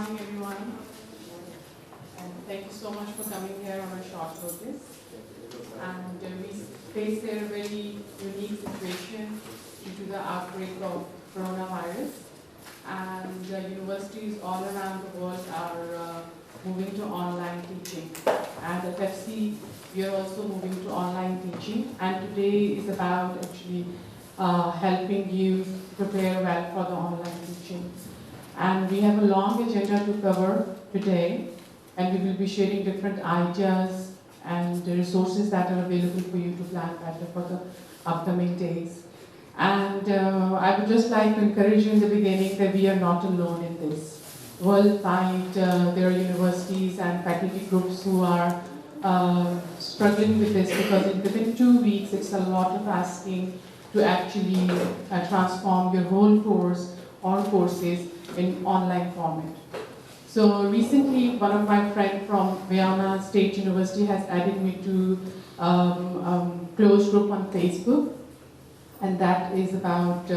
Morning, everyone, and thank you so much for coming here on a short notice. And we face here a very unique situation due to the outbreak of coronavirus, and universities all around the world are moving to online teaching. And at FC, we are also moving to online teaching, and today is about actually helping you prepare well for the online teaching. And we have a long agenda to cover today, and we will be sharing different ideas and the resources that are available for you to plan better for the upcoming days. And I would just like to encourage you in the beginning that we are not alone in this. Worldwide, there are universities and faculty groups who are struggling with this because within 2 weeks, it's a lot of asking to actually transform your whole course or courses in online format. So recently, one of my friends from Vienna State University has added me to closed group on Facebook, and that is about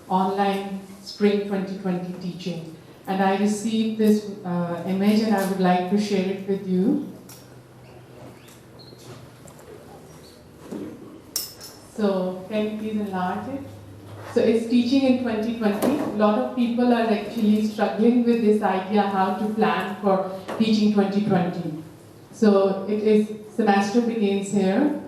online spring 2020 teaching. And I received this image, and I would like to share it with you. So can you please enlarge it? So it's teaching in 2020. A lot of people are actually struggling with this idea how to plan for teaching 2020. So it is, semester begins here.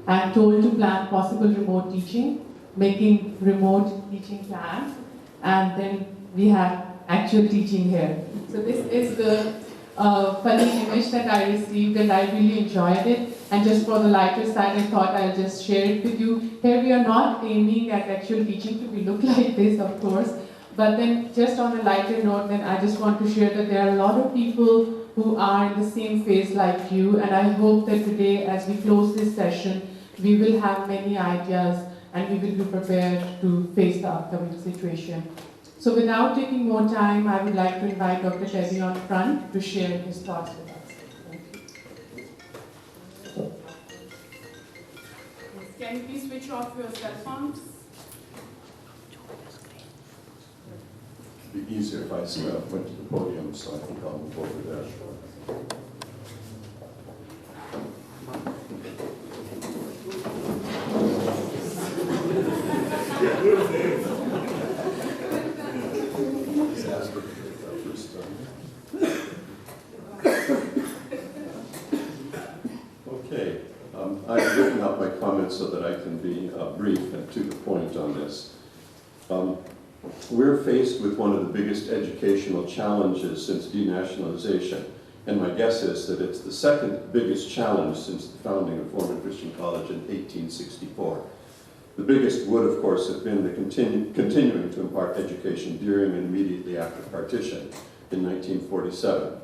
I'm told to plan possible remote teaching, making remote teaching plans, and then we have actual teaching here. So this is the funny image that I received, and I really enjoyed it. And just for the lighter side, I thought I'll just share it with you. Here we are not aiming at actual teaching to look like this, of course. But then just on a lighter note, then I just want to share that there are a lot of people who are in the same phase like you. And I hope that today, as we close this session, we will have many ideas and we will be prepared to face the upcoming situation. So without taking more time, I would like to invite Dr. Teddy on front to share his thoughts with us. Can you please switch off your cell phones? It'd be easier if I went to the podium, so I think I'll move over there. Okay, I've written out my comments so that I can be brief and to the point on this. We're faced with one of the biggest educational challenges since denationalization, and my guess is that it's the second biggest challenge since the founding of Former Christian College in 1864. The biggest would, of course, have been the continuing to impart education during and immediately after partition in 1947.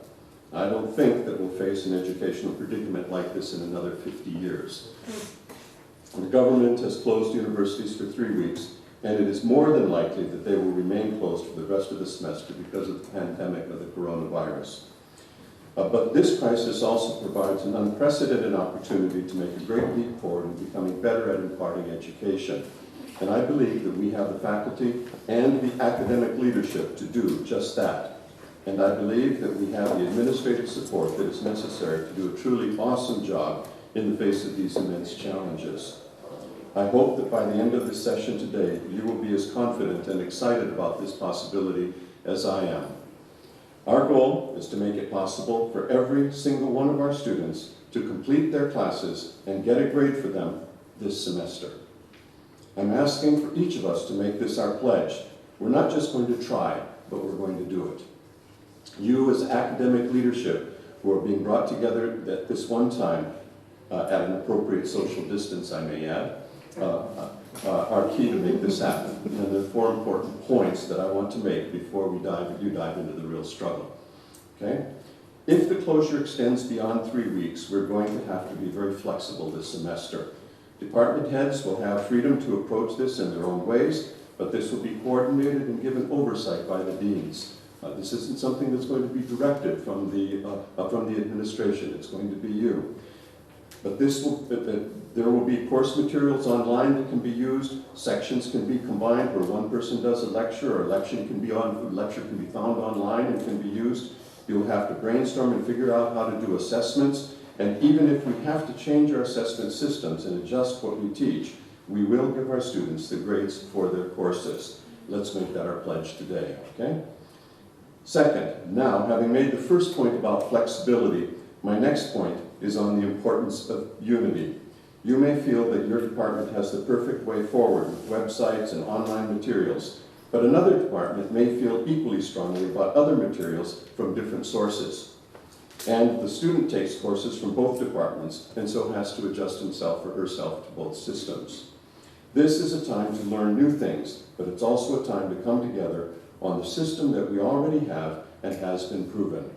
I don't think that we'll face an educational predicament like this in another 50 years. The government has closed universities for 3 weeks, and it is more than likely that they will remain closed for the rest of the semester because of the pandemic of the coronavirus. But this crisis also provides an unprecedented opportunity to make a great leap forward in becoming better at imparting education. And I believe that we have the faculty and the academic leadership to do just that. And I believe that we have the administrative support that is necessary to do a truly awesome job in the face of these immense challenges. I hope that by the end of this session today, you will be as confident and excited about this possibility as I am. Our goal is to make it possible for every single one of our students to complete their classes and get a grade for them this semester. I'm asking for each of us to make this our pledge. We're not just going to try, but we're going to do it. You as academic leadership who are being brought together at this one time, at an appropriate social distance, I may add, are key to make this happen. And there are 4 important points that I want to make before you dive into the real struggle. Okay? If the closure extends beyond 3 weeks, we're going to have to be very flexible this semester. Department heads will have freedom to approach this in their own ways, but this will be coordinated and given oversight by the deans. This isn't something that's going to be directed from the administration. It's going to be you. But there will be course materials online that can be used. Sections can be combined where one person does a lecture, or lecture can be found online and can be used. You'll have to brainstorm and figure out how to do assessments. And even if we have to change our assessment systems and adjust what we teach, we will give our students the grades for their courses. Let's make that our pledge today, okay? Second, now, having made the first point about flexibility, my next point is on the importance of unity. You may feel that your department has the perfect way forward with websites and online materials, but another department may feel equally strongly about other materials from different sources. And the student takes courses from both departments and so has to adjust himself or herself to both systems. This is a time to learn new things, but it's also a time to come together on the system that we already have and has been proven.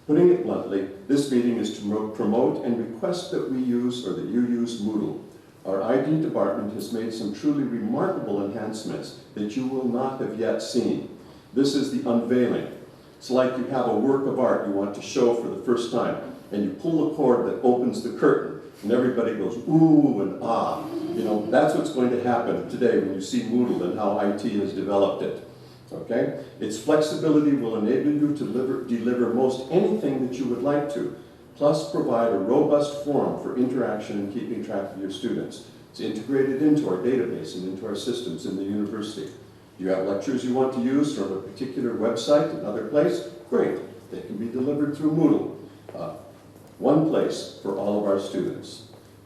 Putting it bluntly, this meeting is to promote and request that we use, or that you use, Moodle. Our ID department has made some truly remarkable enhancements that you will not have yet seen. This is the unveiling. It's like you have a work of art you want to show for the first time, and you pull the cord that opens the curtain, and everybody goes, ooh and ah. You know, that's what's going to happen today when you see Moodle and how IT has developed it. Okay? Its flexibility will enable you to deliver most anything that you would like to, plus provide a robust forum for interaction and keeping track of your students. It's integrated into our database and into our systems in the university. Do you have lectures you want to use from a particular website, another place? Great. They can be delivered through Moodle. One place for all of our students.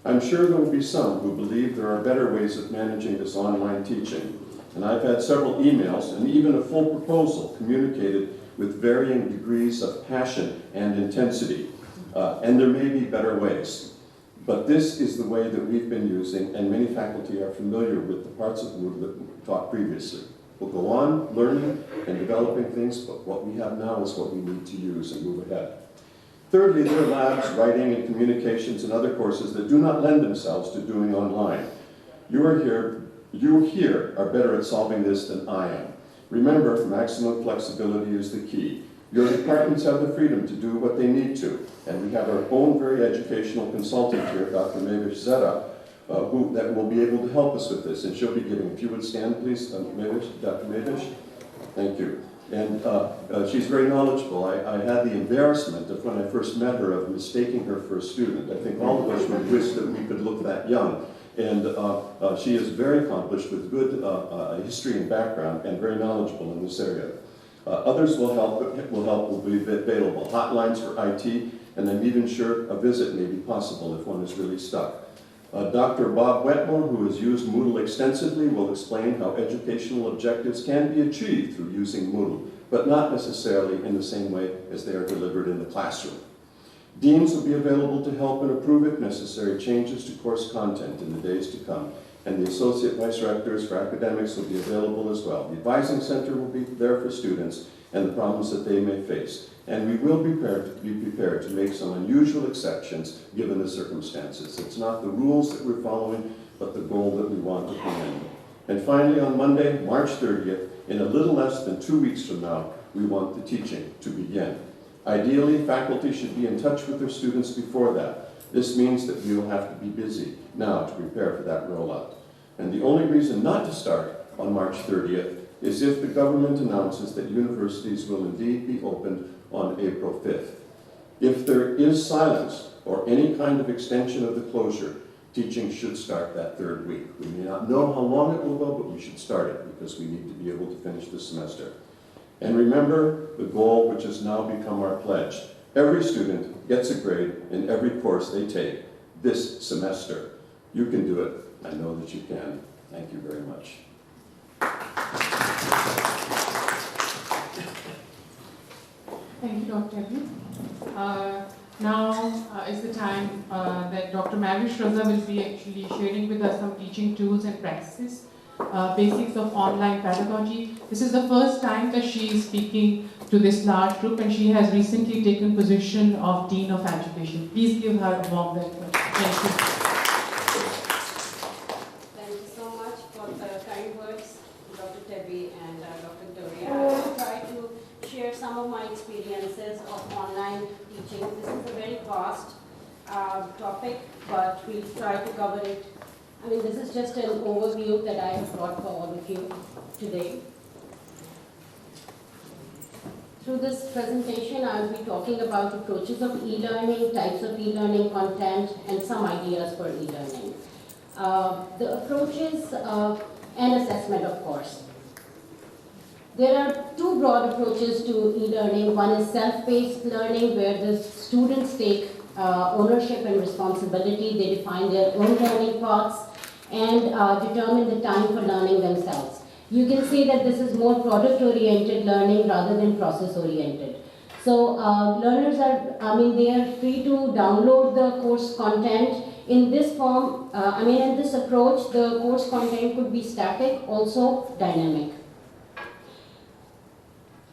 I'm sure there will be some who believe there are better ways of managing this online teaching. And I've had several emails and even a full proposal communicated with varying degrees of passion and intensity. And there may be better ways. But this is the way that we've been using, and many faculty are familiar with the parts of Moodle that we taught previously. We'll go on learning and developing things, but what we have now is what we need to use and move ahead. Thirdly, there are labs, writing, and communications and other courses that do not lend themselves to doing online. You here are better at solving this than I am. Remember, maximum flexibility is the key. Your departments have the freedom to do what they need to, and we have our own very educational consultant here, Dr. Mavish Zeta, that will be able to help us with this, and she'll be giving, if you would stand please, Dr. Mavish, thank you. And she's very knowledgeable. I had the embarrassment of when I first met her of mistaking her for a student. I think all of us would wish that we could look that young. And she is very accomplished with good history and background and very knowledgeable in this area. Others will be available. Hotlines for IT, and I'm even sure a visit may be possible if one is really stuck. Dr. Bob Wetmore, who has used Moodle extensively, will explain how educational objectives can be achieved through using Moodle, but not necessarily in the same way as they are delivered in the classroom. Deans will be available to help and approve if necessary changes to course content in the days to come, and the Associate Vice Rectors for Academics will be available as well. The Advising Center will be there for students and the problems that they may face, and we will be prepared to make some unusual exceptions given the circumstances. It's not the rules that we're following, but the goal that we want to commend. And finally, on Monday, March 30th, in a little less than 2 weeks from now, we want the teaching to begin. Ideally, faculty should be in touch with their students before that. This means that we will have to be busy now to prepare for that rollout. And the only reason not to start on March 30th is if the government announces that universities will indeed be opened on April 5th. If there is silence or any kind of extension of the closure, teaching should start that third week. We may not know how long it will go, but we should start it because we need to be able to finish the semester. And remember the goal which has now become our pledge. Every student gets a grade in every course they take this semester. You can do it. I know that you can. Thank you very much. Thank you, Dr. Edwin. Now is the time that Dr. Mavish Raza will be actually sharing with us some teaching tools and practices, basics of online pedagogy. This is the first time that she is speaking to this large group, and she has recently taken position of Dean of Education. Please give her a warm welcome. Thank you. Thank you so much for the kind words, Dr. Tebby and Dr. Doria. I will try to share some of my experiences of online teaching. This is a very vast topic, but we'll try to cover it. I mean, this is just an overview that I have brought for all of you today. Through this presentation, I will be talking about approaches of e-learning, types of e-learning content, and some ideas for e-learning. The approaches and assessment, of course. There are two broad approaches to e-learning. One is self-paced learning, where the students take ownership and responsibility. They define their own learning paths and determine the time for learning themselves. You can see that this is more product-oriented learning rather than process-oriented. So learners are, they are free to download the course content. In this form, in this approach, the course content could be static, also dynamic.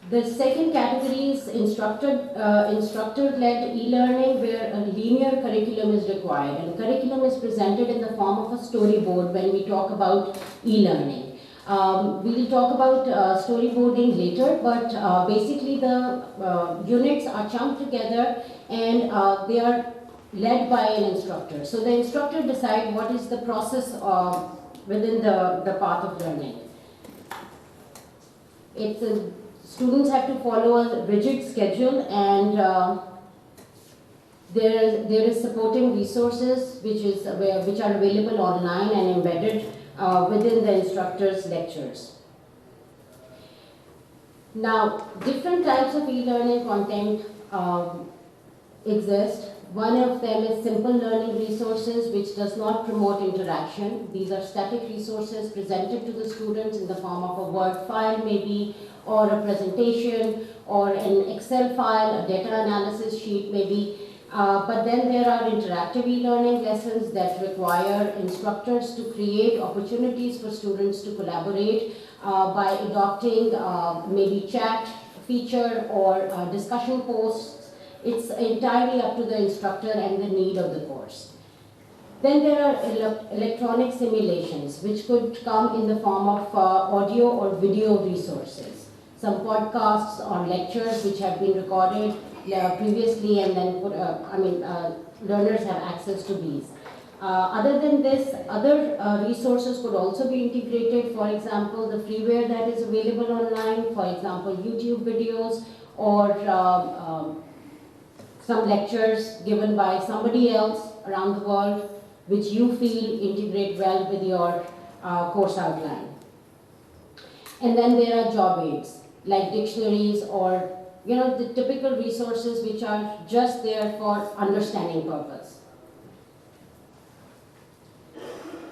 The second category is instructor-led e-learning, where a linear curriculum is required. And curriculum is presented in the form of a storyboard when we talk about e-learning. We will talk about storyboarding later, but basically the units are chunked together and they are led by an instructor. So the instructor decides what is the process within the path of learning. Students have to follow a rigid schedule, and there is supporting resources which are available online and embedded within the instructor's lectures. Now, different types of e-learning content exist. One of them is simple learning resources, which does not promote interaction. These are static resources presented to the students in the form of a Word file maybe, or a presentation, or an Excel file, a data analysis sheet maybe. But then there are interactive e-learning lessons that require instructors to create opportunities for students to collaborate by adopting maybe chat feature or discussion posts. It's entirely up to the instructor and the need of the course. Then there are electronic simulations, which could come in the form of audio or video resources. Some podcasts or lectures which have been recorded previously, and then learners have access to these. Other than this, other resources could also be integrated. For example, the freeware that is available online, for example, YouTube videos, or some lectures given by somebody else around the world, which you feel integrate well with your course outline. And then there are job aids, like dictionaries or the typical resources which are just there for understanding purpose.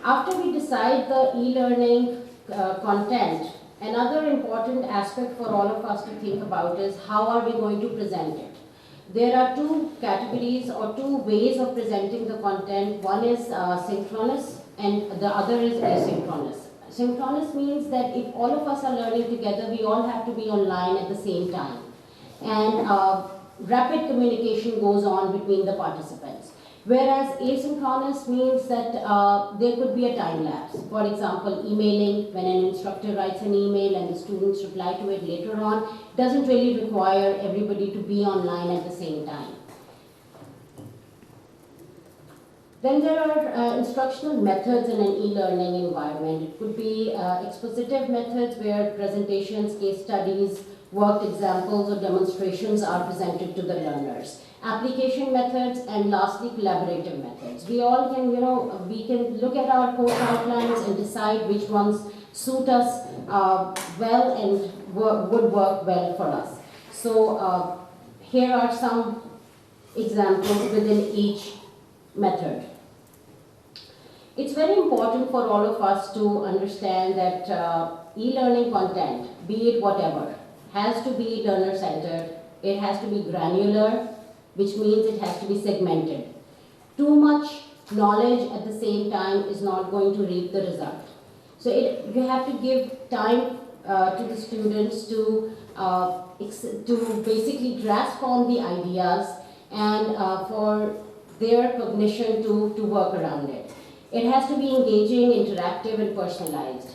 After we decide the e-learning content, another important aspect for all of us to think about is how are we going to present it. There are two categories or two ways of presenting the content. One is synchronous and the other is asynchronous. Synchronous means that if all of us are learning together, we all have to be online at the same time. And rapid communication goes on between the participants. Whereas asynchronous means that there could be a time lapse. For example, emailing, when an instructor writes an email and the students reply to it later on, doesn't really require everybody to be online at the same time. Then there are instructional methods in an e-learning environment. It could be expositive methods where presentations, case studies, worked examples or demonstrations are presented to the learners. Application methods, and lastly collaborative methods. We all can, we can look at our course outlines and decide which ones suit us well and would work well for us. So here are some examples within each method. It's very important for all of us to understand that e-learning content, be it whatever, has to be learner-centered, it has to be granular, which means it has to be segmented. Too much knowledge at the same time is not going to reap the result. So you have to give time to the students to basically grasp on the ideas and for their cognition to work around it. It has to be engaging, interactive, and personalized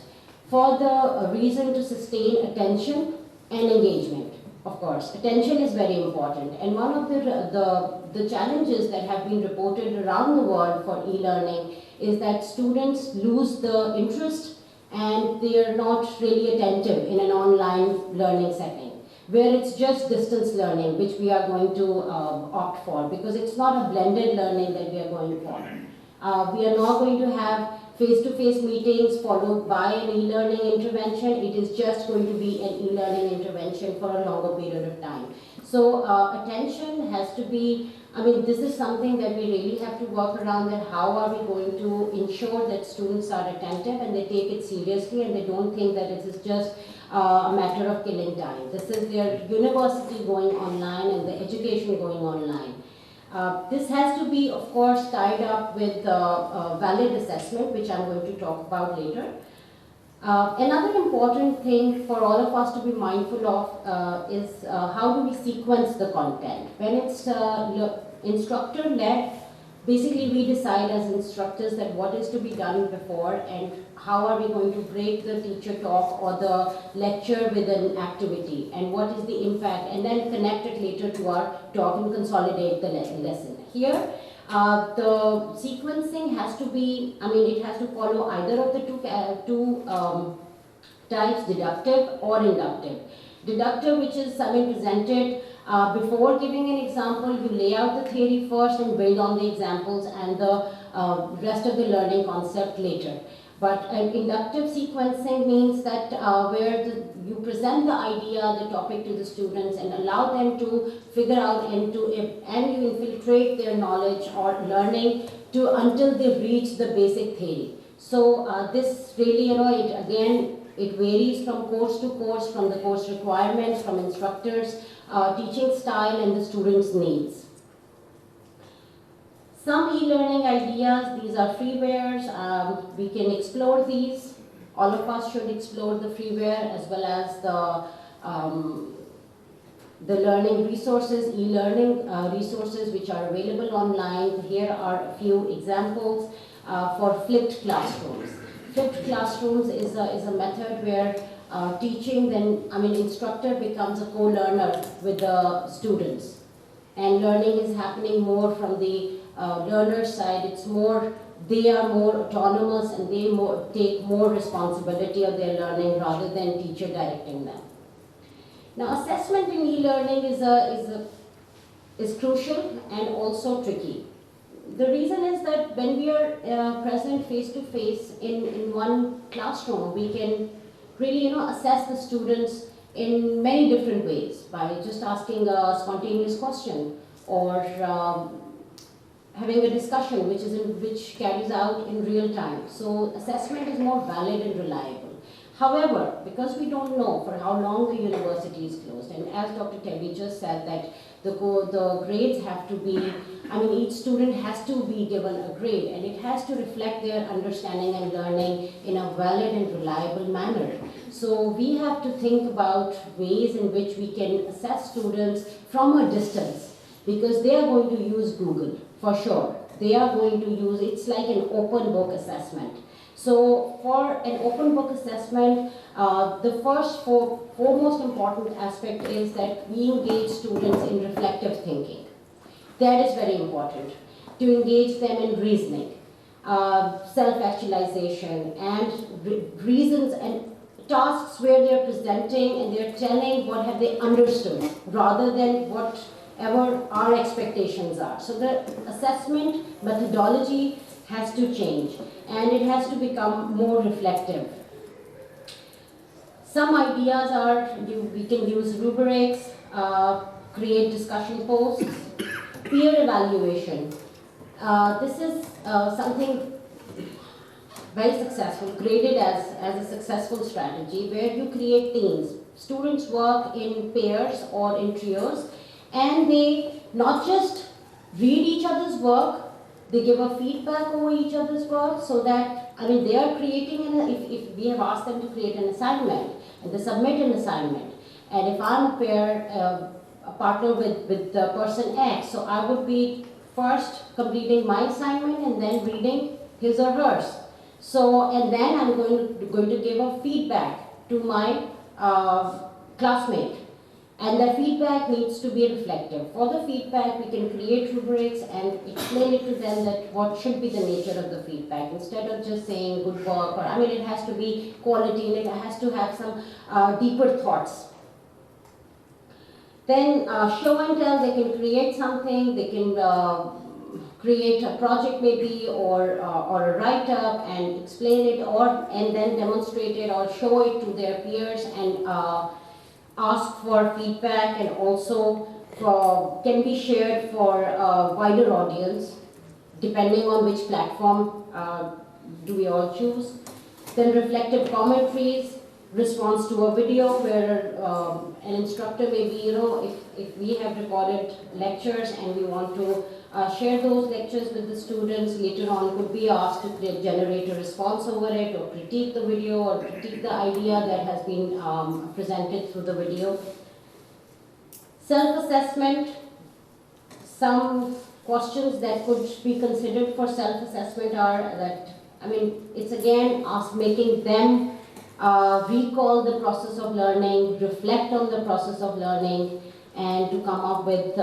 for the reason to sustain attention and engagement. of course, attention is very important. And one of the challenges that have been reported around the world for e-learning is that students lose the interest and they are not really attentive in an online learning setting, where it's just distance learning, which we are going to opt for, because it's not a blended learning that we are going for. We are not going to have face-to-face meetings followed by an e-learning intervention. It is just going to be an e-learning intervention for a longer period of time. So attention has to be, I mean, this is something that we really have to work around, that how are we going to ensure that students are attentive and they take it seriously and they don't think that it is just a matter of killing time. This is their university going online and the education going online. This has to be, of course, tied up with valid assessment, which I'm going to talk about later. Another important thing for all of us to be mindful of is how do we sequence the content. When it's instructor-led, basically we decide as instructors that what is to be done before and how are we going to break the teacher talk or the lecture with an activity and what is the impact, and then connect it later to our talk and consolidate the lesson. Here, the sequencing has to be, I mean, it has to follow either of the two types, deductive or inductive. Deductive, which is, I mean, presented before giving an example, you lay out the theory first and build on the examples and the rest of the learning concept later. But inductive sequencing means that where you present the idea, the topic to the students and allow them to figure out and you infiltrate their knowledge or learning until they reach the basic theory. So this really, it varies from course to course, from the course requirements, from instructors, teaching style and the students' needs. Some e-learning ideas, these are freewares, we can explore these. All of us should explore the freeware as well as the learning resources, e-learning resources which are available online. Here are a few examples for flipped classrooms. Flipped classrooms is a method where instructor becomes a co-learner with the students. And learning is happening more from the learner side. It's more, they are more autonomous and they take more responsibility of their learning rather than teacher directing them. Now, assessment in e-learning is crucial and also tricky. The reason is that when we are present face-to-face in one classroom, we can really assess the students in many different ways by just asking a spontaneous question or having a discussion which carries out in real time. So assessment is more valid and reliable. However, because we don't know for how long the university is closed, and as Dr. Teddy just said that the grades have to be, each student has to be given a grade and it has to reflect their understanding and learning in a valid and reliable manner. So we have to think about ways in which we can assess students from a distance, because they are going to use Google for sure. They are going to use, it's like an open book assessment. So for an open book assessment, the foremost important aspect is that we engage students in reflective thinking. That is very important, to engage them in reasoning, self-actualization, and reasons and tasks where they're presenting and they're telling what have they understood rather than whatever our expectations are. So the assessment methodology has to change and it has to become more reflective. Some ideas are, we can use rubrics, create discussion posts, peer evaluation. This is something very successful, graded as a successful strategy where you create teams. Students work in pairs or in trios and they not just read each other's work, they give a feedback over each other's work so that, they are creating, if we have asked them to create an assignment and they submit an assignment, and if I'm a partner with the person X, so I would be first completing my assignment and then reading his or hers. So, and then I'm going to give a feedback to my classmate. And the feedback needs to be reflective. For the feedback, we can create rubrics and explain it to them that what should be the nature of the feedback, instead of just saying good work, or it has to be quality and it has to have some deeper thoughts. Then show and tell, they can create something, they can create a project maybe, or a write-up and explain it, and then demonstrate it or show it to their peers and ask for feedback, and also can be shared for a wider audience depending on which platform do we all choose. Then reflective commentaries, response to a video where an instructor maybe, if we have recorded lectures and we want to share those lectures with the students, later on could be asked to generate a response over it, or critique the video, or critique the idea that has been presented through the video. Self-assessment, some questions that could be considered for self-assessment are that, it's again making them recall the process of learning, reflect on the process of learning, and to come up with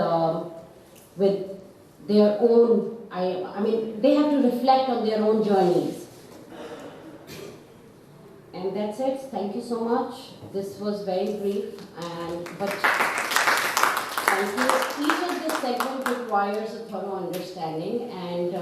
their own, they have to reflect on their own journeys. And that's it. Thank you so much. This was very brief, but thank you. Each of this segment requires a thorough understanding, and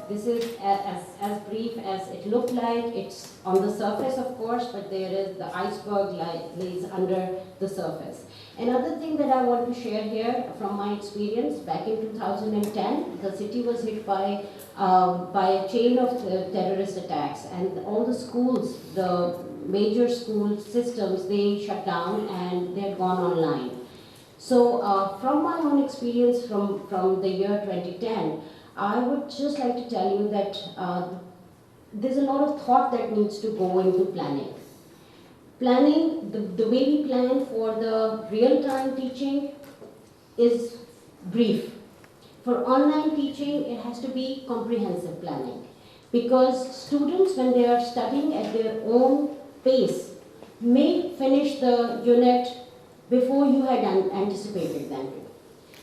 this is as brief as it looked like. It's on the surface, of course, but there is the iceberg lays under the surface. Another thing that I want to share here from my experience, back in 2010, the city was hit by a chain of terrorist attacks, and all the schools, the major school systems, they shut down and they had gone online. So from my own experience from the year 2010, I would just like to tell you that there's a lot of thought that needs to go into planning. Planning, the way we plan for the real-time teaching is brief. For online teaching, it has to be comprehensive planning, because students, when they are studying at their own pace, may finish the unit before you had anticipated them to.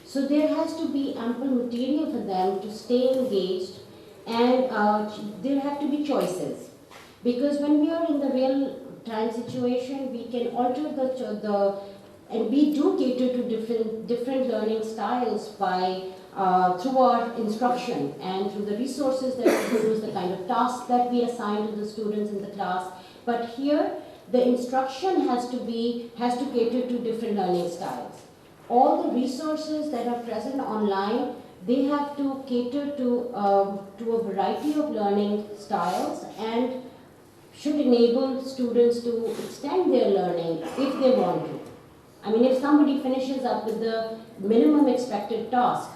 So there has to be ample material for them to stay engaged, and there have to be choices. Because when we are in the real time situation, we can alter and we do cater to different learning styles by through our instruction and through the resources that we use, the kind of tasks that we assign to the students in the class. But here, the instruction has to cater to different learning styles. All the resources that are present online, they have to cater to a variety of learning styles and should enable students to extend their learning if they want to. If somebody finishes up with the minimum expected task,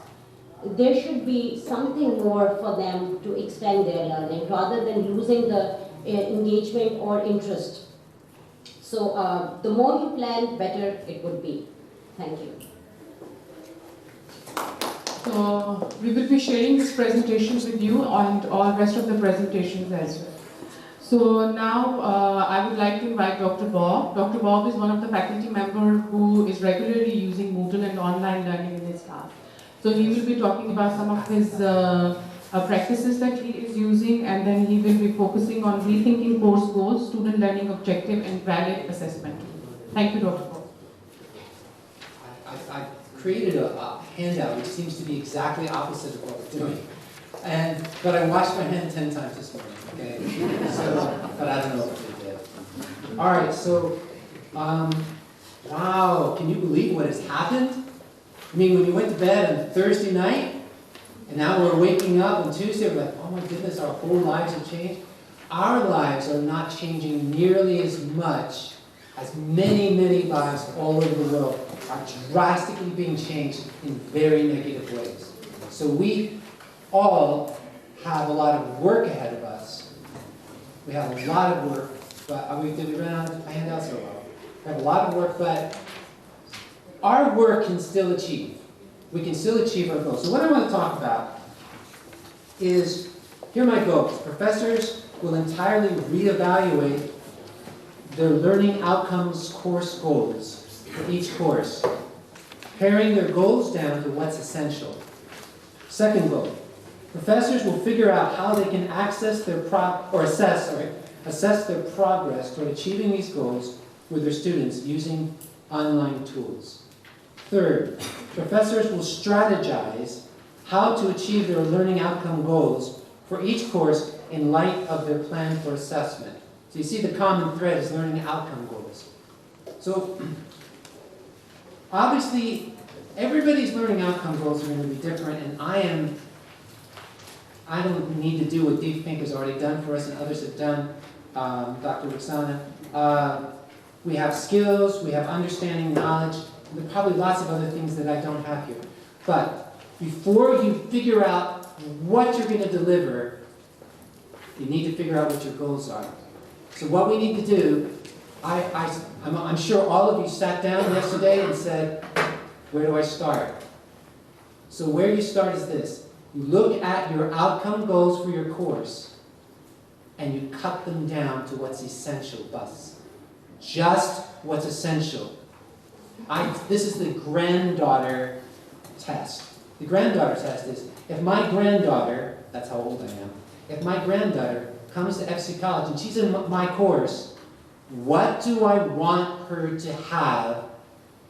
there should be something more for them to extend their learning rather than losing the engagement or interest. So the more you plan, better it would be. Thank you. So we will be sharing this presentation with you and all rest of the presentations as well. So now I would like to invite Dr. Bob. Dr. Bob is one of the faculty members who is regularly using Moodle and online learning in his class. So he will be talking about some of his practices that he is using, and then he will be focusing on rethinking course goals, student learning objective, and valid assessment. Thank you, Dr. Bob. I created a handout which seems to be exactly opposite of what we're doing. But I washed my hand 10 times this morning, okay? So, but I don't know what they did. All right, so, wow, can you believe what has happened? When you went to bed on Thursday night, and now we're waking up on Tuesday, we're like, oh my goodness, our whole lives have changed. Our lives are not changing nearly as much as many lives all over the world are drastically being changed in very negative ways. So we all have a lot of work ahead of us. We have a lot of work, but did we run out of handouts or what? We have a lot of work, but our work can still achieve. We can still achieve our goals. So what I want to talk about is, here are my goals. Professors will entirely reevaluate their learning outcomes course goals for each course. paring their goals down to what's essential. Second goal, professors will figure out how they can assess their progress toward achieving these goals with their students using online tools. Third, professors will strategize how to achieve their learning outcome goals for each course in light of their plan for assessment. So you see the common thread is learning outcome goals. So obviously, everybody's learning outcome goals are going to be different, and I don't need to do what Deep Think has already done for us and others have done, Dr. Roxana. We have skills, we have understanding, knowledge, and there are probably lots of other things that I don't have here. But before you figure out what you're going to deliver, you need to figure out what your goals are. So what we need to do, I'm sure all of you sat down yesterday and said, where do I start? So where you start is this. You look at your outcome goals for your course, and you cut them down to what's essential, Bus. Just what's essential. This is the granddaughter test. The granddaughter test is, if my granddaughter, that's how old I am, if my granddaughter comes to FC College and she's in my course, what do I want her to have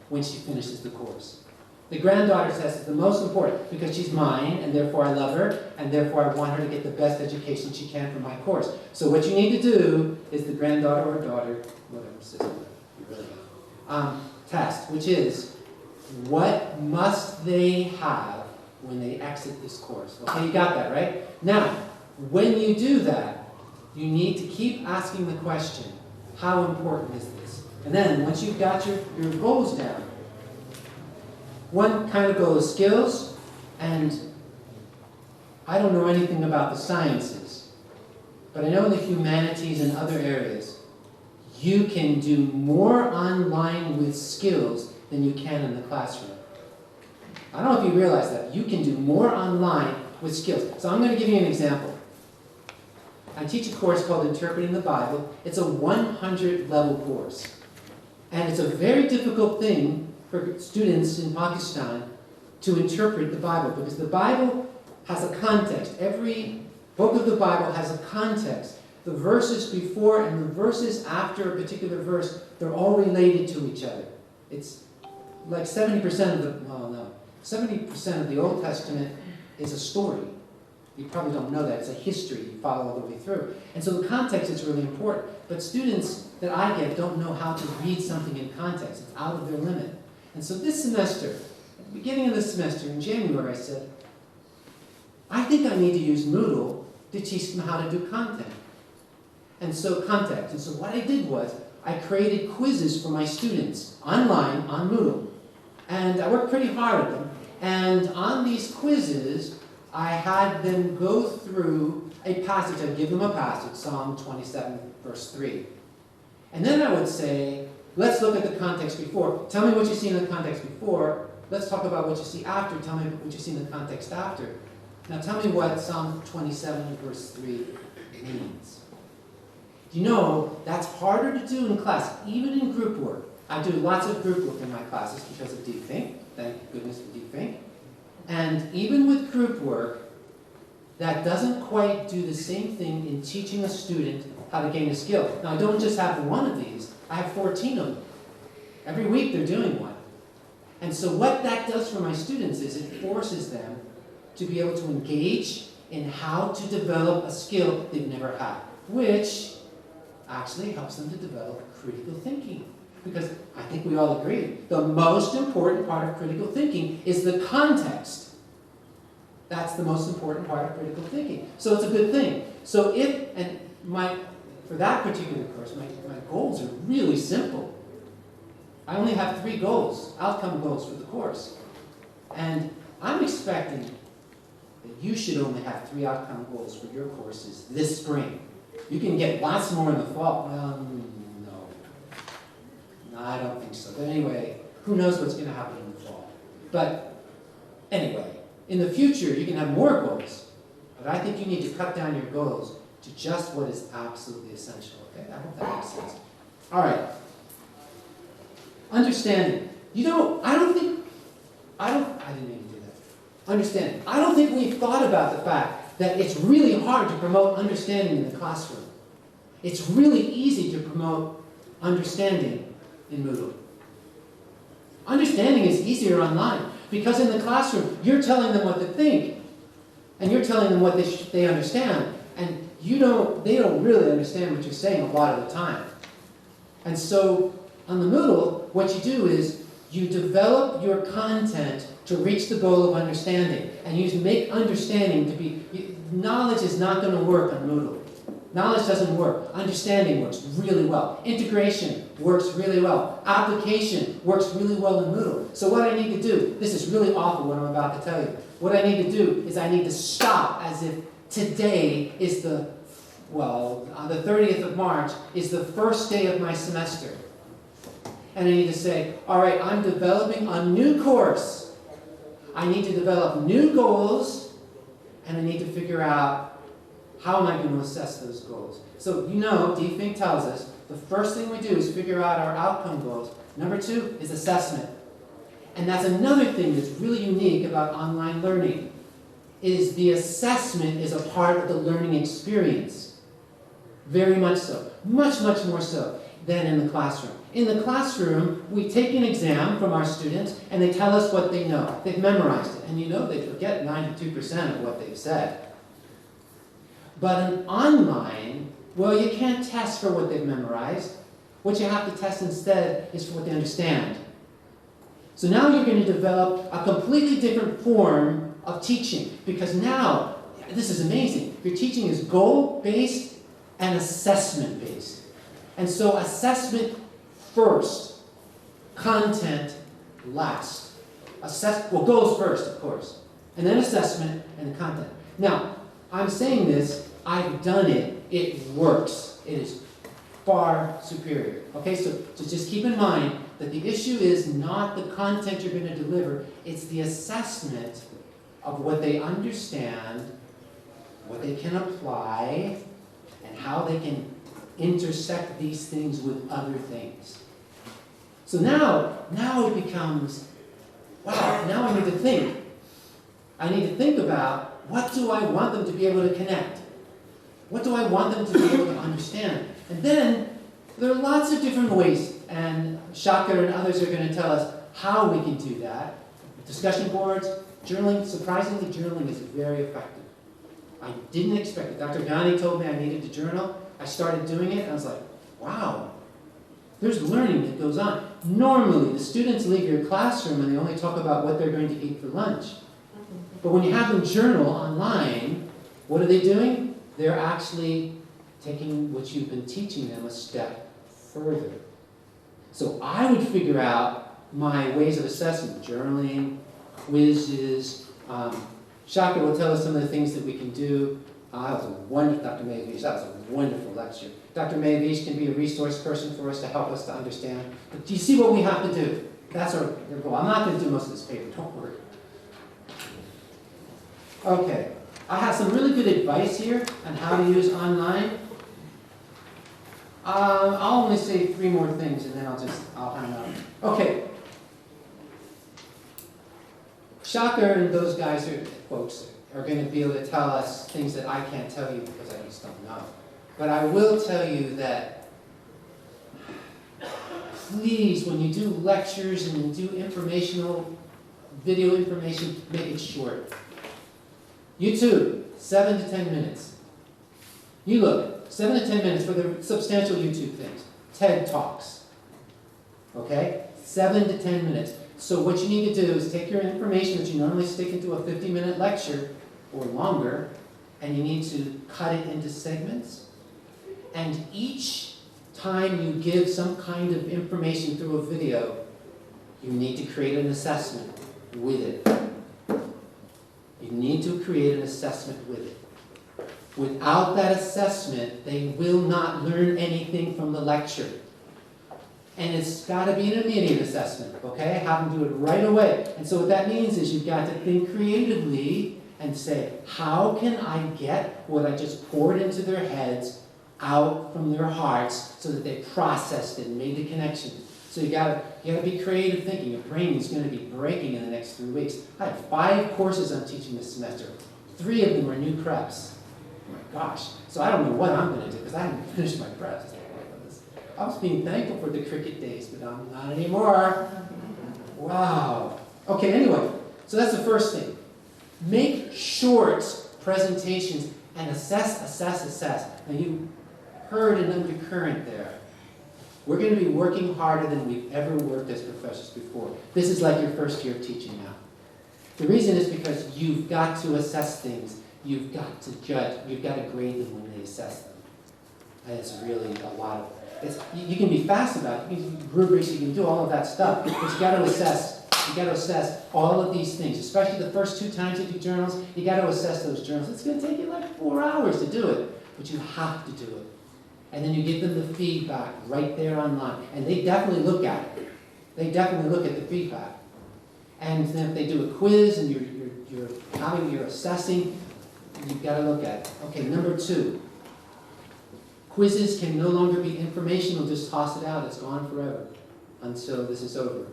when she finishes the course? The granddaughter test is the most important because she's mine, and therefore I love her, and therefore I want her to get the best education she can from my course. So what you need to do is the granddaughter or daughter, whatever, sister, you really know, test, which is, what must they have when they exit this course? Okay, you got that, right? Now, when you do that, you need to keep asking the question, how important is this? And then, once you've got your goals down, one kind of goal is skills, and I don't know anything about the sciences, but I know in the humanities and other areas, you can do more online with skills than you can in the classroom. I don't know if you realize that. You can do more online with skills. So I'm going to give you an example. I teach a course called Interpreting the Bible. It's a 100-level course. And it's a very difficult thing for students in Pakistan to interpret the Bible, because the Bible has a context. Every book of the Bible has a context. The verses before and the verses after a particular verse, they're all related to each other. It's like 70% of the 70% of the Old Testament is a story. You probably don't know that. It's a history you follow all the way through. And so the context is really important. But students that I get don't know how to read something in context. It's out of their limit. And so this semester, at the beginning of the semester, in January, I said, I think I need to use Moodle to teach them how to do content. And so context. And so what I did was, I created quizzes for my students online on Moodle. And I worked pretty hard at them. And on these quizzes, I had them go through a passage. I'd give them a passage, Psalm 27, verse 3. And then I would say, let's look at the context before. Tell me what you see in the context before. Let's talk about what you see after. Tell me what you see in the context after. Now tell me what Psalm 27, verse 3 means. You know, that's harder to do in class, even in group work. I do lots of group work in my classes because of Deep Think. Thank goodness for Deep Think. And even with group work, that doesn't quite do the same thing in teaching a student how to gain a skill. Now, I don't just have one of these. I have 14 of them. Every week they're doing one. And so what that does for my students is it forces them to be able to engage in how to develop a skill they've never had, which actually helps them to develop critical thinking. Because I think we all agree, the most important part of critical thinking is the context. That's the most important part of critical thinking. So it's a good thing. So for that particular course, my goals are really simple. I only have 3 goals, outcome goals for the course. And I'm expecting that you should only have 3 outcome goals for your courses this spring. You can get lots more in the fall. Well, no, I don't think so. But anyway, who knows what's going to happen in the fall. But anyway, in the future, you can have more goals. But I think you need to cut down your goals to just what is absolutely essential. Okay, I hope that makes sense. All right. Understanding. I don't think I didn't mean to do that. Understanding. I don't think we've thought about the fact that it's really hard to promote understanding in the classroom. It's really easy to promote understanding in Moodle. Understanding is easier online because in the classroom, you're telling them what to think and you're telling them what they understand, and they don't really understand what you're saying a lot of the time. And so on the Moodle, what you do is you develop your content to reach the goal of understanding, and you make understanding to be, knowledge is not going to work on Moodle. Knowledge doesn't work. Understanding works really well. Integration works really well. Application works really well in Moodle. So what I need to do, this is really awful what I'm about to tell you. What I need to do is I need to stop as if today is on the 30th of March is the first day of my semester. And I need to say, all right, I'm developing a new course. I need to develop new goals, and I need to figure out how am I going to assess those goals? So, DFINC tells us the first thing we do is figure out our outcome goals. Number 2 is assessment. And that's another thing that's really unique about online learning, is the assessment is a part of the learning experience. Very much so. Much, much more so than in the classroom. In the classroom, we take an exam from our students, and they tell us what they know. They've memorized it. And they forget 92% of what they've said. But in online, you can't test for what they've memorized. What you have to test instead is for what they understand. So now you're going to develop a completely different form of teaching, because now, this is amazing, your teaching is goal-based and assessment-based. And so assessment first, content last. Goals first, of course, and then assessment and the content. Now, I'm saying this, I've done it, it works. It is far superior. Okay, so just keep in mind that the issue is not the content you're going to deliver, it's the assessment of what they understand, what they can apply, and how they can intersect these things with other things. So now it becomes, wow, now I need to think. I need to think about, what do I want them to be able to connect? What do I want them to be able to understand? And then, there are lots of different ways, and Shaka and others are going to tell us how we can do that. Discussion boards, journaling. Surprisingly, journaling is very effective. I didn't expect it. Dr. Ghani told me I needed to journal. I started doing it, and I was like, wow, there's learning that goes on. Normally, the students leave your classroom and they only talk about what they're going to eat for lunch. But when you have them journal online, what are they doing? They're actually taking what you've been teaching them a step further. So I would figure out my ways of assessment, journaling, quizzes. Shaka will tell us some of the things that we can do. That was a wonderful, Dr. Mayavish, that was a wonderful lecture. Dr. Mayavish can be a resource person for us to help us to understand. But do you see what we have to do? That's our goal. I'm not going to do most of this paper, don't worry. Okay, I have some really good advice here on how to use online. I'll only say 3 more things and then I'll hang out. Okay. Shaka and those guys, folks, are going to be able to tell us things that I can't tell you because I just don't know. But I will tell you that, please, when you do lectures and you do video information, make it short. YouTube, 7 to 10 minutes. You look, 7 to 10 minutes for the substantial YouTube things. TED Talks. Okay? 7 to 10 minutes. So what you need to do is take your information that you normally stick into a 50-minute lecture or longer, and you need to cut it into segments. And each time you give some kind of information through a video, you need to create an assessment with it. You need to create an assessment with it. Without that assessment, they will not learn anything from the lecture. And it's got to be an immediate assessment, okay? Have them do it right away. And so what that means is you've got to think creatively and say, how can I get what I just poured into their heads out from their hearts so that they processed it and made the connection? So you gotta be creative thinking. Your brain is gonna be breaking in the next 3 weeks. I have 5 courses I'm teaching this semester. 3 of them are new preps. Oh my gosh. So I don't know what I'm gonna do because I haven't finished my preps. I was being thankful for the cricket days, but I'm not anymore. Wow. Okay, anyway, so that's the first thing. Make short presentations and assess. Now you heard an undercurrent there. We're going to be working harder than we've ever worked as professors before. This is like your first year of teaching now. The reason is because you've got to assess things. You've got to judge. You've got to grade them when they assess them. And it's really a lot of you can be fast about it. You can rubrics, you can do all of that stuff, but you got to assess. You got to assess all of these things, especially the first 2 times you do journals. You got to assess those journals. It's going to take you like 4 hours to do it, but you have to do it. And then you give them the feedback right there online, and they definitely look at it. They definitely look at the feedback. And then if they do a quiz and you're assessing, you've got to look at it. Okay, number 2. Quizzes can no longer be informational, just toss it out. It's gone forever until this is over.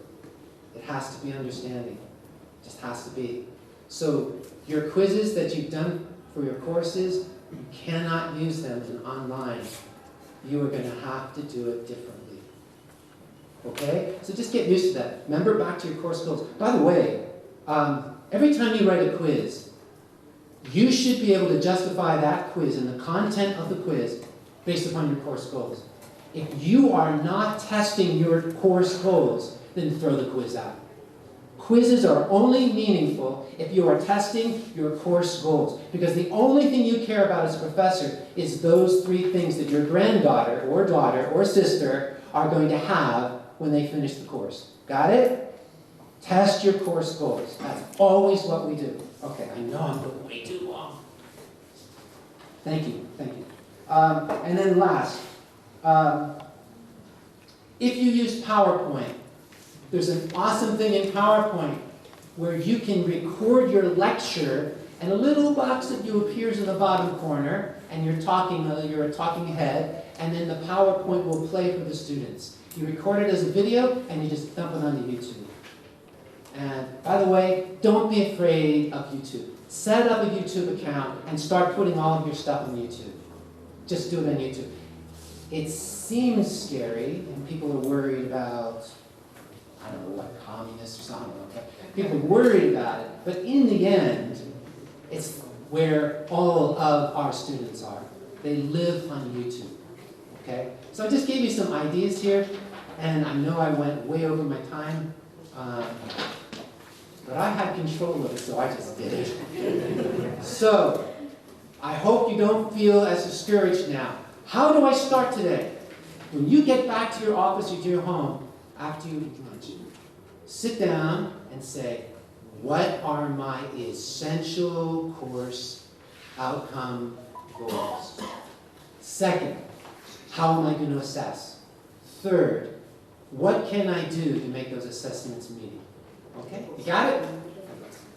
It has to be understanding. It just has to be. So your quizzes that you've done for your courses, you cannot use them in online. You are going to have to do it differently. Okay? So just get used to that. Remember back to your course goals. By the way, every time you write a quiz, you should be able to justify that quiz and the content of the quiz based upon your course goals. If you are not testing your course goals, then throw the quiz out. Quizzes are only meaningful if you are testing your course goals, because the only thing you care about as a professor is those 3 things that your granddaughter or daughter or sister are going to have when they finish the course. Got it? Test your course goals. That's always what we do. Okay, I know I'm going way too long. Thank you. And then last, if you use PowerPoint, there's an awesome thing in PowerPoint where you can record your lecture, and a little box of you appears in the bottom corner, and you're a talking head, and then the PowerPoint will play for the students. You record it as a video, and you just dump it onto YouTube. And by the way, don't be afraid of YouTube. Set up a YouTube account and start putting all of your stuff on YouTube. Just do it on YouTube. It seems scary, and people are worried about, I don't know what, communists or something like that. People are worried about it, but in the end, it's where all of our students are. They live on YouTube, okay? So I just gave you some ideas here, and I know I went way over my time, but I had control of it, so I just did it. So, I hope you don't feel as discouraged now. How do I start today? When you get back to your office or to your home, after you eat lunch, sit down and say, what are my essential course outcome goals? Second, how am I going to assess? Third, what can I do to make those assessments meeting? Okay, you got it?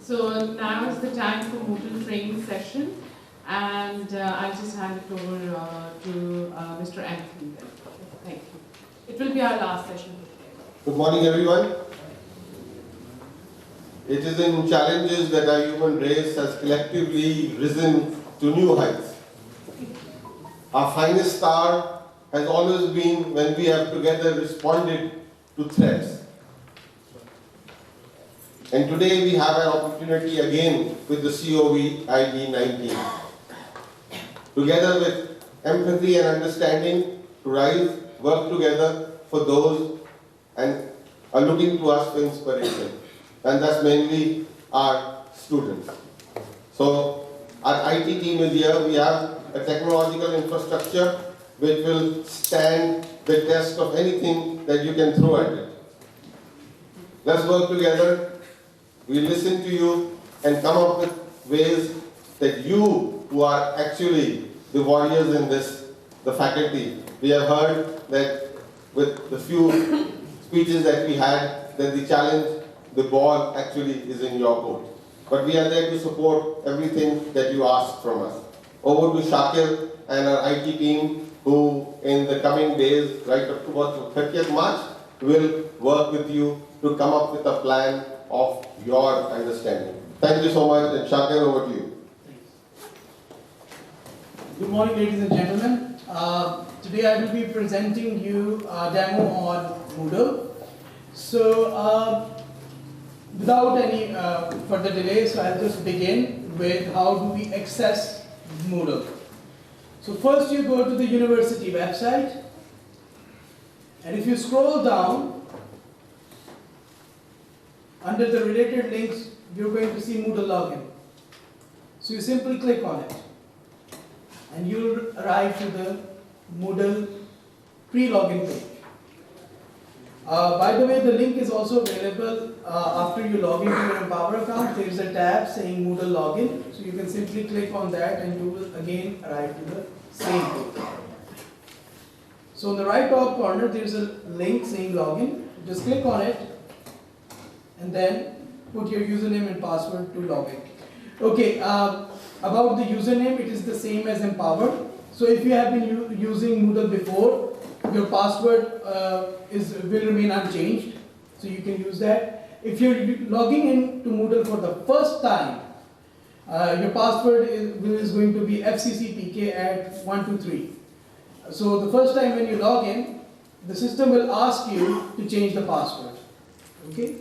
So now is the time for Moodle training session, and I'll just hand it over to Mr. Anthony. Thank you. It will be our last session. Good morning, everyone. It is in challenges that our human race has collectively risen to new heights. Our finest star has always been when we have together responded to threats. And today we have an opportunity again with the COVID-19. Together with empathy and understanding to rise, work together for those and are looking to us for inspiration. And that's mainly our students. So our IT team is here. We have a technological infrastructure which will stand the test of anything that you can throw at it. Let's work together. We listen to you and come up with ways that you, who are actually the warriors in this, the faculty, we have heard that with the few speeches that we had, that the challenge, the ball actually is in your court. But we are there to support everything that you ask from us. Over to Shakil and our IT team, who in the coming days, right up to about 30th March, will work with you to come up with a plan of your understanding. Thank you so much, and Shakir, over to you. Good morning, ladies and gentlemen. Today I will be presenting you a demo on Moodle. So, without any further delay, so I'll just begin with how do we access Moodle. So first you go to the university website, and if you scroll down, under the related links, you're going to see Moodle login. So you simply click on it, and you'll arrive to the Moodle pre-login page. By the way, the link is also available after you log into your Empower account. There is a tab saying Moodle login, so you can simply click on that and you will again arrive to the same page. So on the right top corner, there is a link saying login. Just click on it and then put your username and password to log in. Okay, about the username, it is the same as Empower. So if you have been using Moodle before, your password will remain unchanged, so you can use that. If you're logging into Moodle for the first time, your password is going to be FCCPK at 123. So the first time when you log in, the system will ask you to change the password. Okay?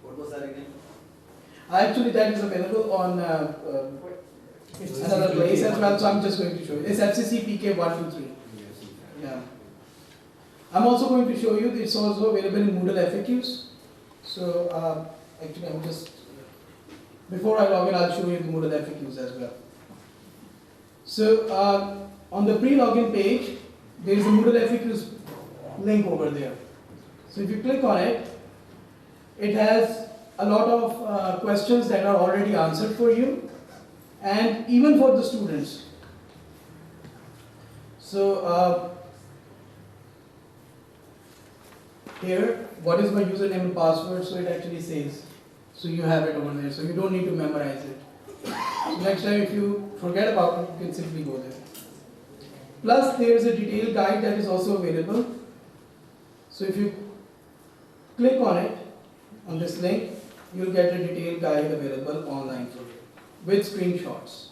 What was that again? Actually, that is available on another place as well, so I'm just going to show you. It's FCCPK 123. Yeah. I'm also going to show you, it's also available in Moodle FAQs. So actually I'm just, before I log in, I'll show you the Moodle FAQs as well. So on the pre-login page, there is a Moodle FAQs link over there. So if you click on it, it has a lot of questions that are already answered for you, and even for the students. So here, what is my username and password? So it actually says, so you have it over there, so you don't need to memorize it. So next time if you forget about it, you can simply go there. Plus there is a detailed guide that is also available. So if you click on it, on this link, you'll get a detailed guide available online for you, with screenshots.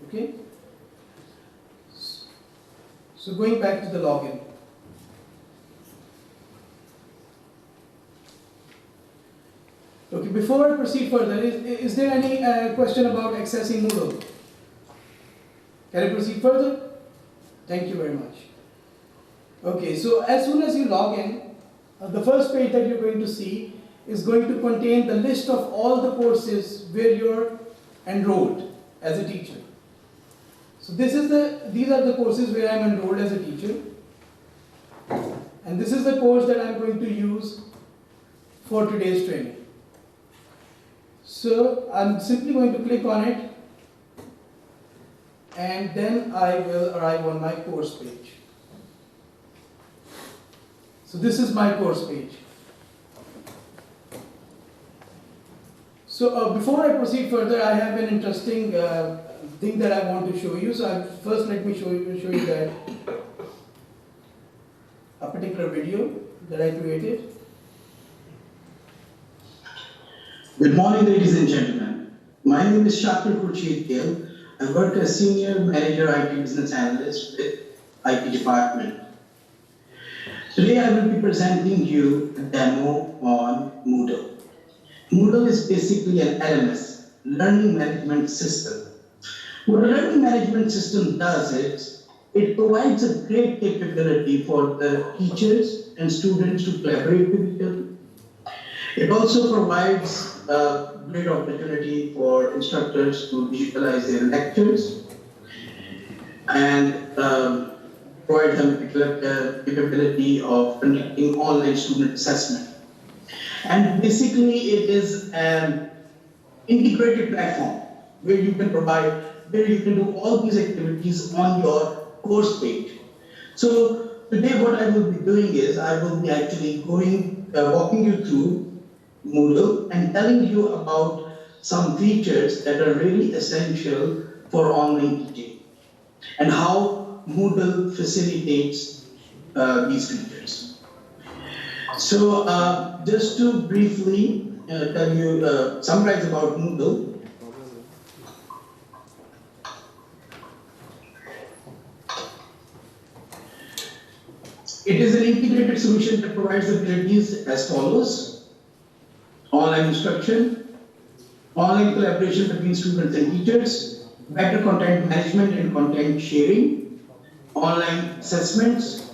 Okay? So going back to the login. Okay, before I proceed further, is there any question about accessing Moodle? Can I proceed further? Thank you very much. Okay, so as soon as you log in, the first page that you're going to see is going to contain the list of all the courses where you're enrolled as a teacher. So these are the courses where I'm enrolled as a teacher, and this is the course that I'm going to use for today's training. So I'm simply going to click on it, and then I will arrive on my course page. So this is my course page. So before I proceed further, I have an interesting thing that I want to show you. So first let me show you that a particular video that I created. Good morning, ladies and gentlemen. My name is Shakir Gill. I work as Senior Manager IT Business Analyst with IT Department. Today I will be presenting you a demo on Moodle. Moodle is basically an LMS, Learning Management System. What a Learning Management System does is, it provides a great capability for the teachers and students to collaborate with each other. It also provides a great opportunity for instructors to digitalize their lectures and provide them the capability of conducting online student assessment. And basically it is an integrated platform where you can do all these activities on your course page. So today what I will be doing is, I will be actually walking you through Moodle and telling you about some features that are really essential for online teaching and how Moodle facilitates these features. So just to briefly tell you, summarize about Moodle. It is an integrated solution that provides the abilities as follows: online instruction, online collaboration between students and teachers, better content management and content sharing, online assessments,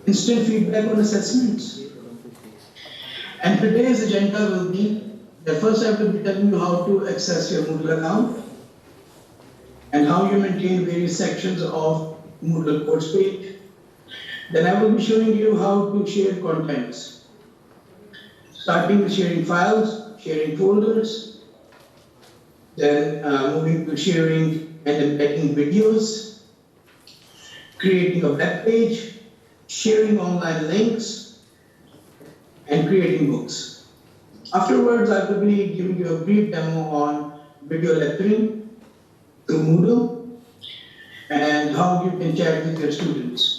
instant feedback on assessments. And today's agenda will be that first I will be telling you how to access your Moodle account and how you maintain various sections of Moodle course page. Then I will be showing you how to share contents, starting with sharing files, sharing folders, then moving to sharing and embedding videos, creating a web page, sharing online links, and creating books. Afterwards, I will be giving you a brief demo on video lecturing through Moodle and how you can chat with your students.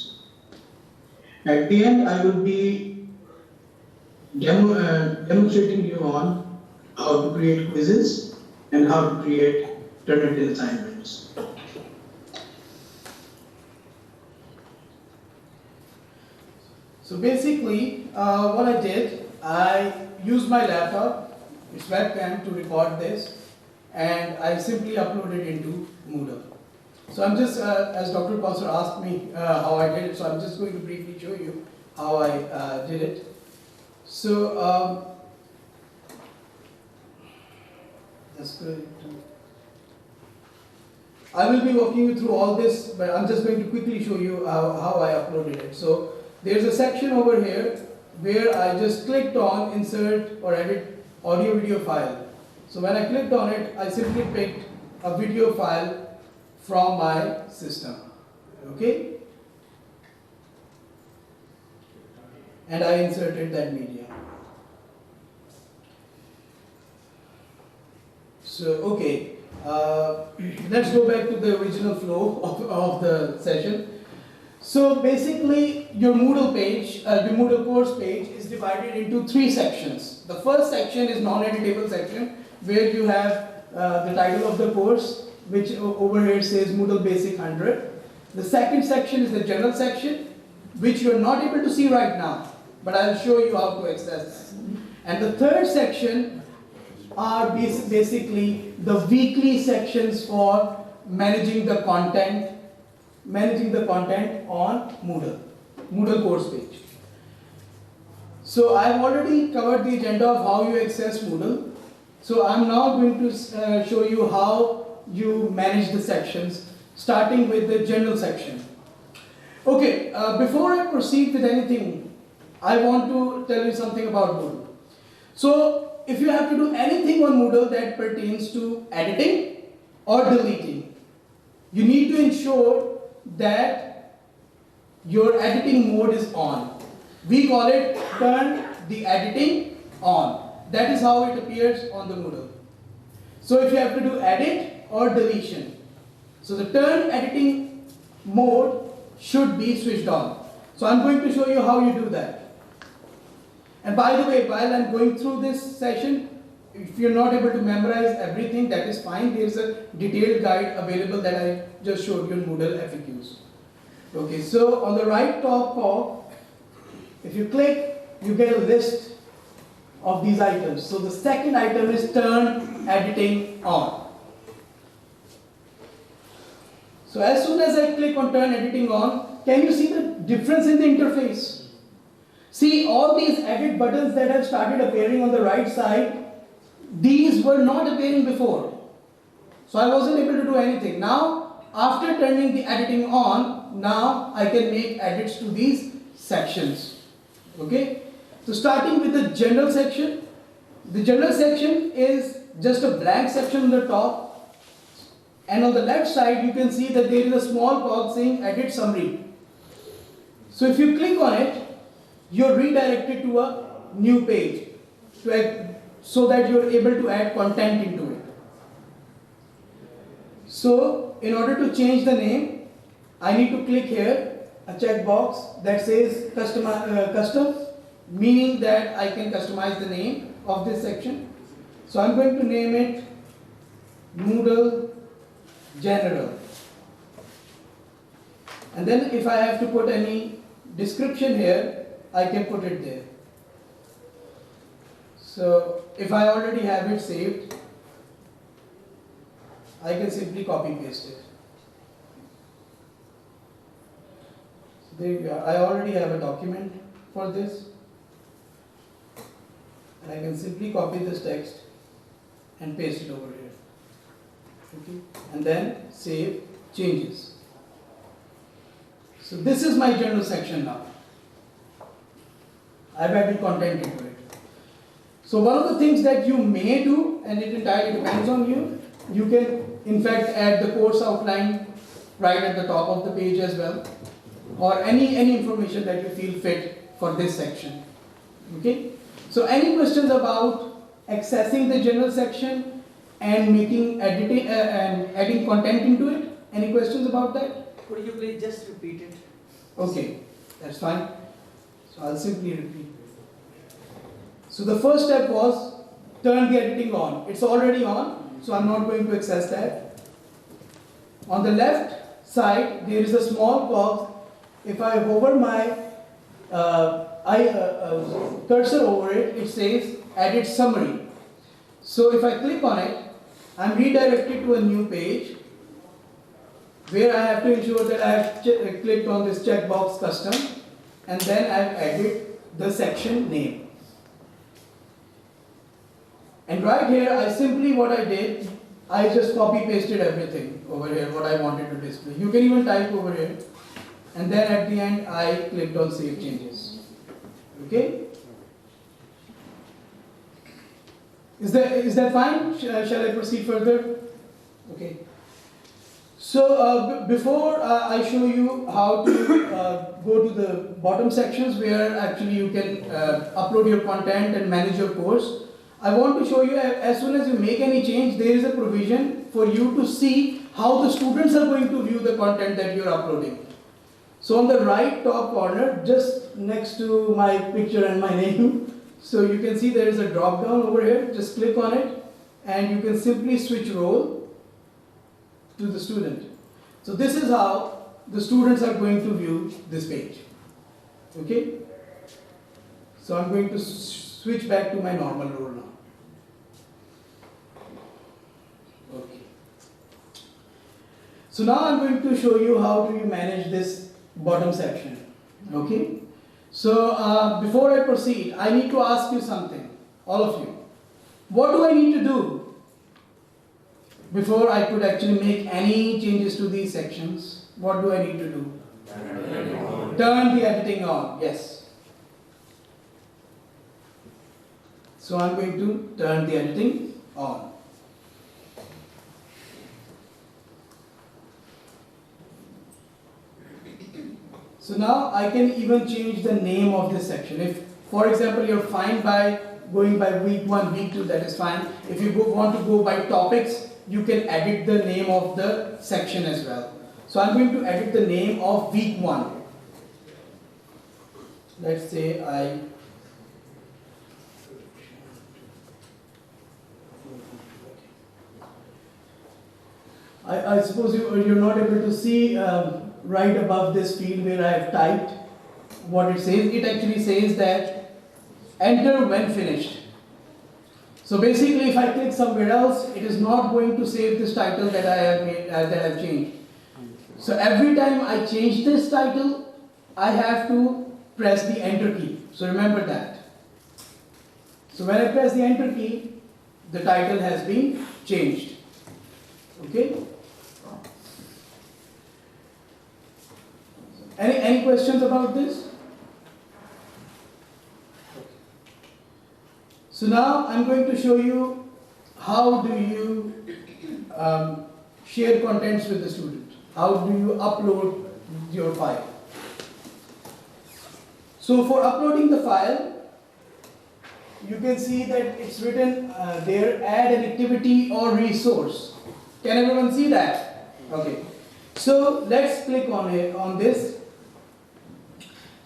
At the end, I will be demonstrating you on how to create quizzes and how to create Turnitin assignments. So basically, what I did, I used my laptop, its webcam, to record this, and I simply uploaded into Moodle. So I'm just, as Dr. Paulser asked me how I did it, so I'm just going to briefly show you how I did it. So, I will be walking you through all this, but I'm just going to quickly show you how I uploaded it. So there's a section over here where I just clicked on insert or edit audio video file. So when I clicked on it, I simply picked a video file from my system, okay? And I inserted that media. So, okay, let's go back to the original flow of the session. So basically, your Moodle page, the Moodle course page is divided into 3 sections. The first section is non-editable section, where you have the title of the course, which over here says Moodle Basic 100. The second section is the general section, which you're not able to see right now, but I'll show you how to access that. And the third section are basically the weekly sections for managing the content on Moodle course page. So I've already covered the agenda of how you access Moodle. So I'm now going to show you how you manage the sections, starting with the general section. Okay, before I proceed with anything, I want to tell you something about Moodle. So if you have to do anything on Moodle that pertains to editing or deleting, you need to ensure that your editing mode is on. We call it turn the editing on. That is how it appears on the Moodle. So if you have to do edit or deletion, so the turn editing mode should be switched on. So I'm going to show you how you do that. And by the way, while I'm going through this session, if you're not able to memorize everything, that is fine. There is a detailed guide available that I just showed you in Moodle FAQs. Okay, so on the right top corner, if you click, you get a list of these items. So the second item is turn editing on. So as soon as I click on turn editing on, can you see the difference in the interface? See, all these edit buttons that have started appearing on the right side, these were not appearing before. So I wasn't able to do anything. Now, after turning the editing on, now I can make edits to these sections. Okay? So starting with the general section. The general section is just a blank section on the top. And on the left side, you can see that there is a small cog saying edit summary. So if you click on it, you're redirected to a new page so that you're able to add content into it. So in order to change the name, I need to click here a checkbox that says custom, meaning that I can customize the name of this section. So I'm going to name it Moodle General. And then if I have to put any description here, I can put it there. So if I already have it saved, I can simply copy paste it. So there you are. I already have a document for this. And I can simply copy this text and paste it over here. Okay. And then save changes. So this is my general section now. I've added content into it. So one of the things that you may do, and it entirely depends on you, you can in fact add the course outline right at the top of the page as well, or any information that you feel fit for this section. Okay? So any questions about accessing the general section and making editing and adding content into it? Any questions about that? Could you please just repeat it? Okay, that's fine. So I'll simply repeat. So the first step was turn the editing on. It's already on, so I'm not going to access that. On the left side, there is a small box. If I hover my cursor over it, it says Edit Summary. So if I click on it, I'm redirected to a new page where I have to ensure that I have clicked on this checkbox custom, and then I've added the section name. And right here, I simply, what I did, I just copy pasted everything over here, what I wanted to display. You can even type over here, and then at the end, I clicked on Save Changes. Okay? Is that fine? Shall I proceed further? Okay. So before I show you how to go to the bottom sections where actually you can upload your content and manage your course, I want to show you as soon as you make any change, there is a provision for you to see how the students are going to view the content that you are uploading. So on the right top corner, just next to my picture and my name, so you can see there is a drop down over here. Just click on it and you can simply switch role to the student. So this is how the students are going to view this page. Okay? So I'm going to switch back to my normal role now. Okay. So now I'm going to show you how do you manage this bottom section. Okay? So before I proceed, I need to ask you something, all of you. What do I need to do before I could actually make any changes to these sections? What do I need to do? Turn the editing on. Yes. So I'm going to turn the editing on. So now I can even change the name of this section. If, for example, you're fine by going by week 1, week 2, that is fine. If you want to go by topics, you can edit the name of the section as well. So I'm going to edit the name of week 1. Let's say I suppose you're not able to see right above this field where I have typed what it says. It actually says that enter when finished. So basically, if I click somewhere else, it is not going to save this title that I have made, that I've changed. So every time I change this title, I have to press the enter key. So remember that. So when I press the enter key, the title has been changed. Okay? Any questions about this? So now I'm going to show you how do you share contents with the student. How do you upload your file? So for uploading the file, you can see that it's written there, add an activity or resource. Can everyone see that? Okay. So let's click on it, on this.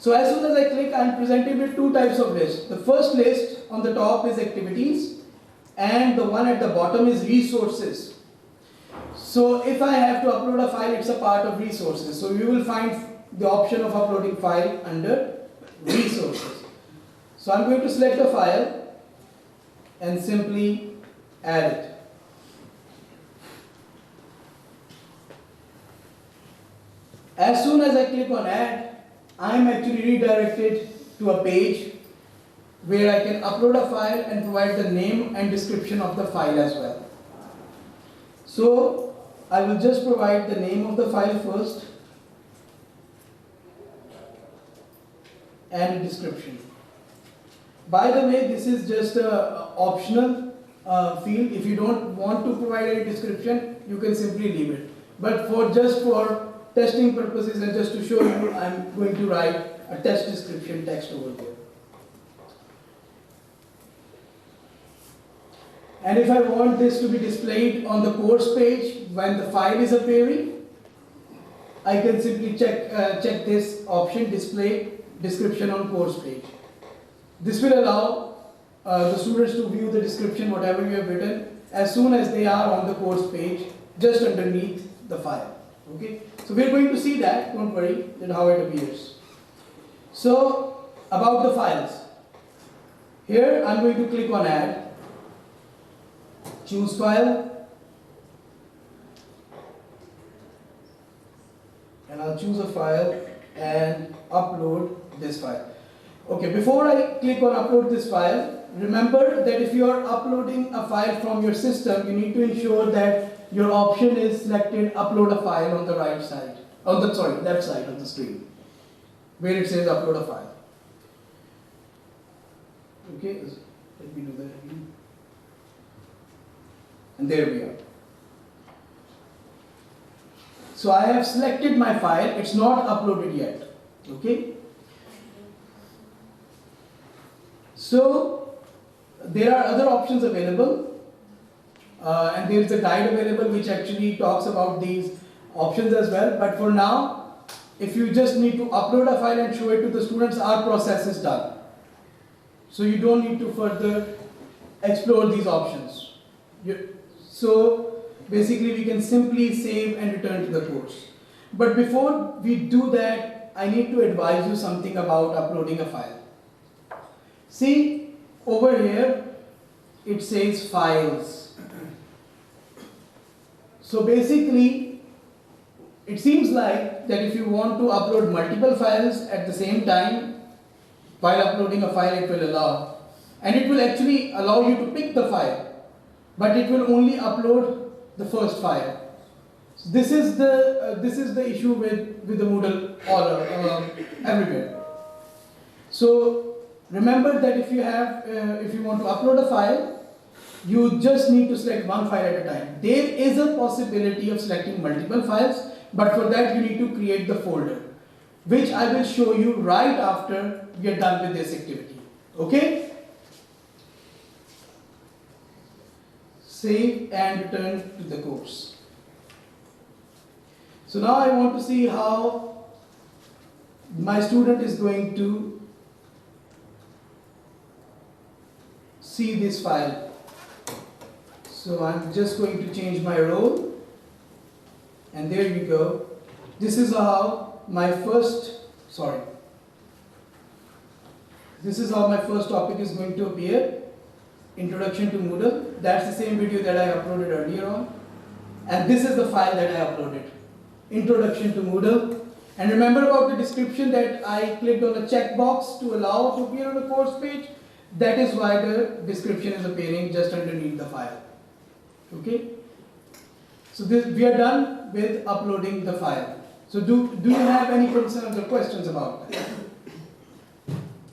So as soon as I click, I'm presented with two types of lists. The first list on the top is activities, and the one at the bottom is resources. So if I have to upload a file, it's a part of resources. So you will find the option of uploading file under resources. So I'm going to select a file and simply add it. As soon as I click on add, I am actually redirected to a page where I can upload a file and provide the name and description of the file as well. So I will just provide the name of the file first and a description. By the way, this is just an optional field. If you don't want to provide any description, you can simply leave it. But just for testing purposes and just to show you, I'm going to write a test description text over there. And if I want this to be displayed on the course page when the file is appearing, I can simply check this option, display description on course page. This will allow the students to view the description, whatever you have written, as soon as they are on the course page, just underneath the file. Okay? So we are going to see that, don't worry, that how it appears. So, about the files. Here I'm going to click on add, choose file, and I'll choose a file and upload this file. Okay, before I click on upload this file, remember that if you are uploading a file from your system, you need to ensure that your option is selected upload a file on the right side, left side of the screen, where it says upload a file. Okay, let me do that again. And there we are. So I have selected my file, it's not uploaded yet. Okay. So there are other options available. And there is a guide available which actually talks about these options as well. But for now, if you just need to upload a file and show it to the students, our process is done. So you don't need to further explore these options. So basically we can simply save and return to the course. But before we do that, I need to advise you something about uploading a file. See, over here, it says files. So basically, it seems like that if you want to upload multiple files at the same time, while uploading a file it will allow. And it will actually allow you to pick the file, but it will only upload the first file. So this is the issue with the Moodle everywhere. So remember that if you want to upload a file, you just need to select one file at a time. There is a possibility of selecting multiple files, but for that you need to create the folder, which I will show you right after we are done with this activity. Okay? Save and return to the course. So now I want to see how my student is going to see this file. So I'm just going to change my role, and there you go. This is how my first topic is going to appear. Introduction to Moodle. That's the same video that I uploaded earlier on. And this is the file that I uploaded. Introduction to Moodle. And remember about the description that I clicked on a checkbox to allow to appear on the course page? That is why the description is appearing just underneath the file. Okay? So we are done with uploading the file. So do you have any concerns or questions about that?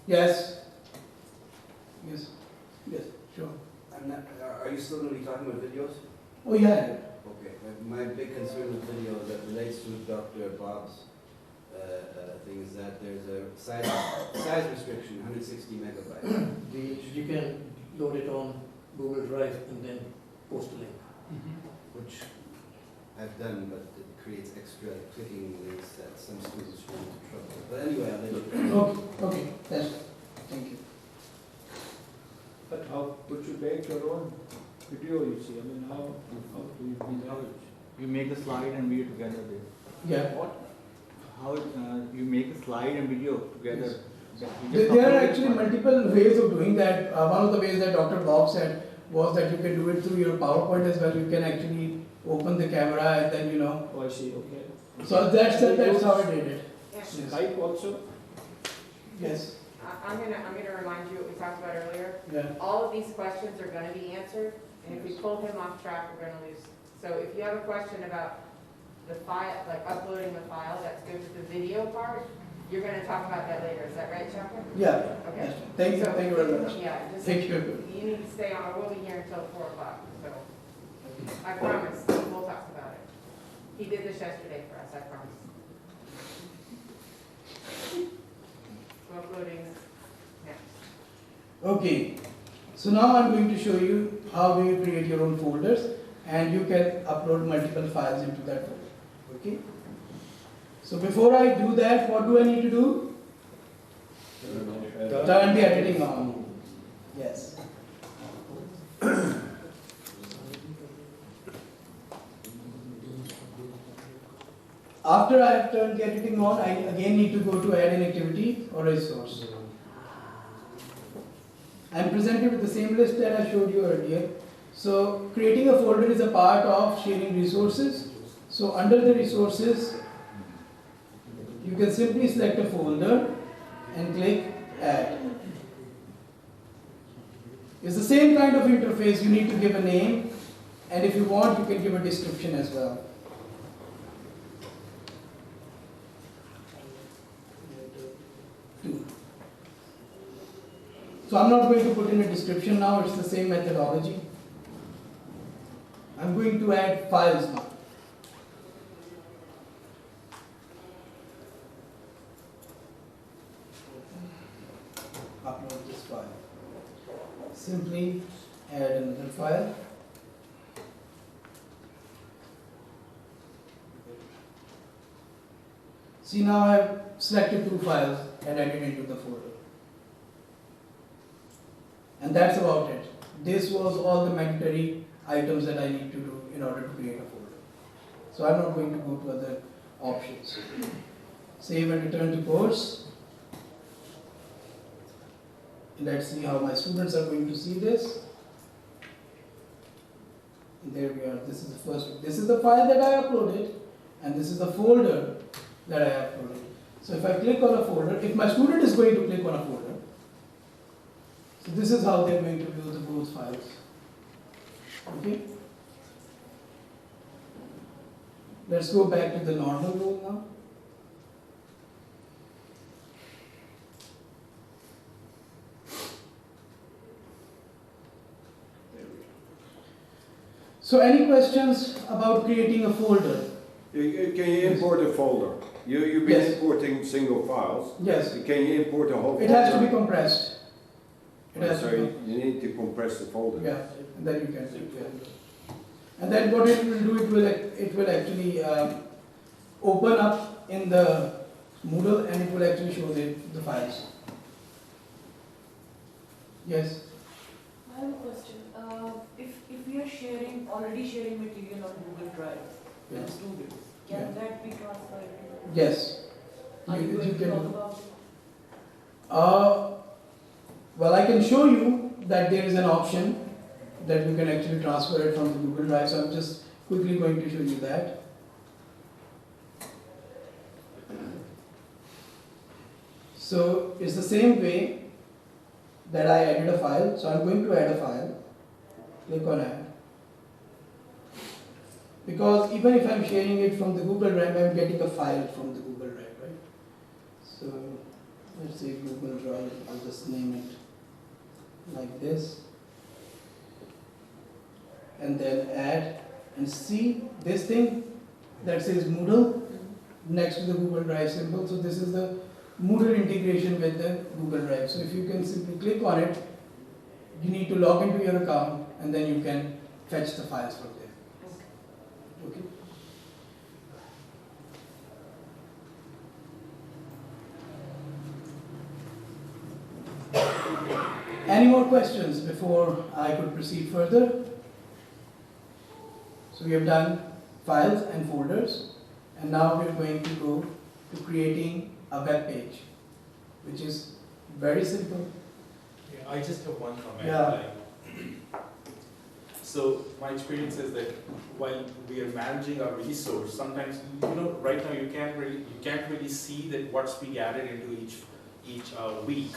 Yes? Yes? Yes, sure. Are you still going to be talking about videos? Oh yeah. Okay. My big concern with video that relates to Dr. Bob's thing is that there's a size restriction, 160 megabytes. You can load it on Google Drive and then post a link. Which I've done, but it creates extra clicking links that some students run into trouble. But anyway, I'll let you. Okay, that's it. Thank you. But how would you make your own video, you see? I mean, how do you do that? You make a slide and video together there. Yeah. What? How you make a slide and video together? Yes. You just There are upload it actually on- multiple ways of doing that. One of the ways that Dr. Bob said was that you can do it through your PowerPoint as well. You can actually open the camera and then, Oh, I see, okay. So that's how I did it. Yes. Yes. Skype also? Yes. I'm gonna remind you what we talked about earlier. Yeah. All of these questions are gonna be answered, and if we pull him off track, we're gonna lose. So if you have a question about the file, like uploading the file, that's good with the video part, you're gonna talk about that later, is that right, Chaka? Yeah. Okay. Yes. Thank you So- very much. Yeah, just, Thank you. you need to stay on, we'll be here until 4 o'clock, so. I promise, we'll talk about it. He did this yesterday for us, I promise. So uploading next. Okay. So now I'm going to show you how do you create your own folders, and you can upload multiple files into that folder. Okay. So before I do that, what do I need to do? Turn the editing on. Yes. After I have turned the editing on, I again need to go to add an activity or resource. I am presented with the same list that I showed you earlier. So creating a folder is a part of sharing resources. So under the resources, you can simply select a folder and click add. It's the same kind of interface. You need to give a name, and if you want, you can give a description as well. So I'm not going to put in a description now, it's the same methodology. I'm going to add files now. Upload this file. Simply add another file. See, now I have selected 2 files and added into the folder. And that's about it. This was all the mandatory items that I need to do in order to create a folder. So I'm not going to go to other options. Save and return to course. Let's see how my students are going to see this. And there we are. This is the first. This is the file that I uploaded, and this is the folder that I uploaded. So if I click on a folder, if my student is going to click on a folder, so this is how they're going to view the both files. Okay. Let's go back to the normal rule now. So any questions about creating a folder? Can you import a folder? You've been Yes. importing single files. Yes. Can you import a whole folder? It has to be compressed. It has So to you need to compress the folder. Yeah, and then you can do it. And then what it will do, it will actually open up in the Moodle, and it will actually show the files. Yes. I have a question. If we are already sharing material on Google Drive with Yeah. students, Yeah. can that be transferred? Yes. Are you going to can talk do. about it? Well, I can show you that there is an option that you can actually transfer it from the Google Drive. So I'm just quickly going to show you that. So it's the same way that I added a file. So I'm going to add a file. Click on add. Because even if I'm sharing it from the Google Drive, I'm getting a file from the Google Drive, right? So let's say Google Drive, I'll just name it like this. And then add, and see this thing that says Moodle next to the Google Drive symbol. So this is the Moodle integration with the Google Drive. So if you can simply click on it, you need to log into your account, and then you can fetch the files from there. Okay. Any more questions before I could proceed further? So we have done files and folders, and now we're going to go to creating a web page, which is very simple. Yeah, I just have one comment. Yeah. So my experience is that while we are managing our resource, sometimes right now you can't really see that what's being added into each week.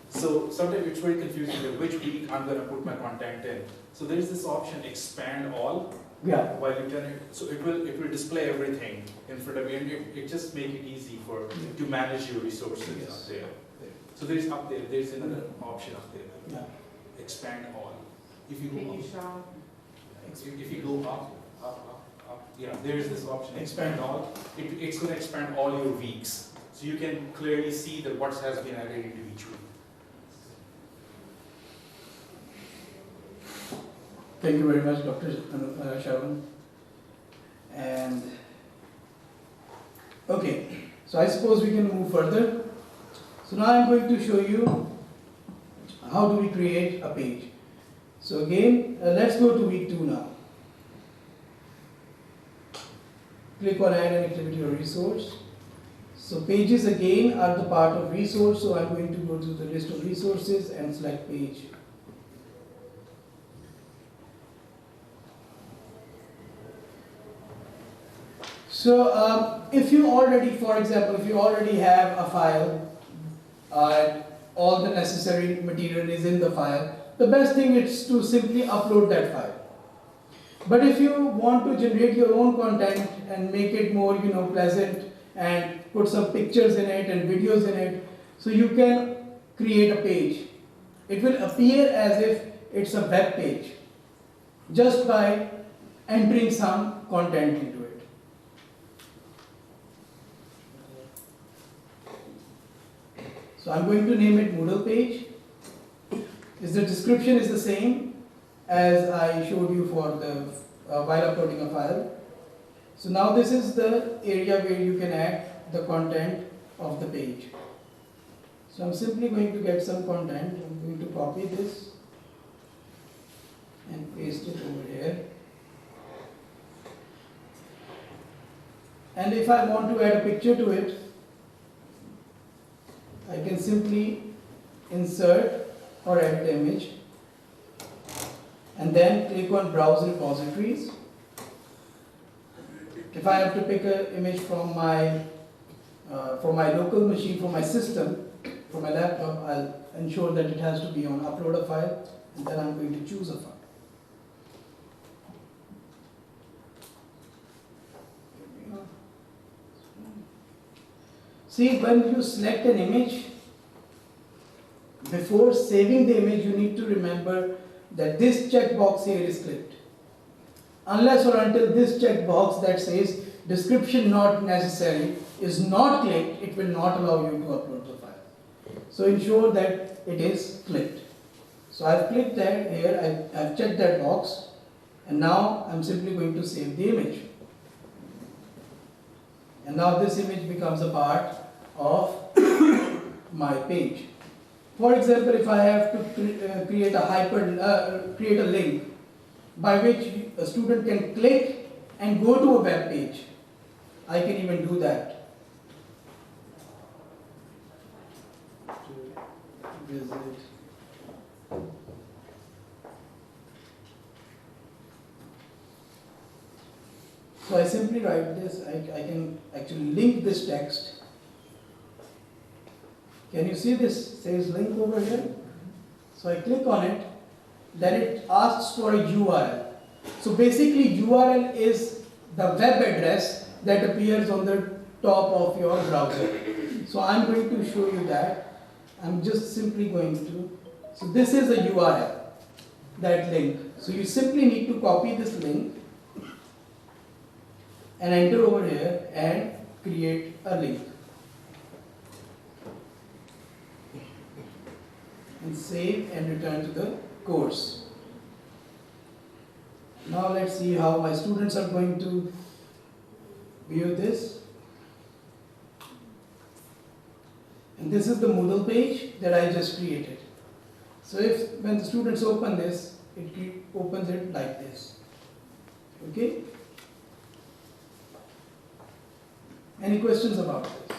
So sometimes it's very confusing that which week I'm going to put my content in. So there is this option expand all. Yeah. While you turn it, so it will display everything in front of you, and it just make it easy to manage your resources up there. So there's another option up there. Yeah. Expand all. If you go if you go up, yeah, there is this option, expand all. It's going to expand all your weeks. So you can clearly see that what has been added into each week. Thank you very much, Dr. Sharon. And okay, so I suppose we can move further. So now I'm going to show you how do we create a page. So again, let's go to week 2 now. Click on add an activity or resource. So pages again are the part of resource, so I'm going to go to the list of resources and select page. So if you already, for example, if you already have a file, all the necessary material is in the file, the best thing is to simply upload that file. But if you want to generate your own content and make it more, pleasant and put some pictures in it and videos in it, so you can create a page. It will appear as if it's a web page just by entering some content into it. So I'm going to name it Moodle page. The description is the same as I showed you for the while uploading a file. So now this is the area where you can add the content of the page. So I'm simply going to get some content. I'm going to copy this and paste it over here. And if I want to add a picture to it, I can simply insert or edit image and then click on browse repositories. If I have to pick an image from my local machine, from my system, from my laptop, I'll ensure that it has to be on upload a file, and then I'm going to choose a file. See, when you select an image, before saving the image, you need to remember that this checkbox here is clicked. Unless or until this checkbox that says description not necessary is not clicked, it will not allow you to upload the file. So ensure that it is clicked. So I've clicked that here, I've checked that box, and now I'm simply going to save the image. And now this image becomes a part of my page. For example, if I have to create a link by which a student can click and go to a web page, I can even do that. Visit. So I simply write this, I can actually link this text. Can you see this says link over here? So I click on it, then it asks for a URL. So basically URL is the web address that appears on the top of your browser. So I'm going to show you that. I'm just simply going to, so this is a URL, that link. So you simply need to copy this link and enter over here and create a link. And save and return to the course. Now let's see how my students are going to view this. And this is the Moodle page that I just created. So if when the students open this, it opens it like this. Okay? Any questions about this?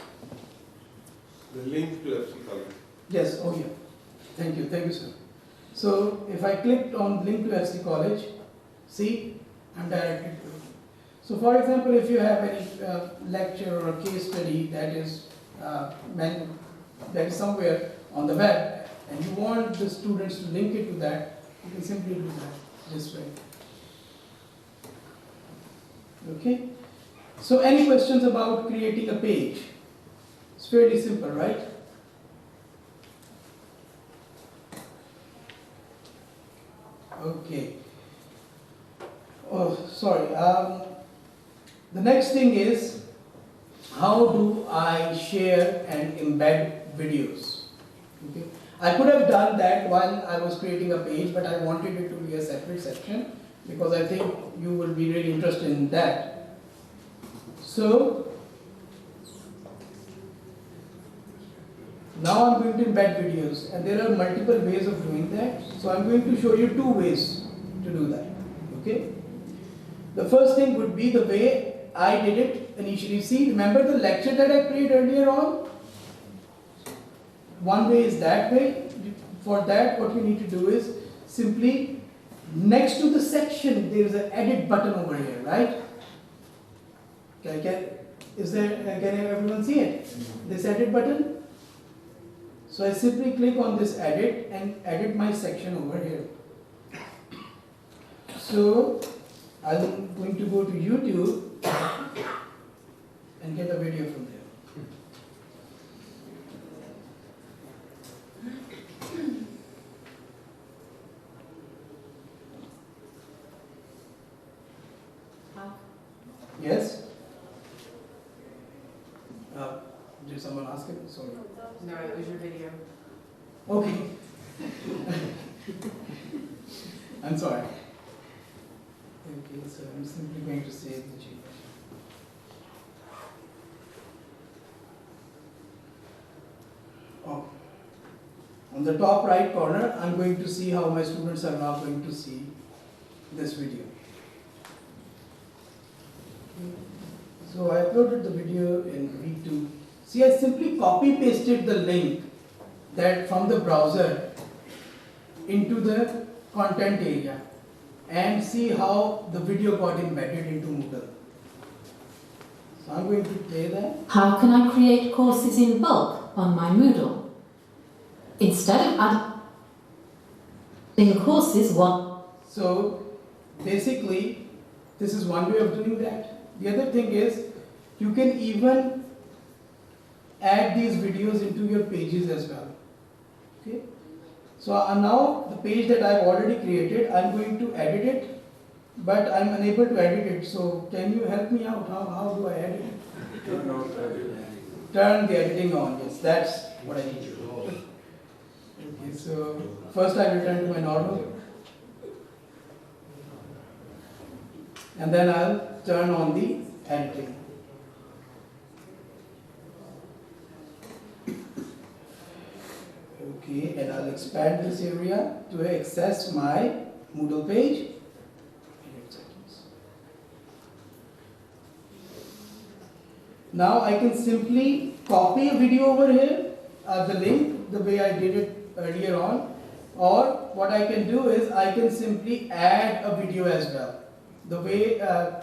The link to FC College. Yes, oh yeah. Thank you, sir. So if I clicked on link to FC College, see, I'm directed to it. So for example, if you have any lecture or a case study that is somewhere on the web, and you want the students to link it to that, you can simply do that this way. Okay? So any questions about creating a page? It's fairly simple, right? Okay. Oh, sorry. The next thing is, how do I share and embed videos? Okay. I could have done that while I was creating a page, but I wanted it to be a separate section because I think you will be really interested in that. So, now I'm going to embed videos, and there are multiple ways of doing that. So I'm going to show you 2 ways to do that. Okay? The first thing would be the way I did it initially. See, remember the lecture that I created earlier on? One way is that way. For that, what you need to do is simply next to the section, there is an edit button over here, right? Can everyone see it? This edit button? So I simply click on this edit and edit my section over here. So I'm going to go to YouTube and get a video from there. Yes? Did someone ask it? Sorry. No, it was your video. Okay. I'm sorry. Okay, so I'm simply going to save the change. Oh. On the top right corner, I'm going to see how my students are now going to see this video. So I uploaded the video in V2. See, I simply copy pasted the link that from the browser into the content area and see how the video got embedded into Moodle. So I'm going to play that. How can I create courses in bulk on my Moodle? Instead of adding courses, So basically, this is one way of doing that. The other thing is, you can even add these videos into your pages as well. Okay? So now the page that I've already created, I'm going to edit it, but I'm unable to edit it. So can you help me out? How do I edit it? Turn the editing on. Yes, that's what I need to do. Okay, so first I return to my normal, and then I'll turn on the editing. Okay, and I'll expand this area to access my Moodle page. Now I can simply copy a video over here, the link, the way I did it earlier on, or what I can do is I can simply add a video as well. The way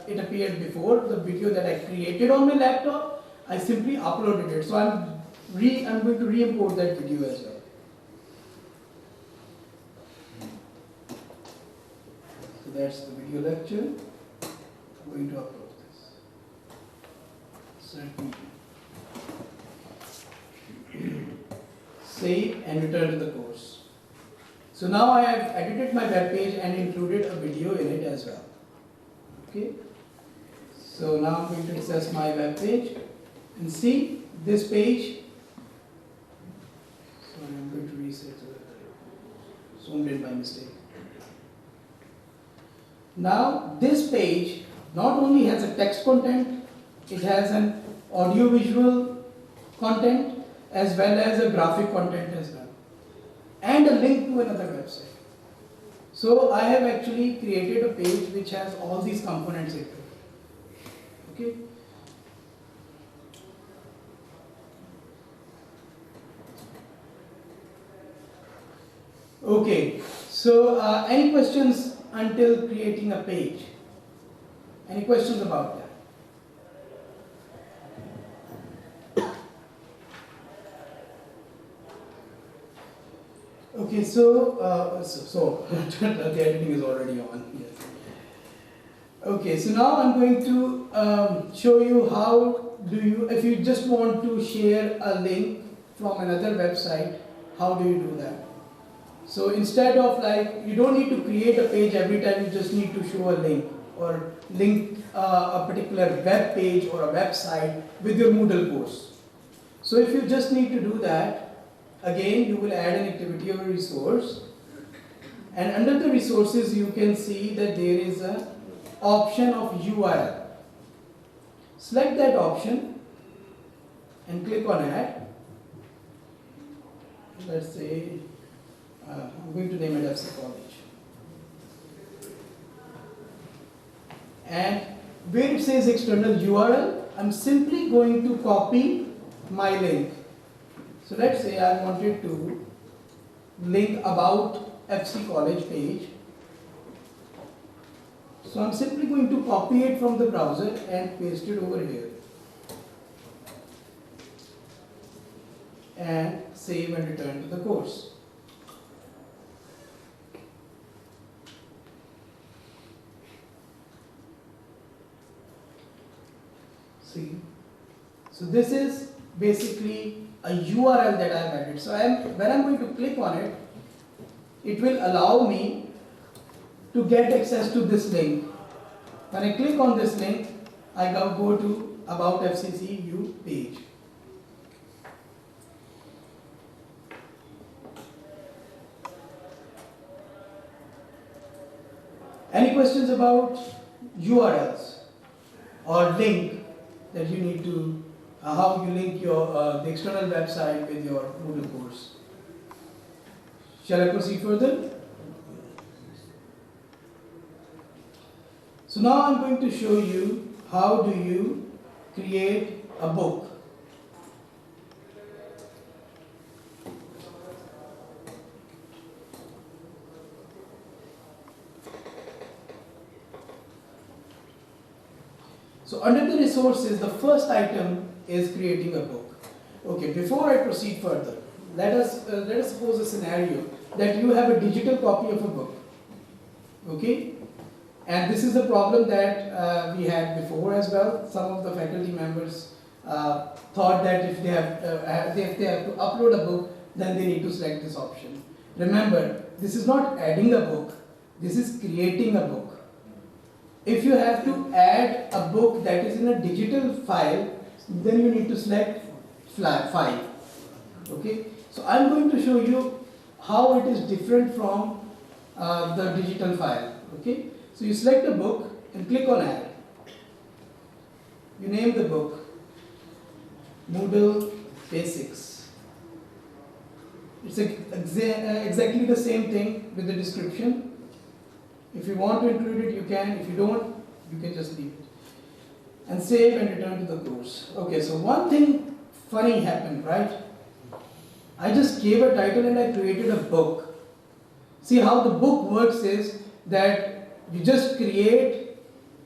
it appeared before, the video that I created on my laptop, I simply uploaded it. So I'm going to re-import that video as well. So that's the video lecture. I'm going to upload this. Certainly. Save and return to the course. So now I have edited my web page and included a video in it as well. Okay. So now I'm going to access my web page and see this page. Sorry, I'm going to reset it. Zoomed in by mistake. Now this page not only has a text content, it has an audio-visual content as well as a graphic content as well. and a link to another website. So I have actually created a page which has all these components into it. Okay. Okay, so any questions until creating a page? Any questions about that? Okay, so the editing is already on. Yes. Okay, so now I'm going to show you how do you, if you just want to share a link from another website, how do you do that? So instead of like, you don't need to create a page every time, you just need to show a link or link a particular web page or a website with your Moodle course. So if you just need to do that, again you will add an activity or a resource, and under the resources you can see that there is an option of URL. Select that option and click on add. Let's say I'm going to name it FC College. And where it says external URL, I'm simply going to copy my link. So let's say I wanted to link about FC College page. So I'm simply going to copy it from the browser and paste it over here. And save and return to the course. See, so this is basically a URL that I have added. So when I'm going to click on it, it will allow me to get access to this link. When I click on this link, I go to About FCCU page. Any questions about URLs or link that you need to, how you link your the external website with your Moodle course? Shall I proceed further? So now I'm going to show you how do you create a book. So under the resources, the first item is creating a book. Okay, before I proceed further, let us suppose a scenario that you have a digital copy of a book. Okay, and this is a problem that we had before as well. Some of the faculty members thought that if they have to upload a book, then they need to select this option. Remember, this is not adding a book. This is creating a book. If you have to add a book that is in a digital file, then you need to select file. Okay, so I'm going to show you how it is different from the digital file. Okay, so you select a book and click on add. You name the book Moodle Basics. It's exactly the same thing with the description. If you want to include it, you can. If you don't, you can just leave it. And save and return to the course. Okay, so one thing funny happened, right? I just gave a title and I created a book. See how the book works is that you just create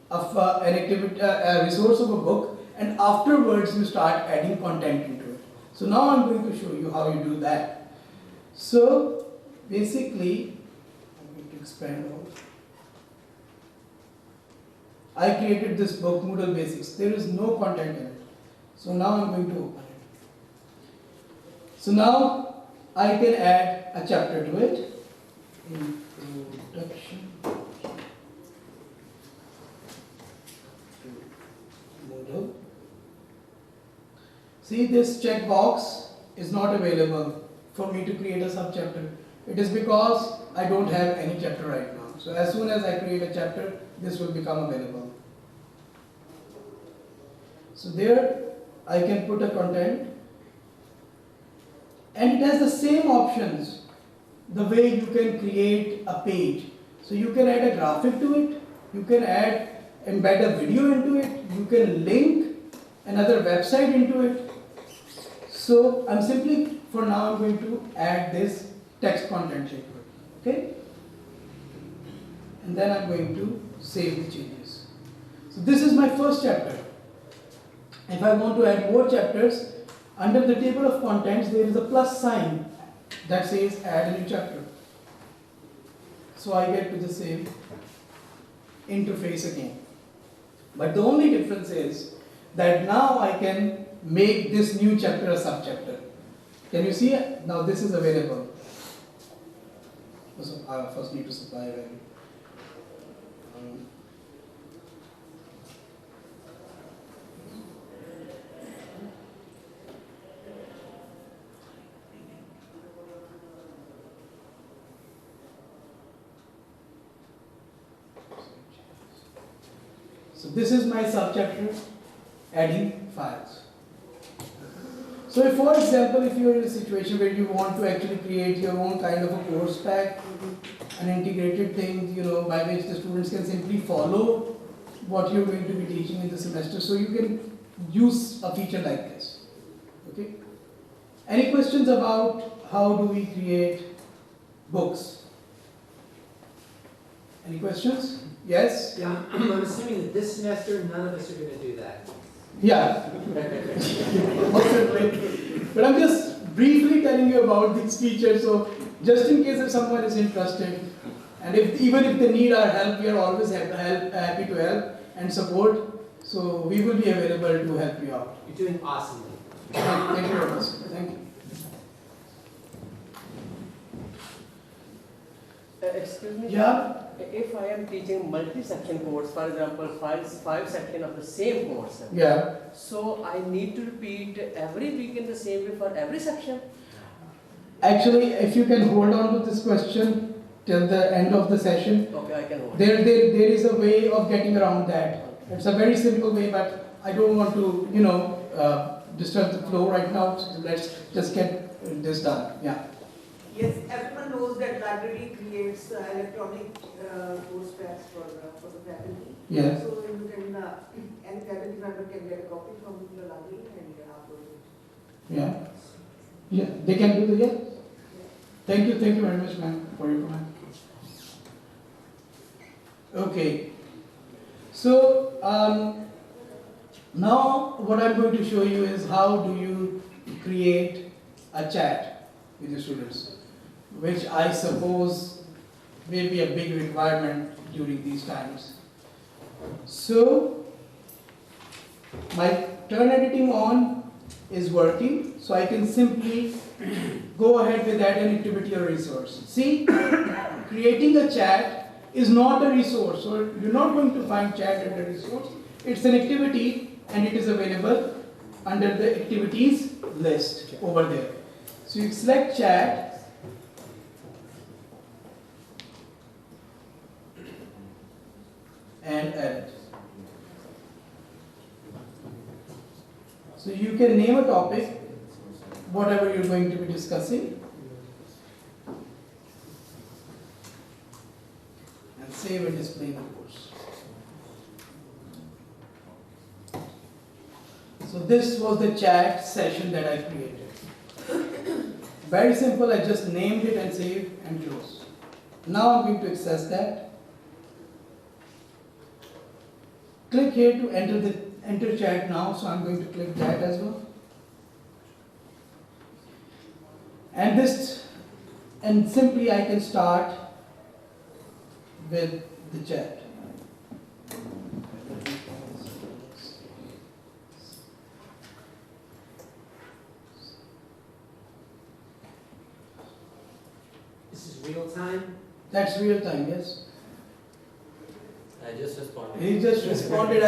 a resource of a book, and afterwards you start adding content into it. So now I'm going to show you how you do that. So basically, I'm going to expand out. I created this book, Moodle Basics. There is no content in it. So now I'm going to open it. So now I can add a chapter to it. Introduction to Moodle. See, this checkbox is not available for me to create a subchapter. It is because I don't have any chapter right now. So as soon as I create a chapter, this will become available. So there I can put a content, and it has the same options the way you can create a page. So you can add a graphic to it, you can embed a video into it, you can link another website into it. So I'm simply, for now, I'm going to add this text content shaper, okay? And then I'm going to save the changes. So this is my first chapter. If I want to add more chapters, under the table of contents, there is a plus sign that says add a new chapter. So I get to the same interface again. But the only difference is that now I can make this new chapter a subchapter. Can you see it? Now this is available. So I first need to supply a value. So this is my subchapter, adding files. So if, for example, if you're in a situation where you want to actually create your own kind of a course pack, an integrated thing, by which the students can simply follow what you're going to be teaching in the semester, so you can use a feature like this. Okay? Any questions about how do we create books? Any questions? Yes? Yeah, I'm assuming that this semester none of us are going to do that. Yeah. But I'm just briefly telling you about these features, so just in case if someone is interested, and even if they need our help, we are always happy to help and support. So we will be available to help you out. You're doing awesomely. Thank you very much. Thank you. Excuse me? Yeah? If I am teaching multi-section course, for example, five sections of the same course, yeah. So I need to repeat every week in the same way for every section? Actually, if you can hold on to this question till the end of the session, okay, I can hold. There is a way of getting around that. It's a very simple way, but I don't want to, disturb the flow right now. So let's just get this done. Yeah. Yes, everyone knows that library creates electronic course packs for the faculty. Yeah. So you can, any faculty member can get a copy from the library and upload it. Yeah. Yeah, they can do that. Yeah. Thank you very much, ma'am, for your comment. Okay. So now what I'm going to show you is how do you create a chat with your students, which I suppose may be a big requirement during these times. So my turn editing on is working, so I can simply go ahead with add an activity or resource. See, creating a chat is not a resource, so you're not going to find chat under resource. It's an activity and it is available under the activities list over there. So you select chat, and edit. So you can name a topic, whatever you're going to be discussing, and save and display the course. So this was the chat session that I created. Very simple, I just named it and save and close. Now I'm going to access that. Click here to enter chat now, so I'm going to click that as well. And simply I can start with the chat. This is real time? That's real time, yes. I just responded. He just responded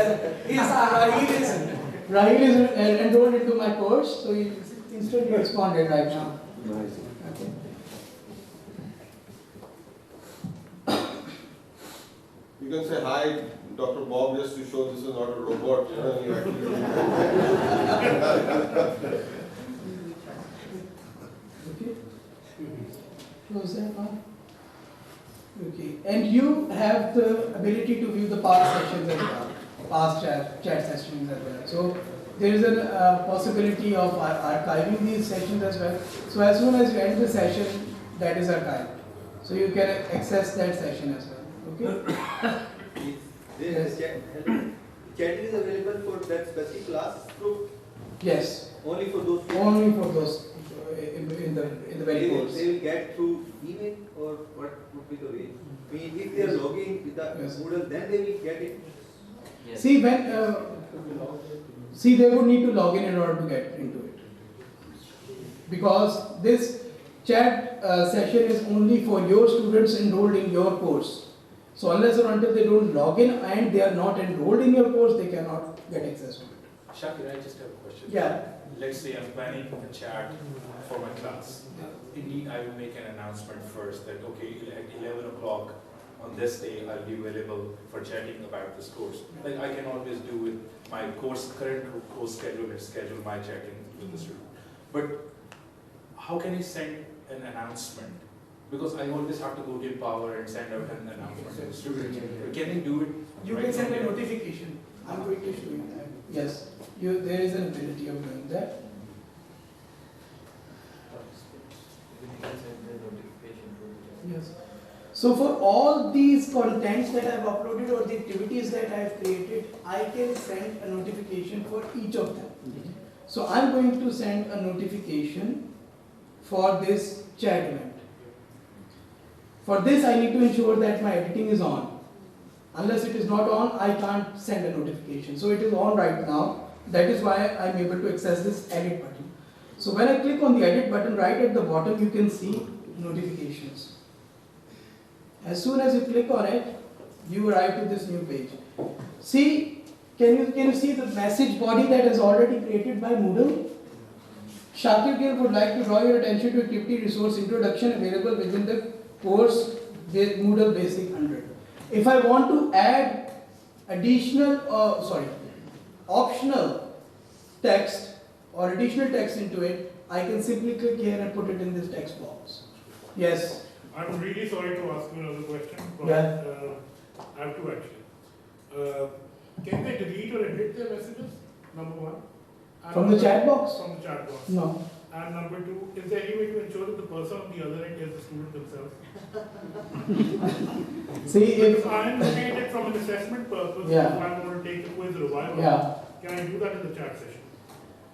Rahil is enrolled into my course, so he instantly responded right now. Nice. Okay. You can say hi, Dr. Bob, just to show this is not a robot. Close that one. Okay, and you have the ability to view the past sessions as well, past chat sessions as well. So there is a possibility of archiving these sessions as well. So as soon as you end the session, that is archived. So you can access that session as well. Okay. Yes. Chat is available for that specific class group. Yes. Only for those. Only for those in the very course. They will get through email or what would be the way? I mean, if they are logging with the Moodle, then they will get it. Yes. See they would need to log in order to get into it, because this chat session is only for your students enrolled in your course. So unless or until they don't log in and they are not enrolled in your course, they cannot get access to it. Shakir, I just have a question. Yeah. Let's say I'm planning a chat for my class. Indeed, I will make an announcement first that, okay, at 11 o'clock on this day, I'll be available for chatting about this course. Like I can always do with my current course schedule and schedule my chatting with the student. But how can I send an announcement? Because I always have to go to Power and send out an announcement to the student. Can I do it? You can send a notification. I'm going to show you that. Yes, there is an ability of doing that. Yes. So for all these contents that I have uploaded or the activities that I have created, I can send a notification for each of them. So I'm going to send a notification for this chat event. For this, I need to ensure that my editing is on. Unless it is not on, I can't send a notification. So it is on right now. That is why I'm able to access this edit button. So when I click on the edit button, right at the bottom, you can see notifications. As soon as you click on it, you arrive to this new page. See, can you see the message body that is already created by Moodle? Shakir Gill would like to draw your attention to activity resource introduction available within the course Moodle Basic 100. If I want to add optional text or additional text into it, I can simply click here and put it in this text box. Yes. I'm really sorry to ask you another question, but Yeah. I have to actually. Can they delete or edit their messages? Number one. And From the chat box? From the chat box. No. And number two, is there any way to ensure that the person on the other end is the student themselves? See, if I'm looking at it from an assessment purpose, Yeah. if I'm going to take a quiz revival, Yeah. can I do that in the chat session?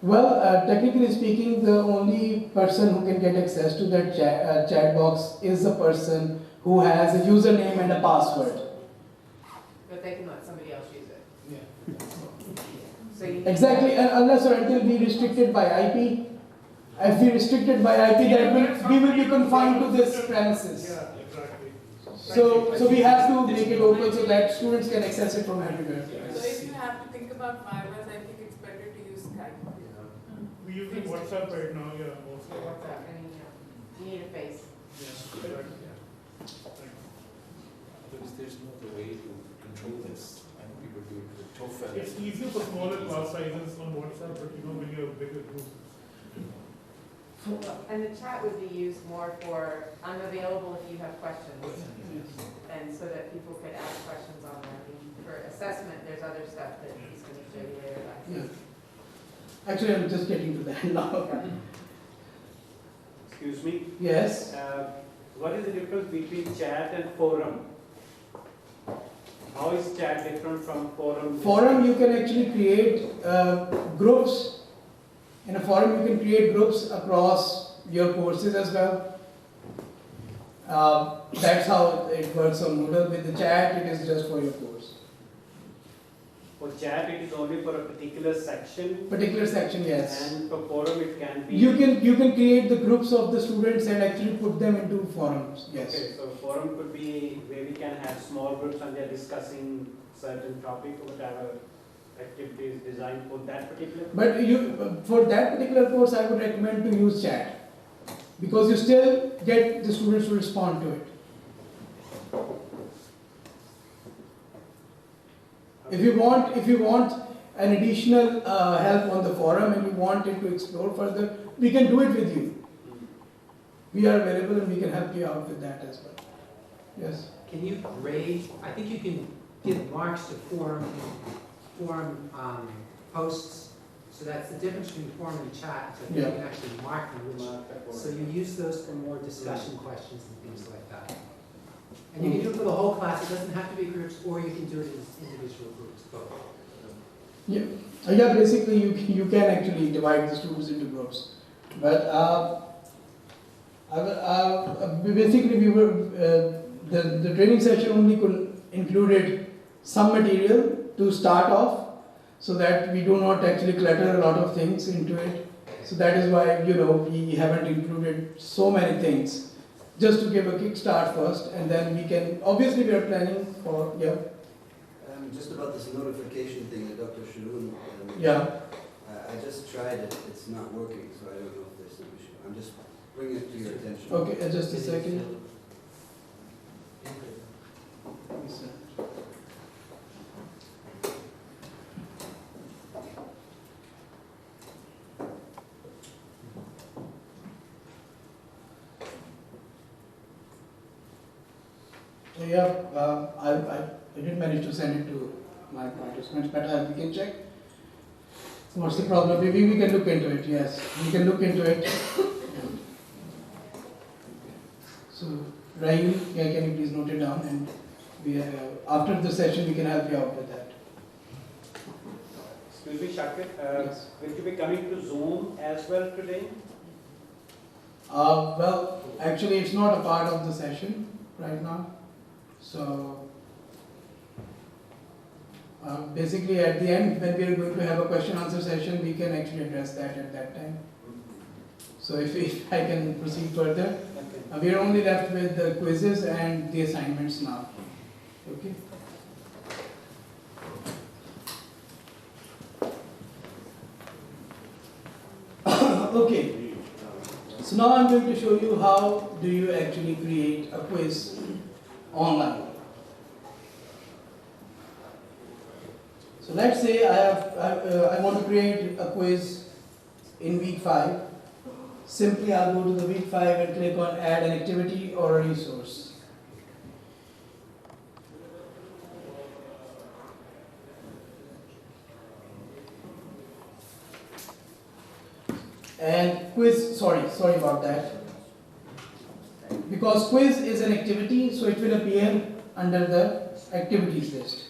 Well, technically speaking, the only person who can get access to that chat box is the person who has a username and a password. But they can let somebody else use it. Yeah. So you Exactly, and unless or until we restricted by IP. If we restricted by IP, then we will be confined to this premises. Yeah, exactly. So we have to make it open so that students can access it from everywhere. So if you have to think about virus, I think it's better to use Skype. We use WhatsApp right now, yeah, mostly. WhatsApp, and you need a face. There's no other way to control this. I know people do it with TOEFL. It's easier for smaller class sizes on WhatsApp, but when you have bigger groups. And the chat would be used more for, I'm available if you have questions. And so that people could ask questions on that. For assessment, there's other stuff that he's going to show you later. Yeah. Actually, I'm just getting to that now. Excuse me? Yes. What is the difference between chat and forum? How is chat different from forum? Forum, you can actually create groups. In a forum, you can create groups across your courses as well. That's how it works on Moodle. With the chat, it is just for your course. For chat, it is only for a particular section. Particular section, yes. And for forum, it can be. You can create the groups of the students and actually put them into forums. Yes. Okay, so forum could be where we can have small groups and they're discussing certain topic or whatever activities designed for that particular. But for that particular course, I would recommend to use chat because you still get the students to respond to it. If you want an additional help on the forum and you want it to explore further, we can do it with you. we are available and we can help you out with that as well. Yes. Can you grade, I think you can give marks to form posts. So that's the difference between form and chat. So you can actually mark them. So you use those for more discussion questions and things like that. And you can do it for the whole class. It doesn't have to be groups, or you can do it in individual groups, both. Yeah. Yeah, basically you can actually divide the students into groups. But basically we were, the training session only included some material to start off, so that we do not actually clutter a lot of things into it. So that is why, we haven't included so many things, just to give a kick start first, and then we can, obviously we are planning for, Just about this notification thing that Dr. Sharoon, I just tried it, it's not working, so I don't know if there's an issue. I'm just bringing it to your attention. Okay, just a second. I did manage to send it to my participants, but we can check. So what's the problem? Maybe we can look into it. Yes, we can look into it. So, Rahim, can you please note it down, and we after the session we can help you out with that. Excuse me, Shakir, will you be coming to Zoom as well today? Well, actually it's not a part of the session right now. So, basically at the end, when we are going to have a question answer session, we can actually address that at that time. So if I can proceed further, we are only left with the quizzes and the assignments now. Okay. Okay. So now I'm going to show you how do you actually create a quiz online. So let's say I want to create a quiz in week 5. Simply I'll go to the week 5 and click on add an activity or a resource. And quiz, sorry about that. Because quiz is an activity, so it will appear under the activities list.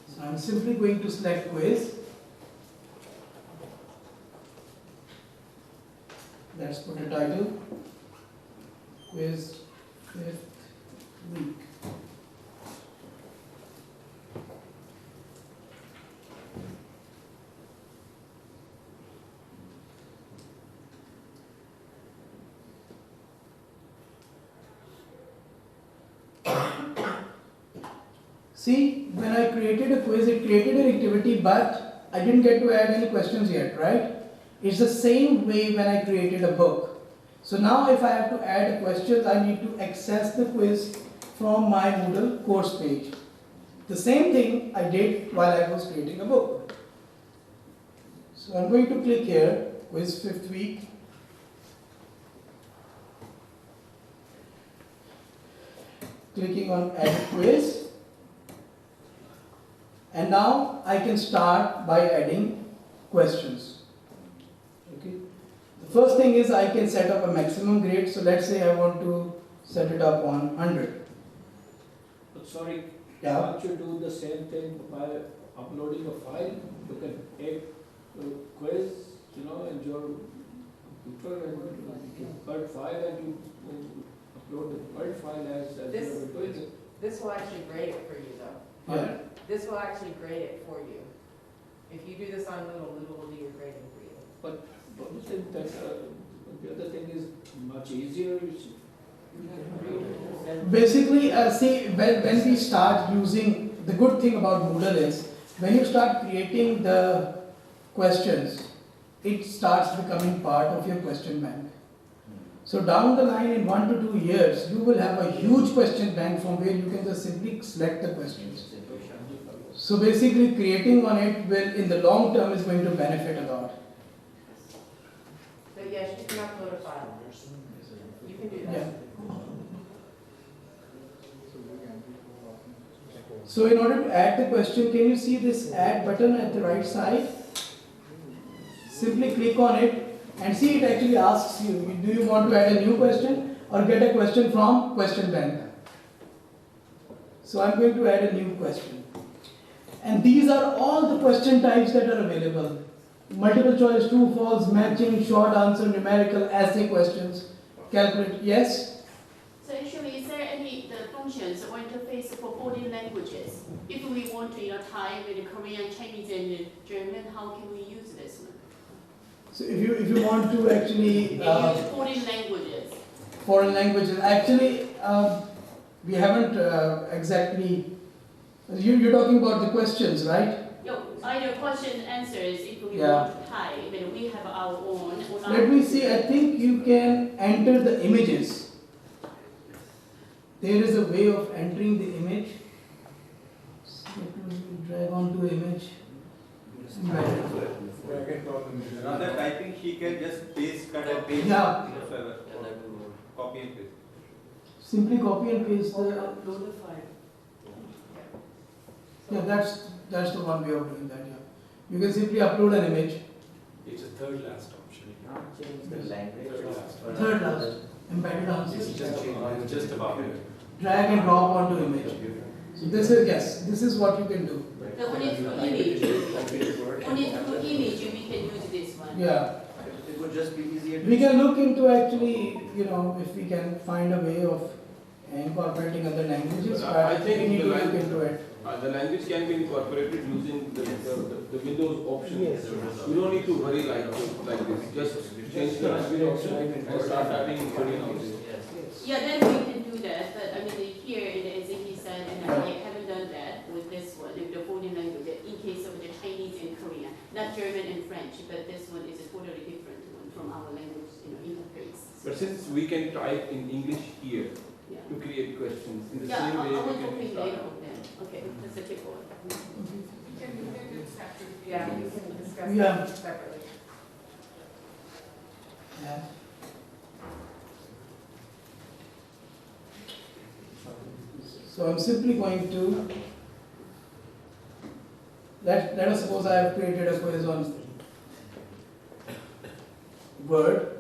So I'm simply going to select quiz. Let's put a title. Quiz 5th week. See, when I created a quiz, it created an activity, but I didn't get to add any questions yet, right? It's the same way when I created a book. So now if I have to add questions, I need to access the quiz from my Moodle course page. The same thing I did while I was creating a book. So I'm going to click here, quiz 5th week. Clicking on add quiz. And now I can start by adding questions. Okay. The first thing is I can set up a maximum grade. So let's say I want to set it up on 100. But sorry, Yeah. can't you do the same thing by uploading a file? You can take a quiz, and your computer and Word file, and you upload the Word file as you are doing it. This will actually grade it for you though. Yeah. This will actually grade it for you. If you do this on Moodle, Moodle will do your grading for you. But don't you think that the other thing is much easier? Basically, see, when we start using, the good thing about Moodle is, when you start creating the questions, it starts becoming part of your question bank. So down the line, in 1 to 2 years, you will have a huge question bank from where you can just simply select the questions. So basically creating on it will, in the long term, is going to benefit a lot. So yes, you can upload a file. You can do that. Yeah. So in order to add the question, can you see this add button at the right side? Simply click on it and see it actually asks you, do you want to add a new question or get a question from question bank? So I'm going to add a new question. And these are all the question types that are available. Multiple choice, true, false, matching, short answer, numerical, essay questions, calculate, yes? So actually, is there any functions or interface for foreign languages? If we want to, tie with Korean, Chinese, and German, how can we use this one? So if you want to actually use foreign languages. Actually, we haven't exactly. You're talking about the questions, right? No, either question answers if we Yeah. want to type, but we have our own. Let me see. I think you can enter the images. There is a way of entering the image. So drag onto image. Another typing, she can just paste, cut and paste. Yeah. Whatsoever. Copy and paste. Simply copy and paste the. Upload the file. Yeah, that's the one way of doing that. Yeah. You can simply upload an image. It's a third last option. Not change the language. Third last. Embedded answers. It's just about it. Drag and drop onto image. So this is, yes, this is what you can do. So only through image. Only through image we can use this one. Yeah. It would just be easier to. We can look into actually, if we can find a way of incorporating other languages, but I think we need to the look into it. The language can be incorporated using the Windows option. Yes. You don't need to worry like this. Just change the language option and start typing in Korean also. Yeah, then we can do that, but I mean, here, as he said, and I haven't done that with this one, with the foreign language, in case of the Chinese and Korean, not German and French, but this one is a totally different one from our language, interface. But since we can type in English here Yeah. to create questions in the Yeah, same I way will we talk can later start. on that. Okay, that's a tip one. Yeah, we can discuss Yeah. that separately. Yeah. So I'm simply going to, let us suppose I have created a quiz on Word.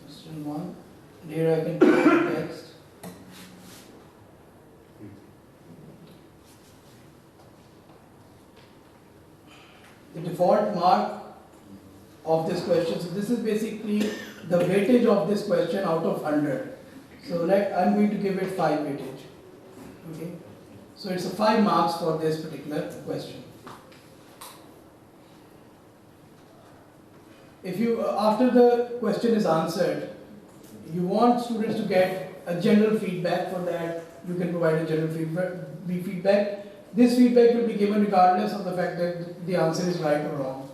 Question 1. And here I can put the text. The default mark of this question. So this is basically the weightage of this question out of 100. So I'm going to give it 5 weightage. Okay. So it's a 5 marks for this particular question. If you, after the question is answered, you want students to get a general feedback. For that, you can provide a general feedback. This feedback will be given regardless of the fact that the answer is right or wrong.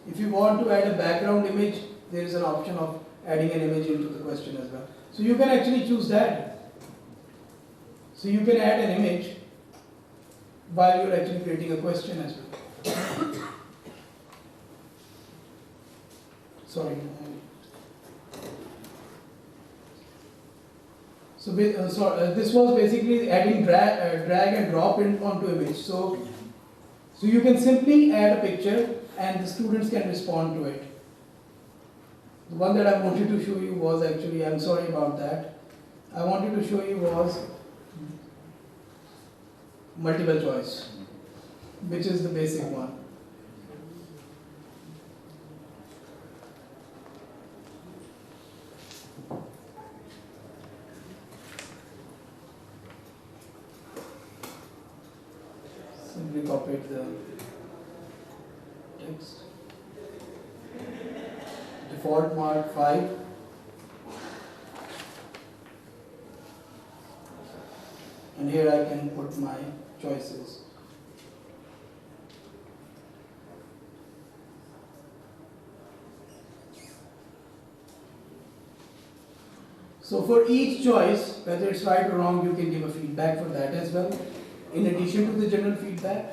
If you want to add a background image, there is an option of adding an image into the question as well. So you can actually choose that. So you can add an image while you're actually creating a question as well. Sorry. So this was basically adding drag and drop onto image. So you can simply add a picture and the students can respond to it. The one that I wanted to show you was actually, I'm sorry about that. I wanted to show you was multiple choice, which is the basic one. Simply copy the text. Default mark 5. And here I can put my choices. So for each choice, whether it's right or wrong, you can give a feedback for that as well, in addition to the general feedback.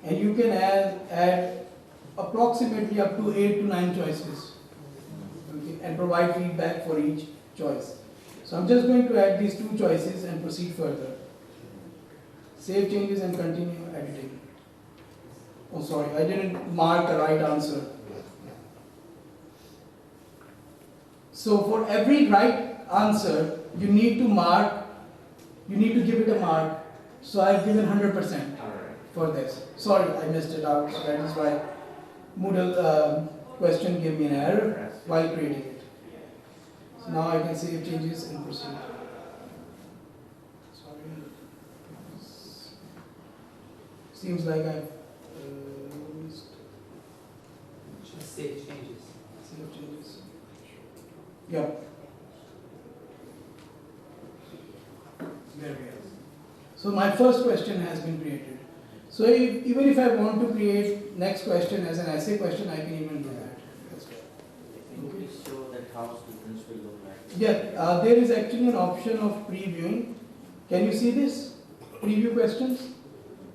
And you can add approximately up to 8 to 9 choices, okay, and provide feedback for each choice. So I'm just going to add these 2 choices and proceed further. Save changes and continue editing. Oh, sorry, I didn't mark the right answer. So for every right answer, you need to give it a mark. So I've given 100% for this. Sorry, I missed it out. So that is why Moodle question gave me an error while creating it. So now I can save changes and proceed. Sorry. Seems like I've missed. Just save changes. Save changes. Yeah. There we are. So my first question has been created. So even if I want to create next question as an essay question, I can even do that as well. Can you show that how students will look like? Yeah, there is actually an option of previewing. Can you see this? Preview questions.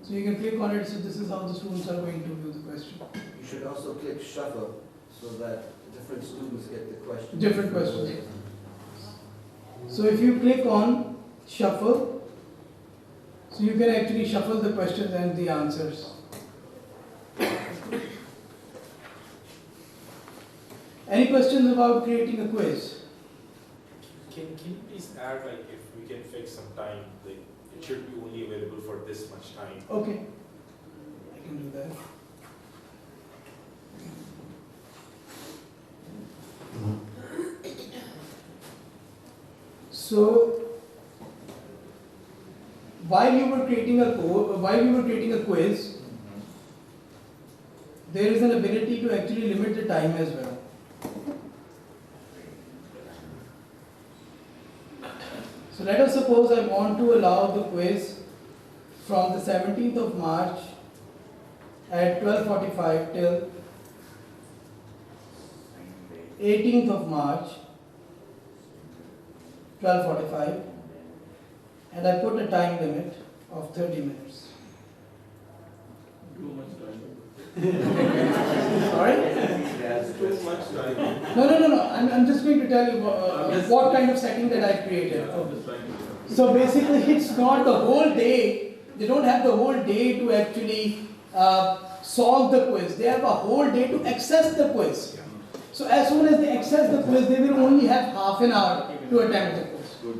So you can click on it. So this is how the students are going to view the question. You should also click shuffle so that different students get the question. Different questions. So if you click on shuffle, so you can actually shuffle the questions and the answers. Any questions about creating a quiz? Can you please add, like, if we can fix some time, like, it should be only available for this much time. Okay, I can do that. So while you were creating a quiz, there is an ability to actually limit the time as well. So let us suppose I want to allow the quiz from the 17th of March at 12:45 till 18th of March 12:45, and I put a time limit of 30 minutes. Too much time. Sorry? That's too much time. No. I'm just going to tell you what kind of setting that I created. So basically, it's not the whole day. They don't have the whole day to actually solve the quiz. They have a whole day to access the quiz. So as soon as they access the quiz, they will only have half an hour to attempt the quiz.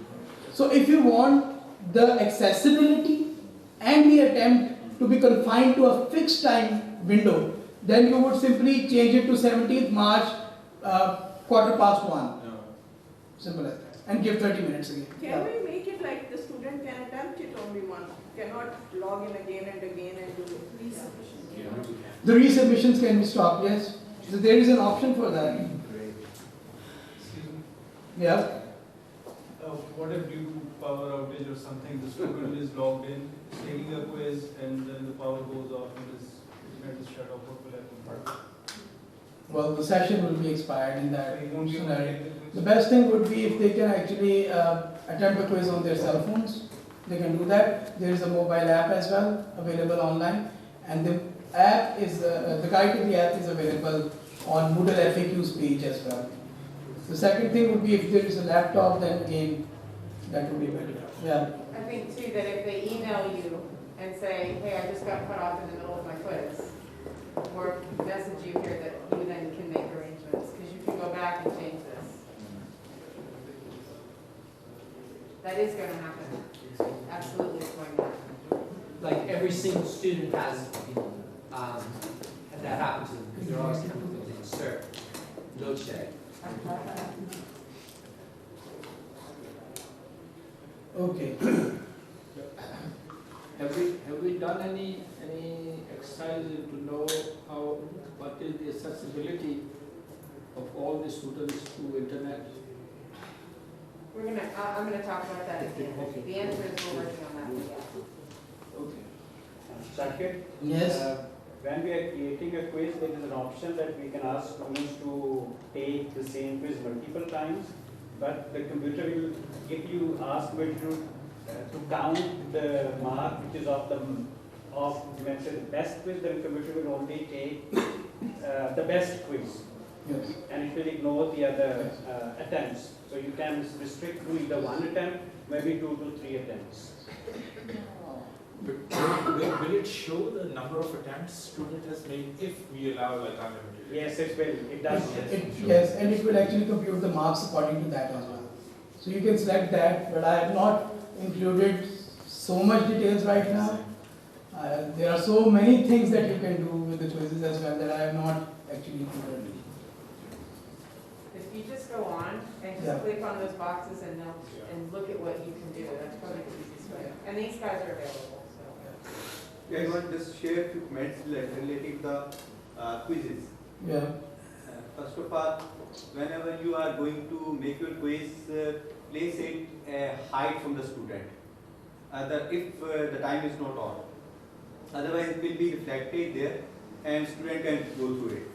So if you want the accessibility and the attempt to be confined to a fixed time window, then you would simply change it to 17th March, 1:15. Simple as that. And give 30 minutes again. Can we make it like the student can attempt it only once, cannot log in again and again and do resubmission? The resubmissions can be stopped, yes. So there is an option for that. Yeah. What if due to power outage or something, the student is logged in, taking a quiz, and then the power goes off and his internet is shut off? What will happen? Well, the session will be expired in that scenario. The best thing would be if they can actually attempt a quiz on their cell phones. They can do that. There is a mobile app as well available online, and the app is the guide to the app is available on Moodle FAQs page as well. The second thing would be if there is a laptop, then again that would be better. Yeah. I think too that if they email you and say, hey, I just got cut off in the middle of my quiz, or message you here, that you then can make arrangements, because you can go back and change this. That is going to happen. Absolutely it's going to happen. Like every single student has, that happens to them, because they're always coming with an insert, no check. Okay. Have we done any exercises to know what is the accessibility of all the students to internet? I'm gonna talk about that at the end. The answer is we're working on that. Shakir? Yes. when we are creating a quiz, there is an option that we can ask students to take the same quiz multiple times, but the computer will, if you ask me to count the mark which is of let's say the best quiz, then the computer will only take the best quiz. Yes. And it will ignore the other attempts. So you can restrict to either one attempt, maybe 2 to 3 attempts. But will it show the number of attempts student has made if we allow like unlimited? Yes, it will. It does. Yes, and it will actually compute the marks according to that as well. So you can select that, but I have not included so much details right now. There are so many things that you can do with the quizzes as well that I have not actually included. If you just go on and just Yeah. click on those boxes and look at what you can do, that's probably the easiest way. And these guys are available, so. I want to just share a few comments related to the quizzes. Yeah. First of all, whenever you are going to make your quiz, place it hide from the student. If the time is not on. Otherwise, it will be reflected there and student can go through it.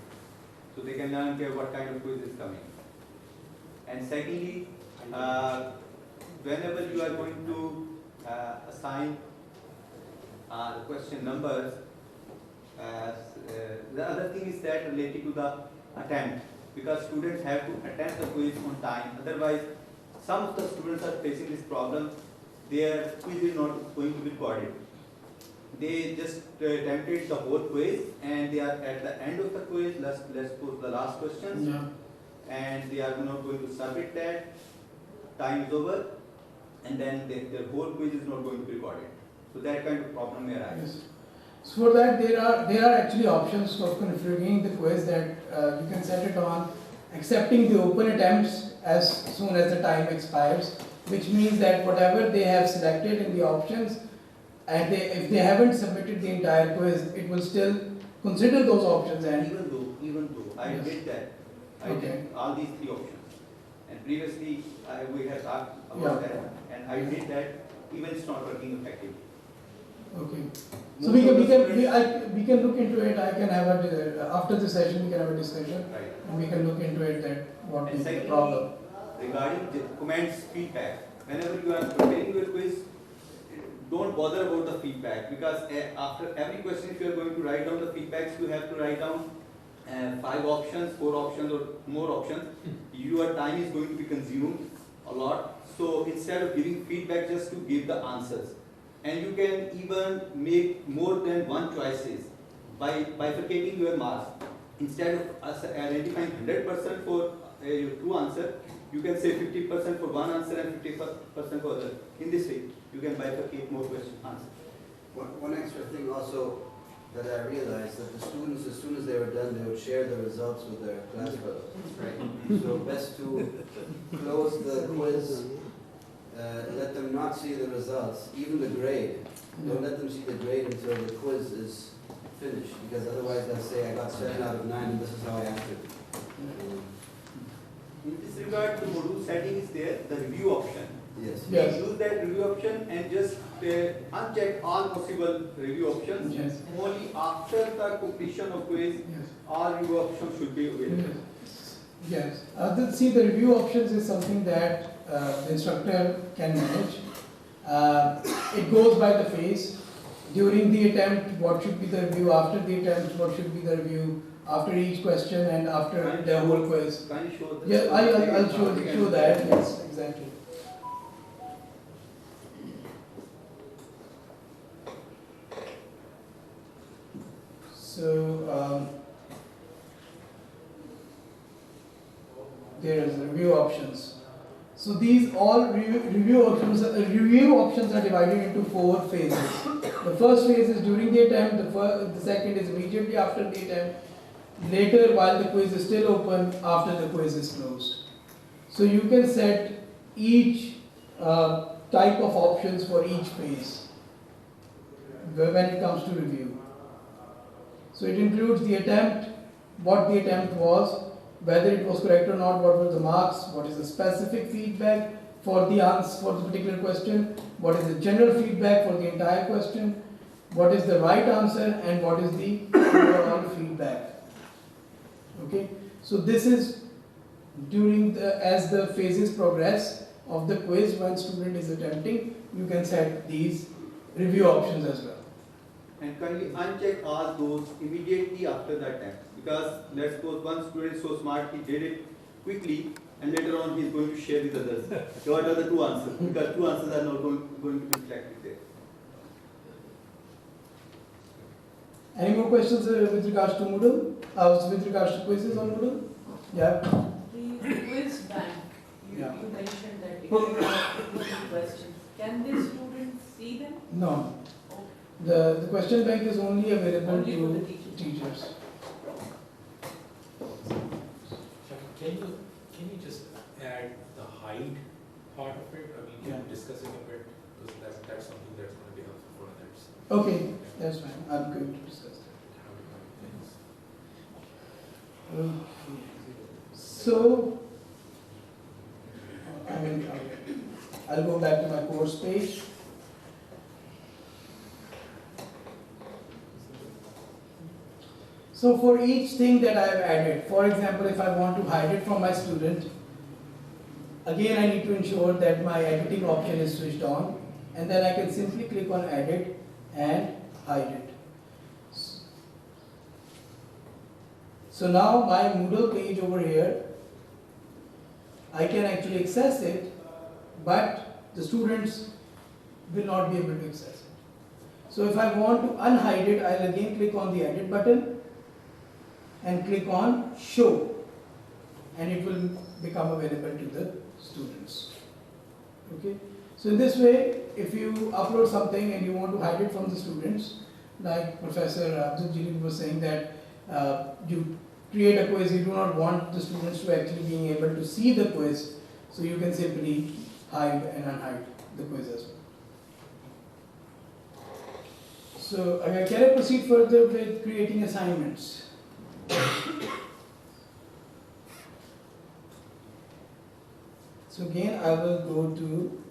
So they can learn what kind of quiz is coming. And secondly, whenever you are going to assign the question numbers, the other thing is that related to the attempt, because students have to attempt the quiz on time. Otherwise, some of the students are facing this problem. Their quiz is not going to be recorded. They just attempted the whole quiz and they are at the end of the quiz, let's put the last questions, and they are not going to submit that, time is over, and then their whole quiz is not going to be recorded. So that kind of problem may arise. Yes. So for that there are actually options of configuring the quiz that you can set it on accepting the open attempts as soon as the time expires, which means that whatever they have selected in the options, and if they haven't submitted the entire quiz, it will still consider those options. And even though I did that, I did all these 3 options, and previously we had talked about that, and I did that, even it's not working effectively. Okay. So we can look into it. I can have after the session we can have a discussion, and we can look into it that what is the problem. Regarding the comments feedback, whenever you are preparing your quiz, don't bother about the feedback, because after every question, if you are going to write down the feedbacks, you have to write down 5 options, 4 options, or more options. Your time is going to be consumed a lot. So instead of giving feedback, just to give the answers. And you can even make more than 1 choices by bifurcating your marks. Instead of identifying 100% for your true answer, you can say 50% for one answer and 50% for other. In this way, you can bifurcate more question answers. One extra thing also that I realized, that the students, as soon as they were done, they would share the results with their class fellows. Right. So best to close the quiz, let them not see the results, even the grade. Don't let them see the grade until the quiz is finished, because otherwise they'll say, I got 7 out of 9 and this is how I answered. In this regard, the module setting is there, the review option. Yes. Use that review option and just uncheck all possible review options. Yes. Only after the completion of quiz, all review options should be available. Yes. See, the review options is something that the instructor can manage. It goes by the phase. During the attempt, what should be the review? After the attempt, what should be the review? After each question and after the whole quiz. Can you show Yeah, I'll show that. Yes, exactly. So there is review options. So these all review options are divided into 4 phases. The first phase is during the attempt. The second is immediately after the attempt. Later, while the quiz is still open, after the quiz is closed. So you can set each type of options for each phase when it comes to review. So it includes the attempt, what the attempt was, whether it was correct or not, what were the marks, what is the specific feedback for the answer for the particular question, what is the general feedback for the entire question, what is the right answer and what is the overall feedback. Okay, so this is during as the phases progress of the quiz, when student is attempting, you can set these review options as well. And kindly uncheck all those immediately after the attempt, because let's suppose one student is so smart, he did it quickly, and later on he is going to share with others. So what are the two answers? Because two answers are not going to be reflected there. Any more questions with regards to Moodle? With regards to quizzes on Moodle? Yeah. The quiz bank, you mentioned that if you have questions, can the students see them? No. The question bank is only available to teachers. Can you just add the height part of it? I mean, can you discuss it a bit? Because that's something that's going to be helpful for others. Okay, that's fine. I'm going to discuss that. Okay. So, I'll go back to my course page. So for each thing that I've added, for example, if I want to hide it from my student, again I need to ensure that my editing option is switched on, and then I can simply click on edit and hide it. So now my Moodle page over here, I can actually access it, but the students will not be able to access it. So if I want to unhide it, I'll again click on the edit button and click on show, and it will become available to the students. Okay. So in this way, if you upload something and you want to hide it from the students, like Professor Abdul Jalil was saying that you create a quiz, you do not want the students to actually being able to see the quiz, so you can simply hide and unhide the quiz as well. So can I proceed further with creating assignments? So again, I will go to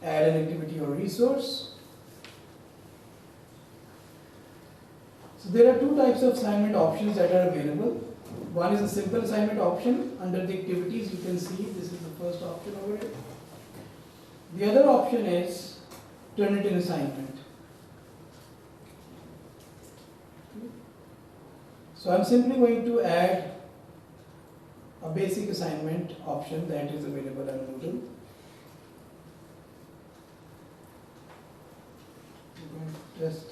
add an activity or resource. So there are two types of assignment options that are available. One is a simple assignment option. Under the activities, you can see this is the first option over here. The other option is Turnitin Assignment. So I'm simply going to add a basic assignment option that is available on Moodle. I'm going to test.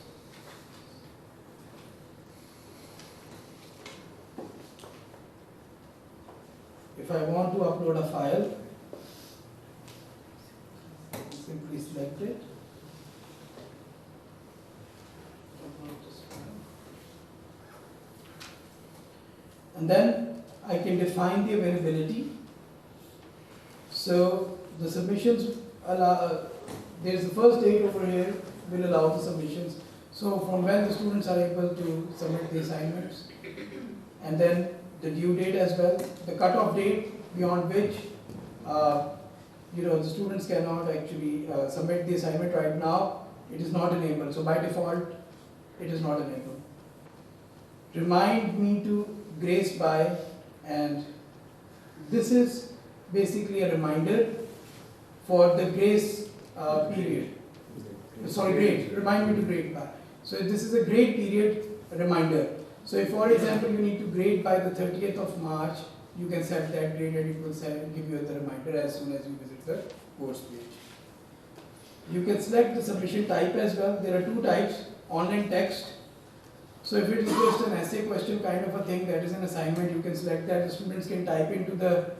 If I want to upload a file, simply select it. And then I can define the availability. So the submissions allow, there's the first date over here will allow the submissions. So from when the students are able to submit the assignments, and then the due date as well, the cutoff date beyond which the students cannot actually submit the assignment right now. It is not enabled. So by default, it is not enabled. Remind me to grace by, and this is basically a reminder for the grace period. Sorry, grade. Remind me to grade by. So this is a grade period reminder. So if, for example, you need to grade by the 30th of March, you can set that grade and it will give you the reminder as soon as you visit the course page. You can select the submission type as well. There are two types, online text. So if it is just an essay question kind of a thing, that is an assignment, you can select that. The students can type into the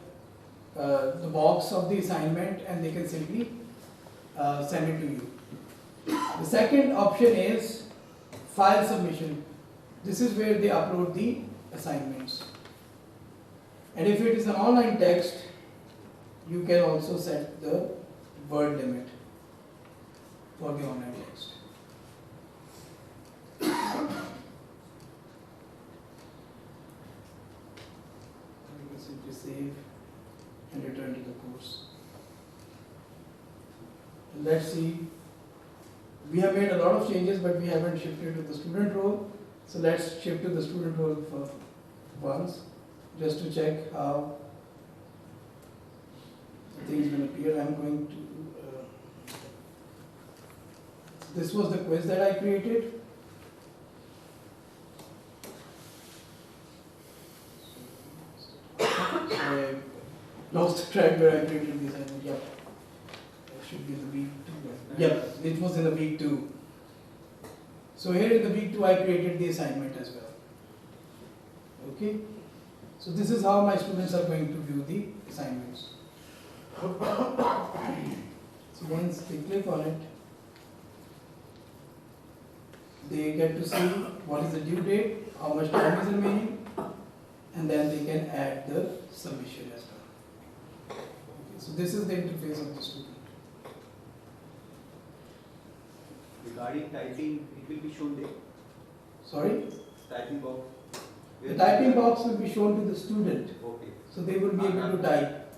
box of the assignment and they can simply send it to you. The second option is file submission. This is where they upload the assignments. And if it is an online text, you can also set the word limit for the online text. You can simply save and return to the course. And let's see, We have made a lot of changes, but we haven't shifted to the student role. So let's shift to the student role for once, just to check how things will appear. I'm going to. This was the quiz that I created. I lost track where I created the assignment. Yep. It should be in the week 2. Yep, it was in the week 2. So here in the week 2 I created the assignment as well. Okay. So this is how my students are going to view the assignments. So once they click on it, they get to see what is the due date, how much time is remaining, and then they can add the submission as well. Okay, so this is the interface of the student. Regarding typing, it will be shown there. Sorry? Typing box. The typing box will be shown to the student. Okay. So they will be able to type.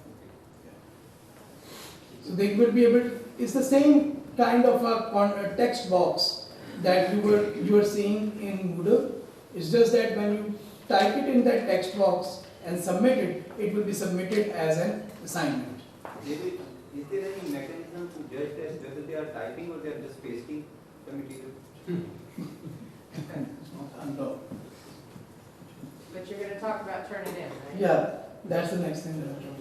So they will be able to, it's the same kind of a text box that you were seeing in Moodle. It's just that when you type it in that text box and submit it, it will be submitted as an assignment. Is there any mechanism to judge that whether they are typing or they are just pasting the material? No. But you're gonna talk about Turnitin, right? Yeah, that's the next thing that I'm going to.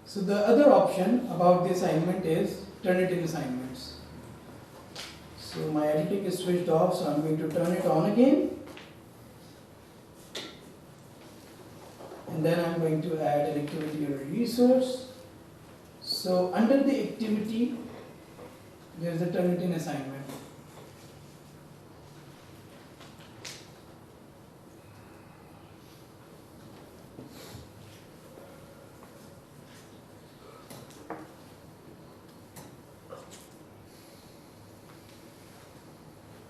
So the other option about the assignment is Turnitin Assignments. So my editing is switched off, so I'm going to turn it on again. And then I'm going to add an activity or a resource. So under the activity, there's a Turnitin assignment.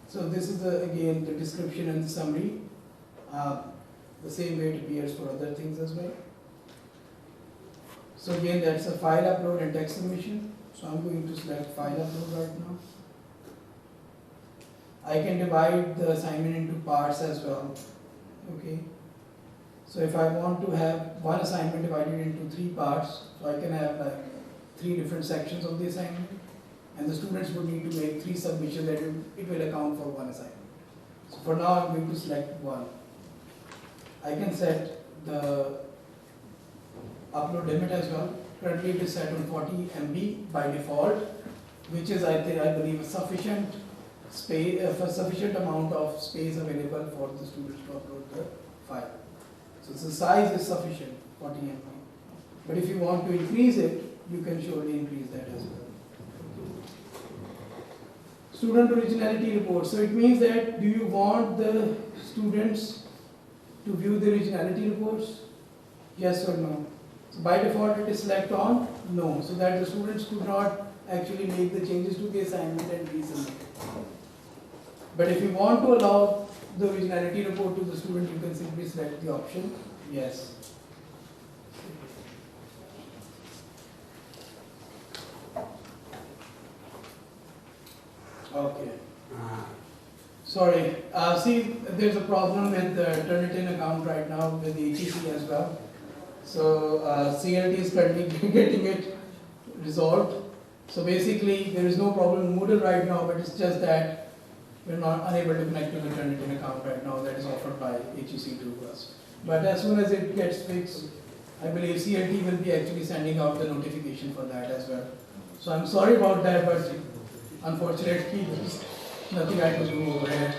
So this is again the description and the summary. The same way it appears for other things as well. So again, that's a file upload and text submission. So I'm going to select file upload right now. I can divide the assignment into parts as well. Okay. So if I want to have one assignment divided into 3 parts, so I can have like 3 different sections of the assignment. And the students would need to make 3 submissions that it will account for 1 assignment. So for now, I'm going to select 1. I can set the upload limit as well. Currently, it is set on 40 MB by default, which is I believe a sufficient space, sufficient amount of space available for the students to upload the file. So the size is sufficient, 40 MB. But if you want to increase it, you can surely increase that as well. Student originality report. So it means that do you want the students to view the originality reports? Yes or no? So by default it is select on no, so that the students could not actually make the changes to the assignment and resubmit. But if you want to allow the originality report to the student, you can simply select the option yes. Okay. Sorry. See, there's a problem with the Turnitin account right now with the HEC as well. So CLT is currently getting it resolved. So basically, there is no problem in Moodle right now, but it's just that we're not unable to connect to the Turnitin account right now that is offered by HEC to us. But as soon as it gets fixed, I believe CLT will be actually sending out the notification for that as well. So I'm sorry about that, but unfortunately, there's nothing I can do over here.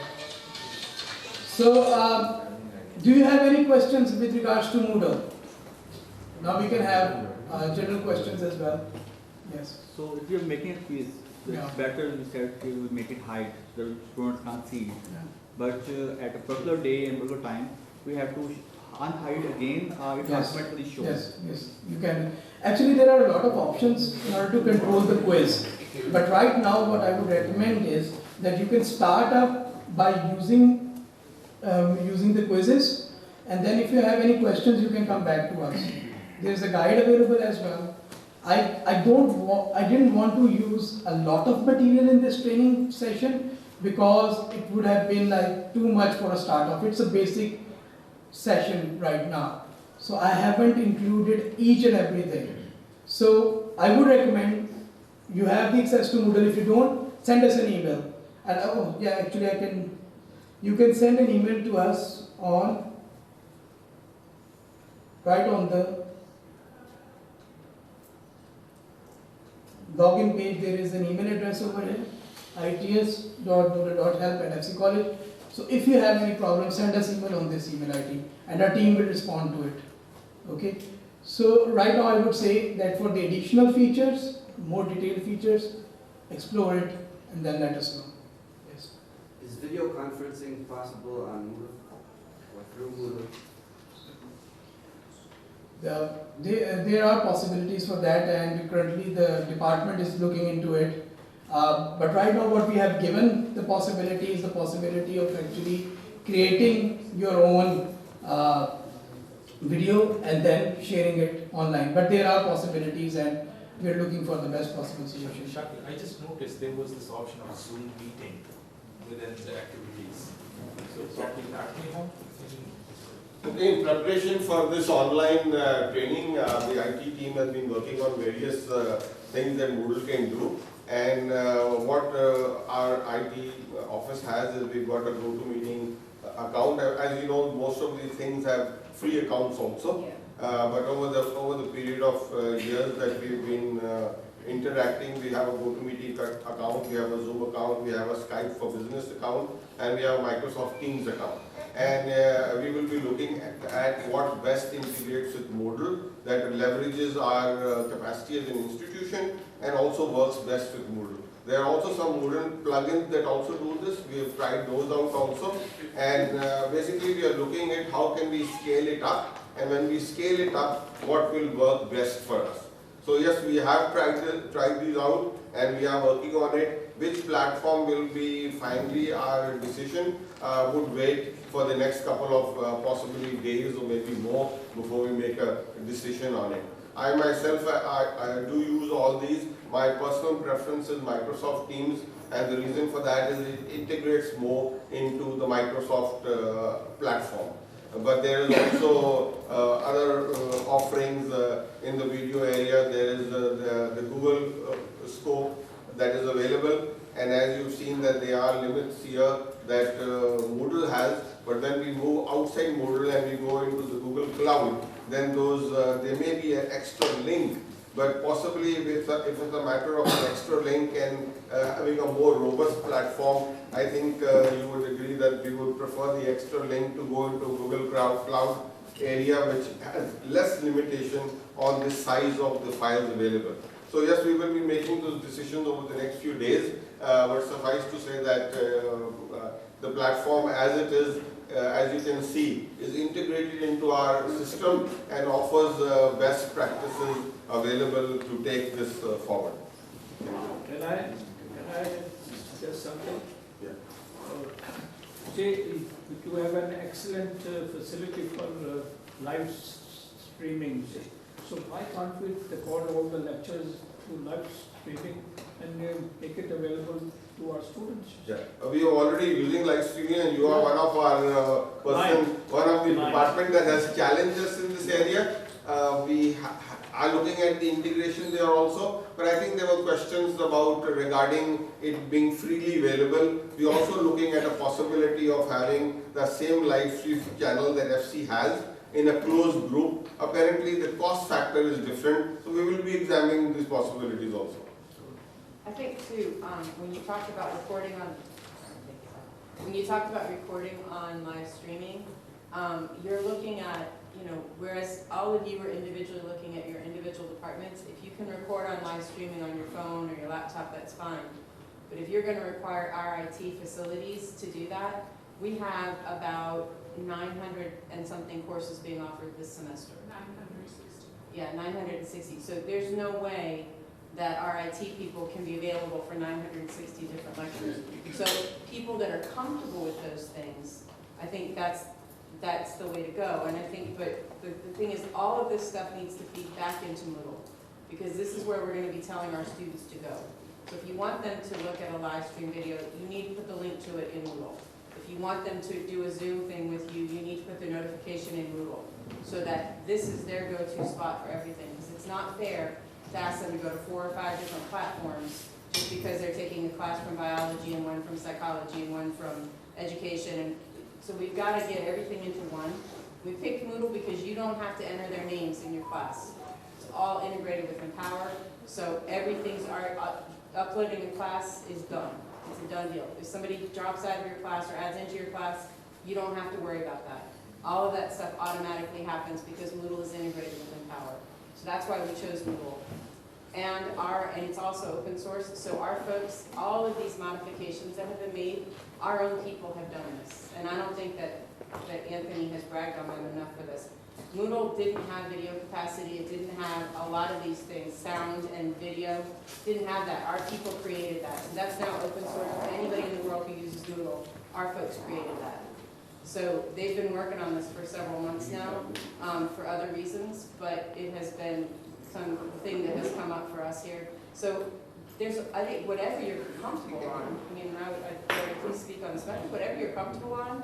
So, do you have any questions with regards to Moodle? Now we can have general questions as well. Yes. So if you're making a quiz, it's better you said you make it hide so the students can't see it. Yeah. But at a particular day and particular time, we have to unhide again. It automatically shows. Yes, yes, you can. Actually, there are a lot of options in order to control the quiz. But right now, what I would recommend is that you can start up by using the quizzes, and then if you have any questions, you can come back to us. There is a guide available as well. I didn't want to use a lot of material in this training session because it would have been like too much for a start off. It's a basic session right now. So I haven't included each and everything. So I would recommend you have the access to Moodle. If you don't, send us an email. And oh yeah, actually you can send an email to us on, right on the login page. There is an email address over here, its.moodle.help@fccollege. So if you have any problem, send us email on this email ID and our team will respond to it. Okay. So right now I would say that for the additional features, more detailed features, explore it and then let us know. Yes. Is video conferencing possible on Moodle or through Moodle? There are possibilities for that, and currently the department is looking into it. But right now what we have given the possibility is the possibility of actually creating your own video and then sharing it online. But there are possibilities and we are looking for the best possible solution. I just noticed there was this option of Zoom meeting within the activities. So probably that may help. Okay, in preparation for this online training, the IT team has been working on various things that Moodle can do. And what our IT office has is we've got a GoToMeeting account. As you know, most of these things have free accounts also. But over the period of years that we've been interacting, we have a GoToMeeting account, we have a Zoom account, we have a Skype for Business account, and we have a Microsoft Teams account. And we will be looking at what best integrates with Moodle, that leverages our capacity as an institution and also works best with Moodle. There are also some Moodle plugins that also do this. We have tried those out also. And basically we are looking at how can we scale it up, and when we scale it up, what will work best for us. So yes, we have tried these out and we are working on it. Which platform will be finally our decision would wait for the next couple of possibly days or maybe more before we make a decision on it. I myself, I do use all these. My personal preference is Microsoft Teams, and the reason for that is it integrates more into the Microsoft platform. But there is also other offerings in the video area. There is the Google scope that is available, and as you've seen that there are limits here that Moodle has, but when we move outside Moodle and we go into the Google Cloud, then those there may be an extra link, but possibly if it's a matter of an extra link and having a more robust platform, I think you would agree that we would prefer the extra link to go into Google Cloud area, which has less limitation on the size of the files available. So yes, we will be making those decisions over the next few days, but suffice to say that the platform as it is, as you can see, is integrated into our system and offers best practices available to take this forward. Can I suggest something? Yeah. Say you have an excellent facility for live streaming. So why can't we record all the lectures through live streaming and make it available to our students? Yeah, we are already using live streaming, and you are one of our one of the department that has challenged us in this area. We are looking at the integration there also, but I think there were questions about regarding it being freely available. We are also looking at a possibility of having the same live stream channel that FC has in a closed group. Apparently the cost factor is different, so we will be examining these possibilities also. I think too, when you talked about recording on live streaming, you're looking at, whereas all of you are individually looking at your individual departments, if you can record on live streaming on your phone or your laptop, that's fine. But if you're going to require our IT facilities to do that, we have about 900 and something courses being offered this semester. 960. Yeah, 960. So there's no way that our IT people can be available for 960 different lectures. So people that are comfortable with those things, I think that's the way to go. And I think, but the thing is, all of this stuff needs to feed back into Moodle. because this is where we're gonna be telling our students to go. So if you want them to look at a live stream video, you need to put the link to it in Moodle. If you want them to do a Zoom thing with you, you need to put their notification in Moodle, so that this is their go-to spot for everything. Because it's not fair to ask them to go to 4 or 5 different platforms just because they're taking a class from biology and one from psychology and one from education. And so we've got to get everything into one. We picked Moodle because you don't have to enter their names in your class. It's all integrated with Empower, so everything's uploading a class is done. It's a done deal. If somebody drops out of your class or adds into your class, you don't have to worry about that. All of that stuff automatically happens because Moodle is integrated with Empower. So that's why we chose Moodle. And it's also open source, so our folks, all of these modifications that have been made, our own people have done this. And I don't think that Anthony has bragged on them enough for this. Moodle didn't have video capacity, it didn't have a lot of these things, sound and video, didn't have that. Our people created that. So that's now open source. Anybody in the world who uses Moodle, our folks created that. So they've been working on this for several months now for other reasons, but it has been something that has come up for us here. So I think whatever you're comfortable on, I mean, I'd please speak on this, but whatever you're comfortable on,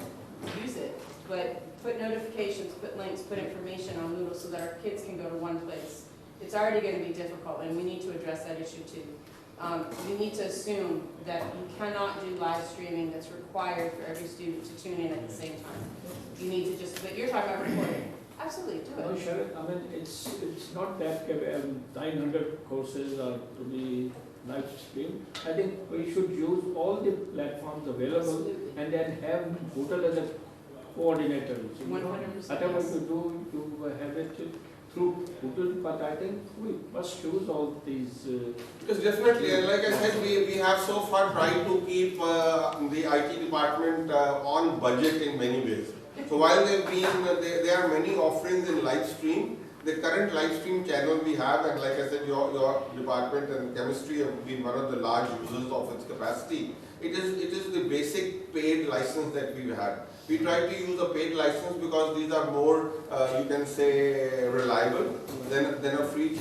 use it. But put notifications, put links, put information on Moodle so that our kids can go to one place. It's already going to be difficult, and we need to address that issue too. You need to assume that you cannot do live streaming that's required for every student to tune in at the same time. You need to but you're talking about recording. Absolutely, do it. No, sure. I mean, it's not that 900 courses are to be live streamed. I think we should use all the platforms available. Absolutely. And then have Moodle as a coordinator. So, 100%. Whatever you do, you have it through Moodle, but I think we must choose all these. Because definitely, and like I said, we have so far tried to keep the IT department on budget in many ways. So while there are many offerings in live stream, the current live stream channel we have, and like I said, your department and chemistry have been one of the large users of its capacity. It is the basic paid license that we've had. We try to use a paid license because these are more, you can say, reliable than a free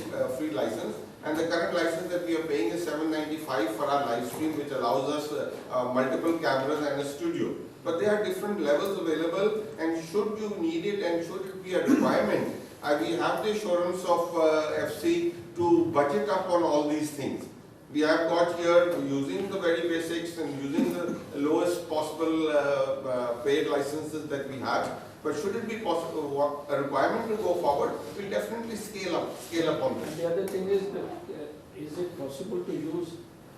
license. And the current license that we are paying is $795 for our live stream, which allows us multiple cameras and a studio. But there are different levels available, and should you need it and should it be a requirement, we have the assurance of FC to budget up on all these things. We have got here using the very basics and using the lowest possible paid licenses that we have. But should it be possible, a requirement to go forward, we'll definitely scale up on this. And the other thing is that is it possible to use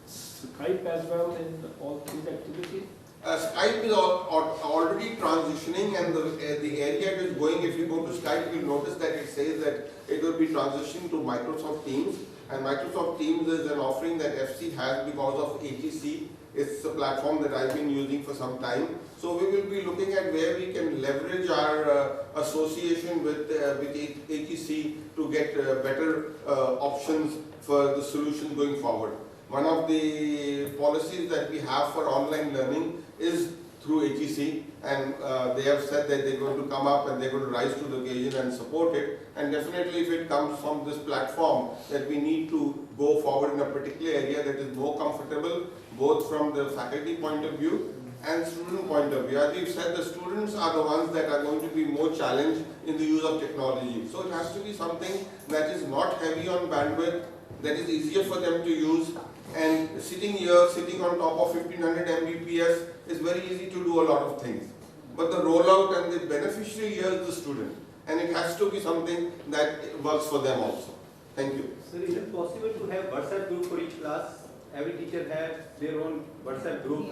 Skype as well in all these activities? Skype is already transitioning, and the area it is going, if you go to Skype, you'll notice that it says that it will be transitioning to Microsoft Teams. And Microsoft Teams is an offering that FC has because of ATC. It's a platform that I've been using for some time. So we will be looking at where we can leverage our association with ATC to get better options for the solution going forward. One of the policies that we have for online learning is through HEC, and they have said that they're going to come up and they're going to rise to the occasion and support it. And definitely if it comes from this platform, that we need to go forward in a particular area that is more comfortable, both from the faculty point of view and student point of view. As we've said, the students are the ones that are going to be more challenged in the use of technology. So it has to be something that is not heavy on bandwidth, that is easier for them to use. And sitting on top of 1500 Mbps is very easy to do a lot of things. But the rollout and the beneficiary here is the student. And it has to be something that works for them also. Thank you. So is it possible to have WhatsApp group for each class? Every teacher has their own WhatsApp group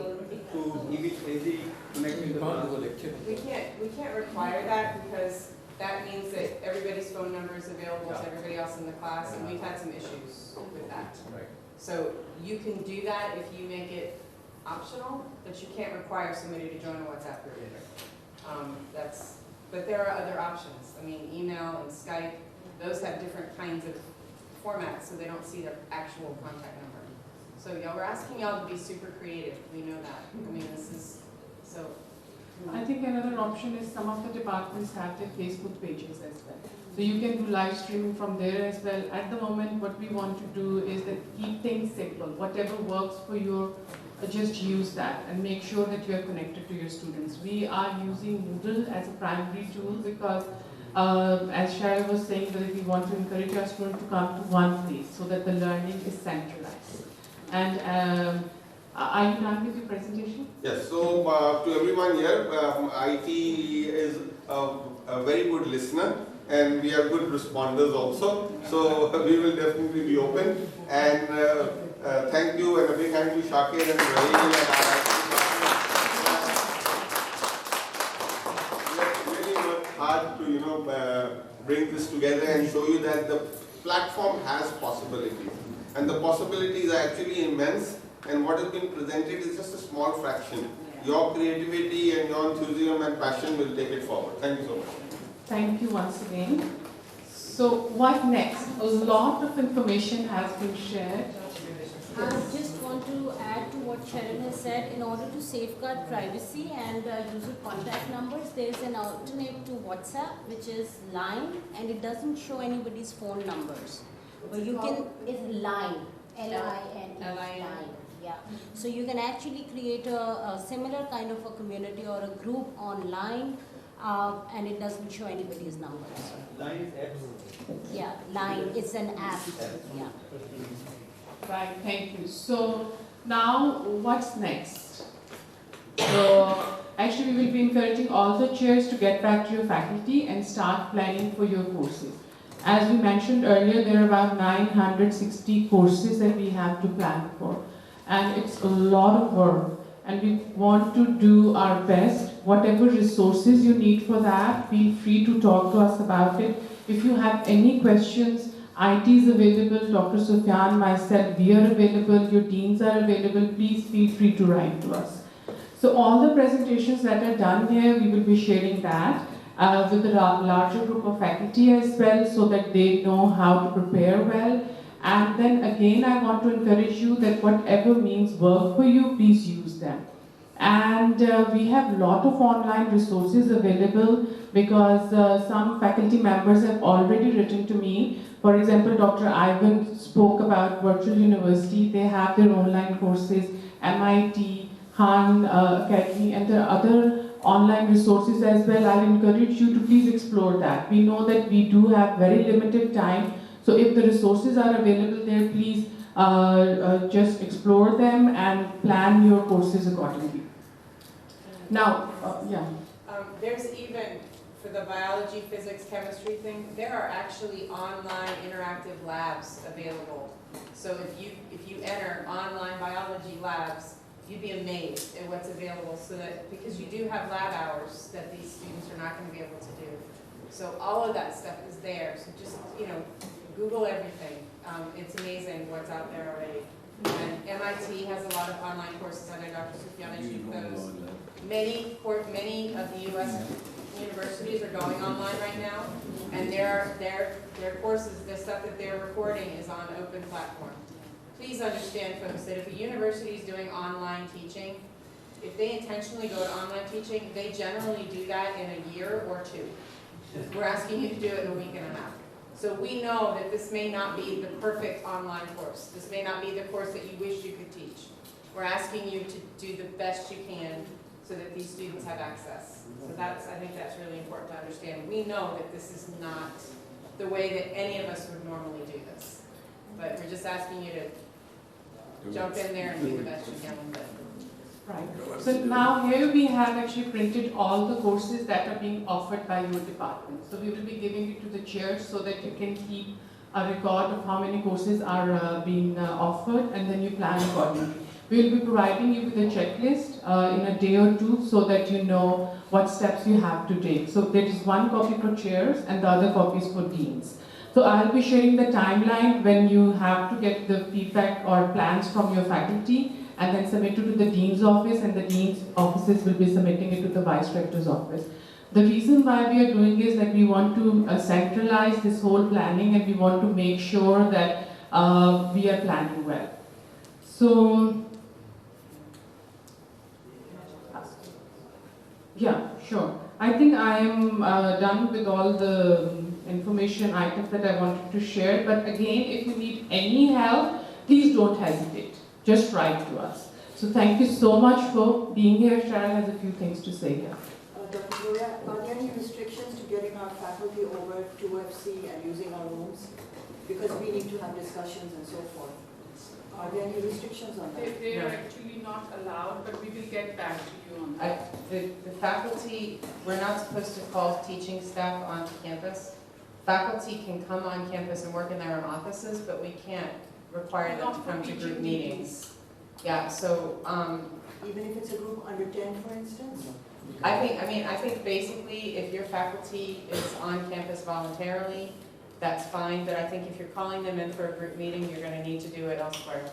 to give it easy connection to the class. We can't require that because that means that everybody's phone number is available to everybody else in the class, and we've had some issues with that. Right. So you can do that if you make it optional, but you can't require somebody to join a WhatsApp group. But there are other options. I mean, email and Skype, those have different kinds of formats, so they don't see their actual contact number. So we're asking y'all to be super creative. We know that. I mean, this is so. I think another option is some of the departments have their Facebook pages as well. So you can do live streaming from there as well. At the moment, what we want to do is that keep things simple. Whatever works for you, just use that and make sure that you are connected to your students. We are using Moodle as a primary tool because, as Shara was saying, that we want to encourage our students to come to one place so that the learning is centralized. And are you done with your presentation? Yes, so to everyone here, IT is a very good listener and we are good responders also. So we will definitely be open. And thank you and a big hand to Shakir and Raheel and really worked hard to bring this together and show you that the platform has possibilities. And the possibilities are actually immense. And what has been presented is just a small fraction. Your creativity and your enthusiasm and passion will take it forward. Thank you so much. Thank you once again. So what next? A lot of information has been shared. I just want to add to what Sharon has said. In order to safeguard privacy and user contact numbers, there is an alternate to WhatsApp, which is Line, and it doesn't show anybody's phone numbers. But you can, it's Line, L-I-N-E, Line. Yeah. So you can actually create a similar kind of a community or a group online, and it doesn't show anybody's numbers. Line is apps. Yeah, Line, it's an app. Yeah. Right, thank you. So now what's next? So actually we will be encouraging all the chairs to get back to your faculty and start planning for your courses. As we mentioned earlier, there are about 960 courses that we have to plan for. And it's a lot of work. And we want to do our best. Whatever resources you need for that, feel free to talk to us about it. If you have any questions, IT is available, Dr. Sufyan, myself, we are available, your deans are available, please feel free to write to us. So all the presentations that are done here, we will be sharing that with a larger group of faculty as well so that they know how to prepare well. And then again, I want to encourage you that whatever means work for you, please use them. And we have a lot of online resources available because some faculty members have already written to me. For example, Dr. Ivan spoke about virtual university. They have their online courses, MIT, Khan Academy, and there are other online resources as well. I'll encourage you to please explore that. We know that we do have very limited time. So if the resources are available there, please just explore them and plan your courses accordingly. Now, there's even, for the biology, physics, chemistry thing, there are actually online interactive labs available. So if you enter online biology labs, you'd be amazed at what's available so that, because you do have lab hours that these students are not going to be able to do. So all of that stuff is there. So just, Google everything. It's amazing what's out there already. And MIT has a lot of online courses. I know Dr. Sufyan issued those. Many of the U.S. universities are going online right now, and their courses, the stuff that they're recording is on open platform. Please understand, folks, that if a university is doing online teaching, if they intentionally go to online teaching, they generally do that in a year or two. We're asking you to do it in a week and a half. So we know that this may not be the perfect online course. This may not be the course that you wish you could teach. We're asking you to do the best you can so that these students have access. So I think that's really important to understand. We know that this is not the way that any of us would normally do this. But we're just asking you to jump in there and do the best you can with it. Right. So now here we have actually printed all the courses that are being offered by your department. So we will be giving it to the chairs so that you can keep a record of how many courses are being offered, and then you plan accordingly. We will be providing you with a checklist in a day or two so that you know what steps you have to take. So there is one copy for chairs and the other copies for deans. So I'll be sharing the timeline when you have to get the feedback or plans from your faculty and then submit it to the dean's office, and the dean's offices will be submitting it to the vice rector's office. The reason why we are doing is that we want to centralize this whole planning, and we want to make sure that we are planning well. So, yeah, sure. I think I am done with all the information items that I wanted to share. But again, if you need any help, please don't hesitate. Just write to us. So thank you so much for being here. Sharon has a few things to say here. Dr. Gloria, are there any restrictions to getting our faculty over to FC and using our rooms? Because we need to have discussions and so forth. Are there any restrictions on that? They are actually not allowed, but we will get back to you on that. The faculty, we're not supposed to call teaching staff onto campus. Faculty can come on campus and work in their own offices, but we can't require them to come to group meetings. Yeah, so, even if it's a group under 10, for instance? I think basically if your faculty is on campus voluntarily, that's fine, but I think if you're calling them in for a group meeting, you're gonna need to do it elsewhere.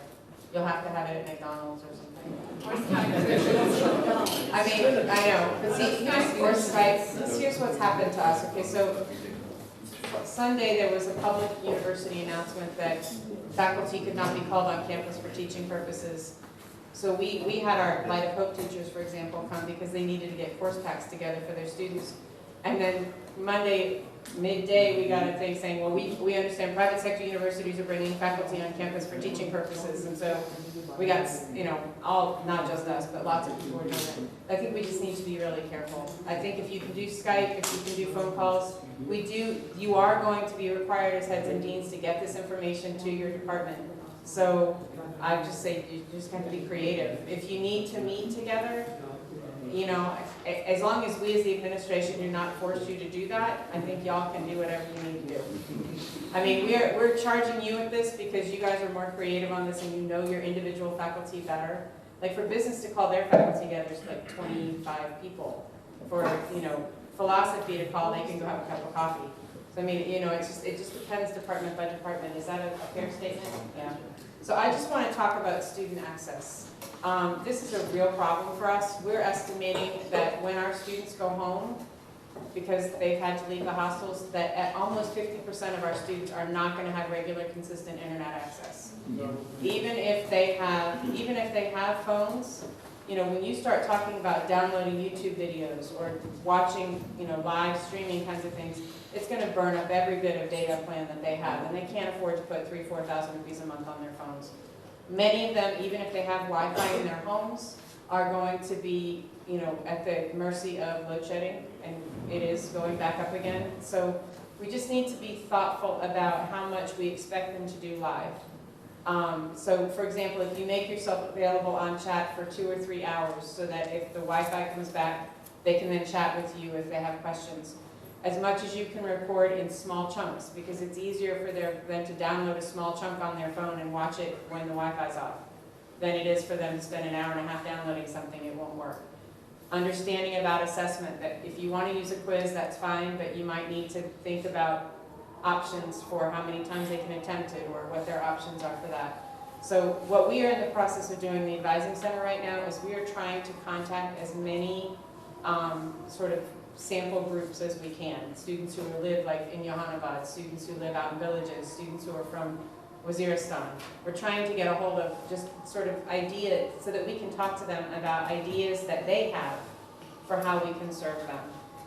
You'll have to have it at McDonald's or something. I know, but see, or Skype, here's what's happened to us. Okay, so Sunday there was a public university announcement that faculty could not be called on campus for teaching purposes. So we had our Light of Hope teachers, for example, come because they needed to get course packs together for their students. And then Monday, midday, we got a thing saying, well, we understand private sector universities are bringing faculty on campus for teaching purposes. And so we got, all, not just us, but lots of people were doing it. I think we just need to be really careful. I think if you can do Skype, if you can do phone calls, you are going to be required as heads and deans to get this information to your department. So I just say you just have to be creative. If you need to meet together, as long as we as the administration do not force you to do that, I think y'all can do whatever you need to do. I mean, we're charging you at this because you guys are more creative on this and you know your individual faculty better. Like for business to call their faculty together is like 25 people. For, philosophy to call, they can go have a cup of coffee. So I mean, it just depends department by department. Is that a fair statement? Yeah. So I just want to talk about student access. This is a real problem for us. We're estimating that when our students go home, because they've had to leave the hostels, that at almost 50% of our students are not going to have regular, consistent internet access. Even if they have phones, when you start talking about downloading YouTube videos or watching, live streaming kinds of things, it's going to burn up every bit of data plan that they have, and they can't afford to put 3,000-4,000 rupees a month on their phones. Many of them, even if they have Wi-Fi in their homes, are going to be, at the mercy of load shedding, and it is going back up again. So we just need to be thoughtful about how much we expect them to do live. So for example, if you make yourself available on chat for 2 or 3 hours so that if the Wi-Fi comes back, they can then chat with you if they have questions. As much as you can record in small chunks, because it's easier for them to download a small chunk on their phone and watch it when the Wi-Fi's off than it is for them to spend an hour and a half downloading something. It won't work. Understanding about assessment, that if you want to use a quiz, that's fine, but you might need to think about options for how many times they can attempt it or what their options are for that. So what we are in the process of doing in the Advising Center right now is we are trying to contact as many sort of sample groups as we can. Students who live like in Jahanabad, students who live out in villages, students who are from Waziristan. We're trying to get a hold of just sort of ideas so that we can talk to them about ideas that they have for how we can serve them.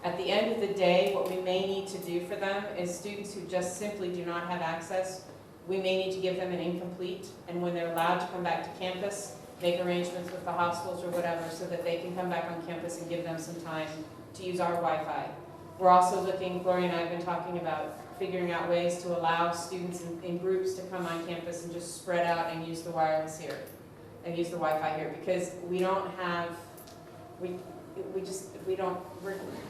At the end of the day, what we may need to do for them is students who just simply do not have access, we may need to give them an incomplete, and when they're allowed to come back to campus, make arrangements with the hostels or whatever so that they can come back on campus and give them some time to use our Wi-Fi. We're also looking, Gloria and I have been talking about figuring out ways to allow students in groups to come on campus and just spread out and use the wireless here, and use the Wi-Fi here, because we don't have, we're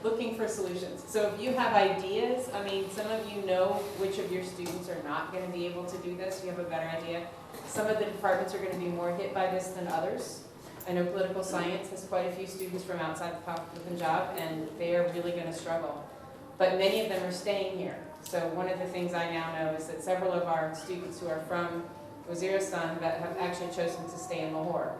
looking for solutions. So if you have ideas, I mean, some of you know which of your students are not going to be able to do this, you have a better idea. Some of the departments are going to be more hit by this than others. I know political science has quite a few students from outside the Punjab, and they are really going to struggle. But many of them are staying here. So one of the things I now know is that several of our students who are from Waziristan that have actually chosen to stay in Lahore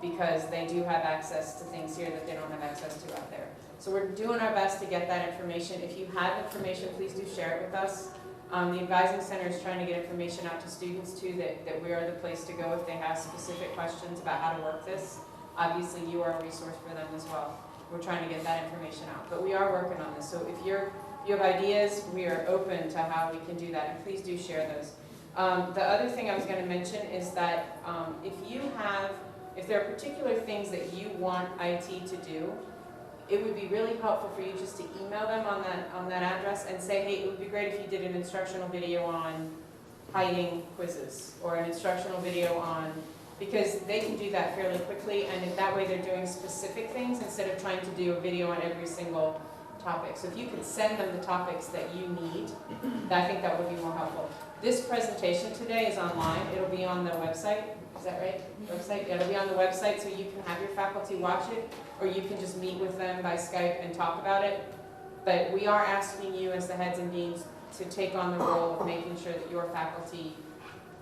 because they do have access to things here that they don't have access to out there. So we're doing our best to get that information. If you have information, please do share it with us. The Advising Center is trying to get information out to students too, that we are the place to go if they have specific questions about how to work this. Obviously you are a resource for them as well. We're trying to get that information out, but we are working on this. So if you're If you have ideas, we are open to how we can do that, and please do share those. The other thing I was going to mention is that if there are particular things that you want IT to do, it would be really helpful for you just to email them on that address and say, hey, it would be great if you did an instructional video on hiding quizzes, or an instructional video on, because they can do that fairly quickly, and in that way they're doing specific things instead of trying to do a video on every single topic. So if you could send them the topics that you need, I think that would be more helpful. This presentation today is online. It'll be on the website. Is that right? Website? Yeah, it'll be on the website, so you can have your faculty watch it, or you can just meet with them by Skype and talk about it. But we are asking you as the heads and deans to take on the role of making sure that your faculty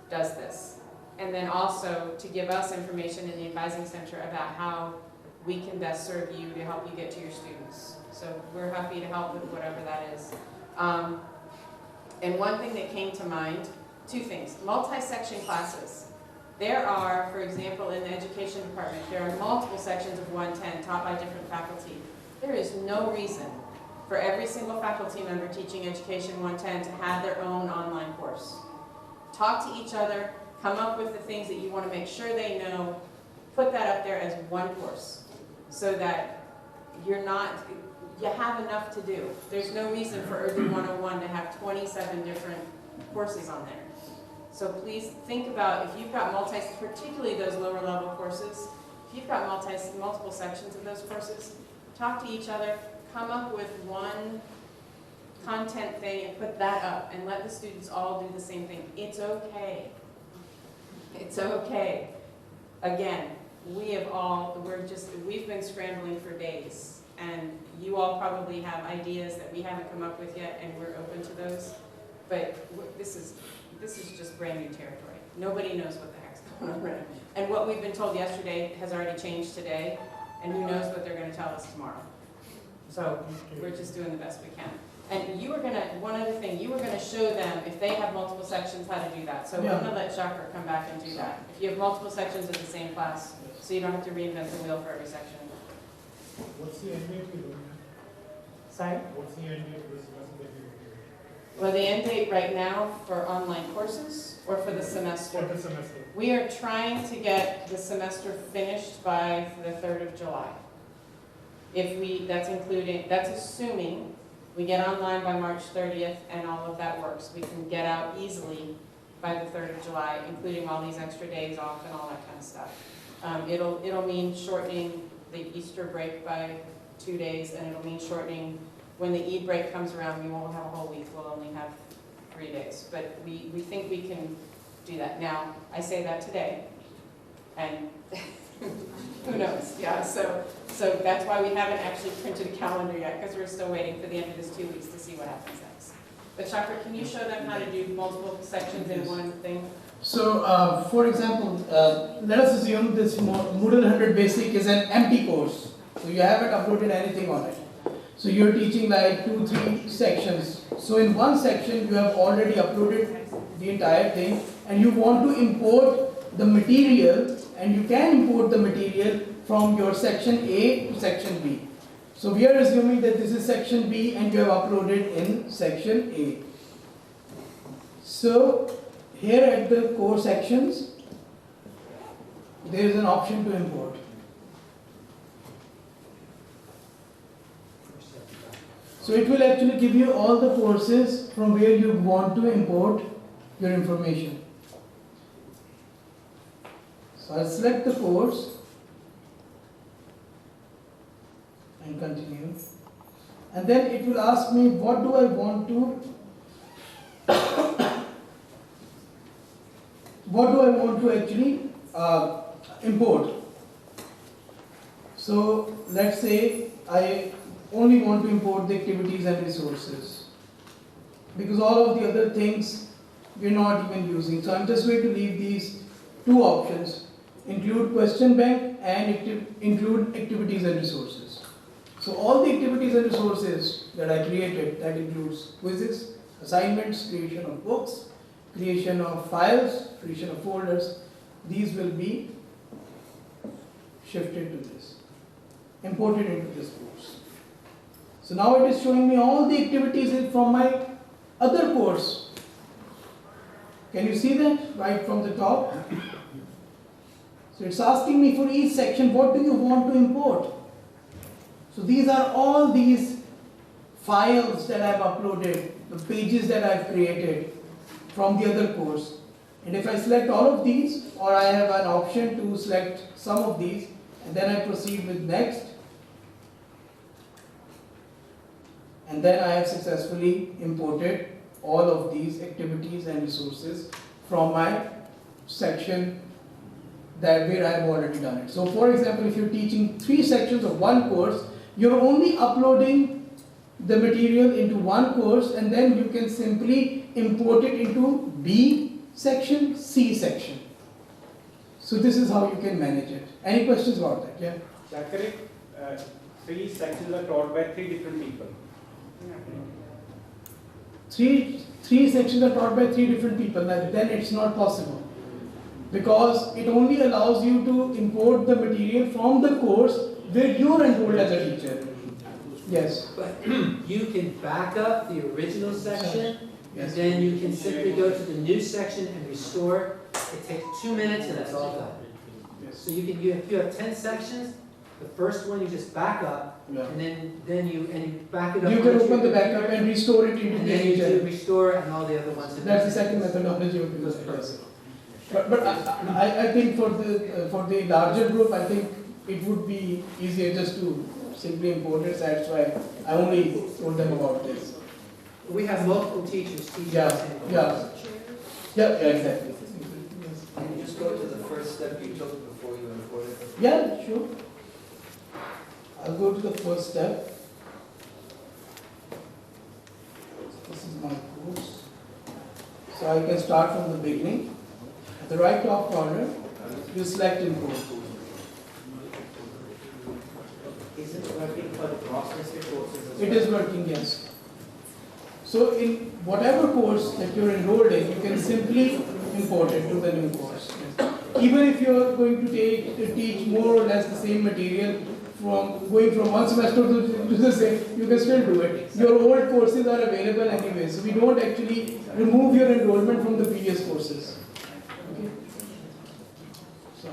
does this. And then also to give us information in the advising center about how we can best serve you to help you get to your students. So we're happy to help with whatever that is. And one thing that came to mind, two things, multi-section classes. There are, for example, in the education department, there are multiple sections of 110 taught by different faculty. There is no reason for every single faculty member teaching Education 110 to have their own online course. Talk to each other, come up with the things that you want to make sure they know, put that up there as one course so that you have enough to do. There's no reason for Urdu 101 to have 27 different courses on there. So please think about, if you've got particularly those lower level courses, if you've got multiple sections of those courses, talk to each other, come up with one content thing and put that up and let the students all do the same thing. It's okay. It's okay. Again, we've been scrambling for days, and you all probably have ideas that we haven't come up with yet, and we're open to those. But this is just brand new territory. Nobody knows what the heck's going on right now. And what we've been told yesterday has already changed today, and who knows what they're going to tell us tomorrow. So we're just doing the best we can. And one other thing, you were going to show them, if they have multiple sections, how to do that. So we're going to let Chakra come back and do that. If you have multiple sections of the same class, so you don't have to reinvent the wheel for every section. What's the end date you're looking at? Sorry? What's the end date for the semester that you're looking at? Well, the end date right now for online courses or for the semester? For the semester. We are trying to get the semester finished by the 3rd of July. That's assuming we get online by March 30th and all of that works. We can get out easily by the 3rd of July, including all these extra days off and all that kind of stuff. It'll mean shortening the Easter break by 2 days, and it'll mean shortening, when the Eid break comes around, we won't have a whole week, we'll only have 3 days. But we think we can do that. Now, I say that today, and who knows? Yeah, so that's why we haven't actually printed a calendar yet, because we're still waiting for the end of this 2 weeks to see what happens next. But Chakra, can you show them how to do multiple sections in one thing? So, for example, let us assume this Moodle 100 Basic is an empty course. So you haven't uploaded anything on it. So you're teaching like 2-3 sections. So in one section, you have already uploaded the entire thing, and you want to import the material, and you can import the material from your section A to section B. So we are assuming that this is section B and you have uploaded in section A. So here at the core sections, there is an option to import. So it will actually give you all the courses from where you want to import your information. So I'll select the course and continue. And then it will ask me, what do I want to actually import. So let's say I only want to import the activities and resources, because all of the other things we're not even using. So I'm just going to leave these two options: include question bank and include activities and resources. So all the activities and resources that I created, that includes quizzes, assignments, creation of books, creation of files, creation of folders, these will be shifted to this, imported into this course. So now it is showing me all the activities from my other course. Can you see that right from the top? So it's asking me for each section, what do you want to import? So these are all these files that I've uploaded, the pages that I've created from the other course. And if I select all of these, or I have an option to select some of these, and then I proceed with next, and then I have successfully imported all of these activities and resources from my section that where I have already done it. So for example, if you're teaching 3 sections of one course, you're only uploading the material into one course, and then you can simply import it into B section, C section. So this is how you can manage it. Any questions about that? Yeah? That's correct. 3 sections are taught by 3 different people. Three sections are taught by 3 different people, then it's not possible. Because it only allows you to import the material from the course where you're enrolled as a teacher. Yes. But you can back up the original section, and then you can simply go to the new section and restore. It takes 2 minutes and it's all done. So if you have 10 sections, the first one you just back up, and then you back it up. You can open the backup and restore it into and the then you teacher. do restore and all the other ones. That's the second methodology of doing it. But I think for the larger group, I think it would be easier just to simply import it. That's why I only told them about this. We have multiple teachers teaching. Yeah, exactly. Can you just go to the first step you took before you imported it? Yeah, sure. I'll go to the first step. This is my course. So I can start from the beginning. At the right top corner, you select import. Is it working for the cross-listed courses as It well? is working, yes. So in whatever course that you're enrolled in, you can simply import it to the new course. Even if you're going to teach more or less the same material, going from one semester to the same, you can still do it. Your old courses are available anyway, so we don't actually remove your enrollment from the previous courses. Okay. So,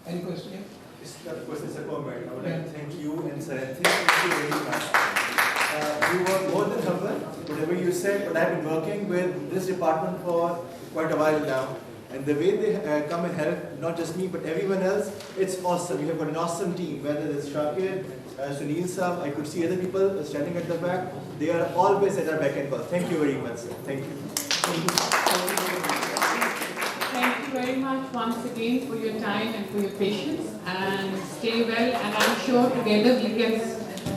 any question? Of course, it's a comment. I would like to thank you and Saranthi. Thank you very much. You were more than humble, whatever you said, but I've been working with this department for quite a while now. And the way they come and help, not just me, but everyone else, it's awesome. You have got an awesome team, whether it's Shakir, Sunil Saab, I could see other people standing at the back. They are always at our back and call. Thank you very much, sir. Thank you. Thank you very much once again for your time and for your patience, and stay well, and I'm sure together we can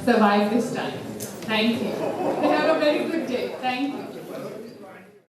survive this time. Thank you. Have a very good day. Thank you.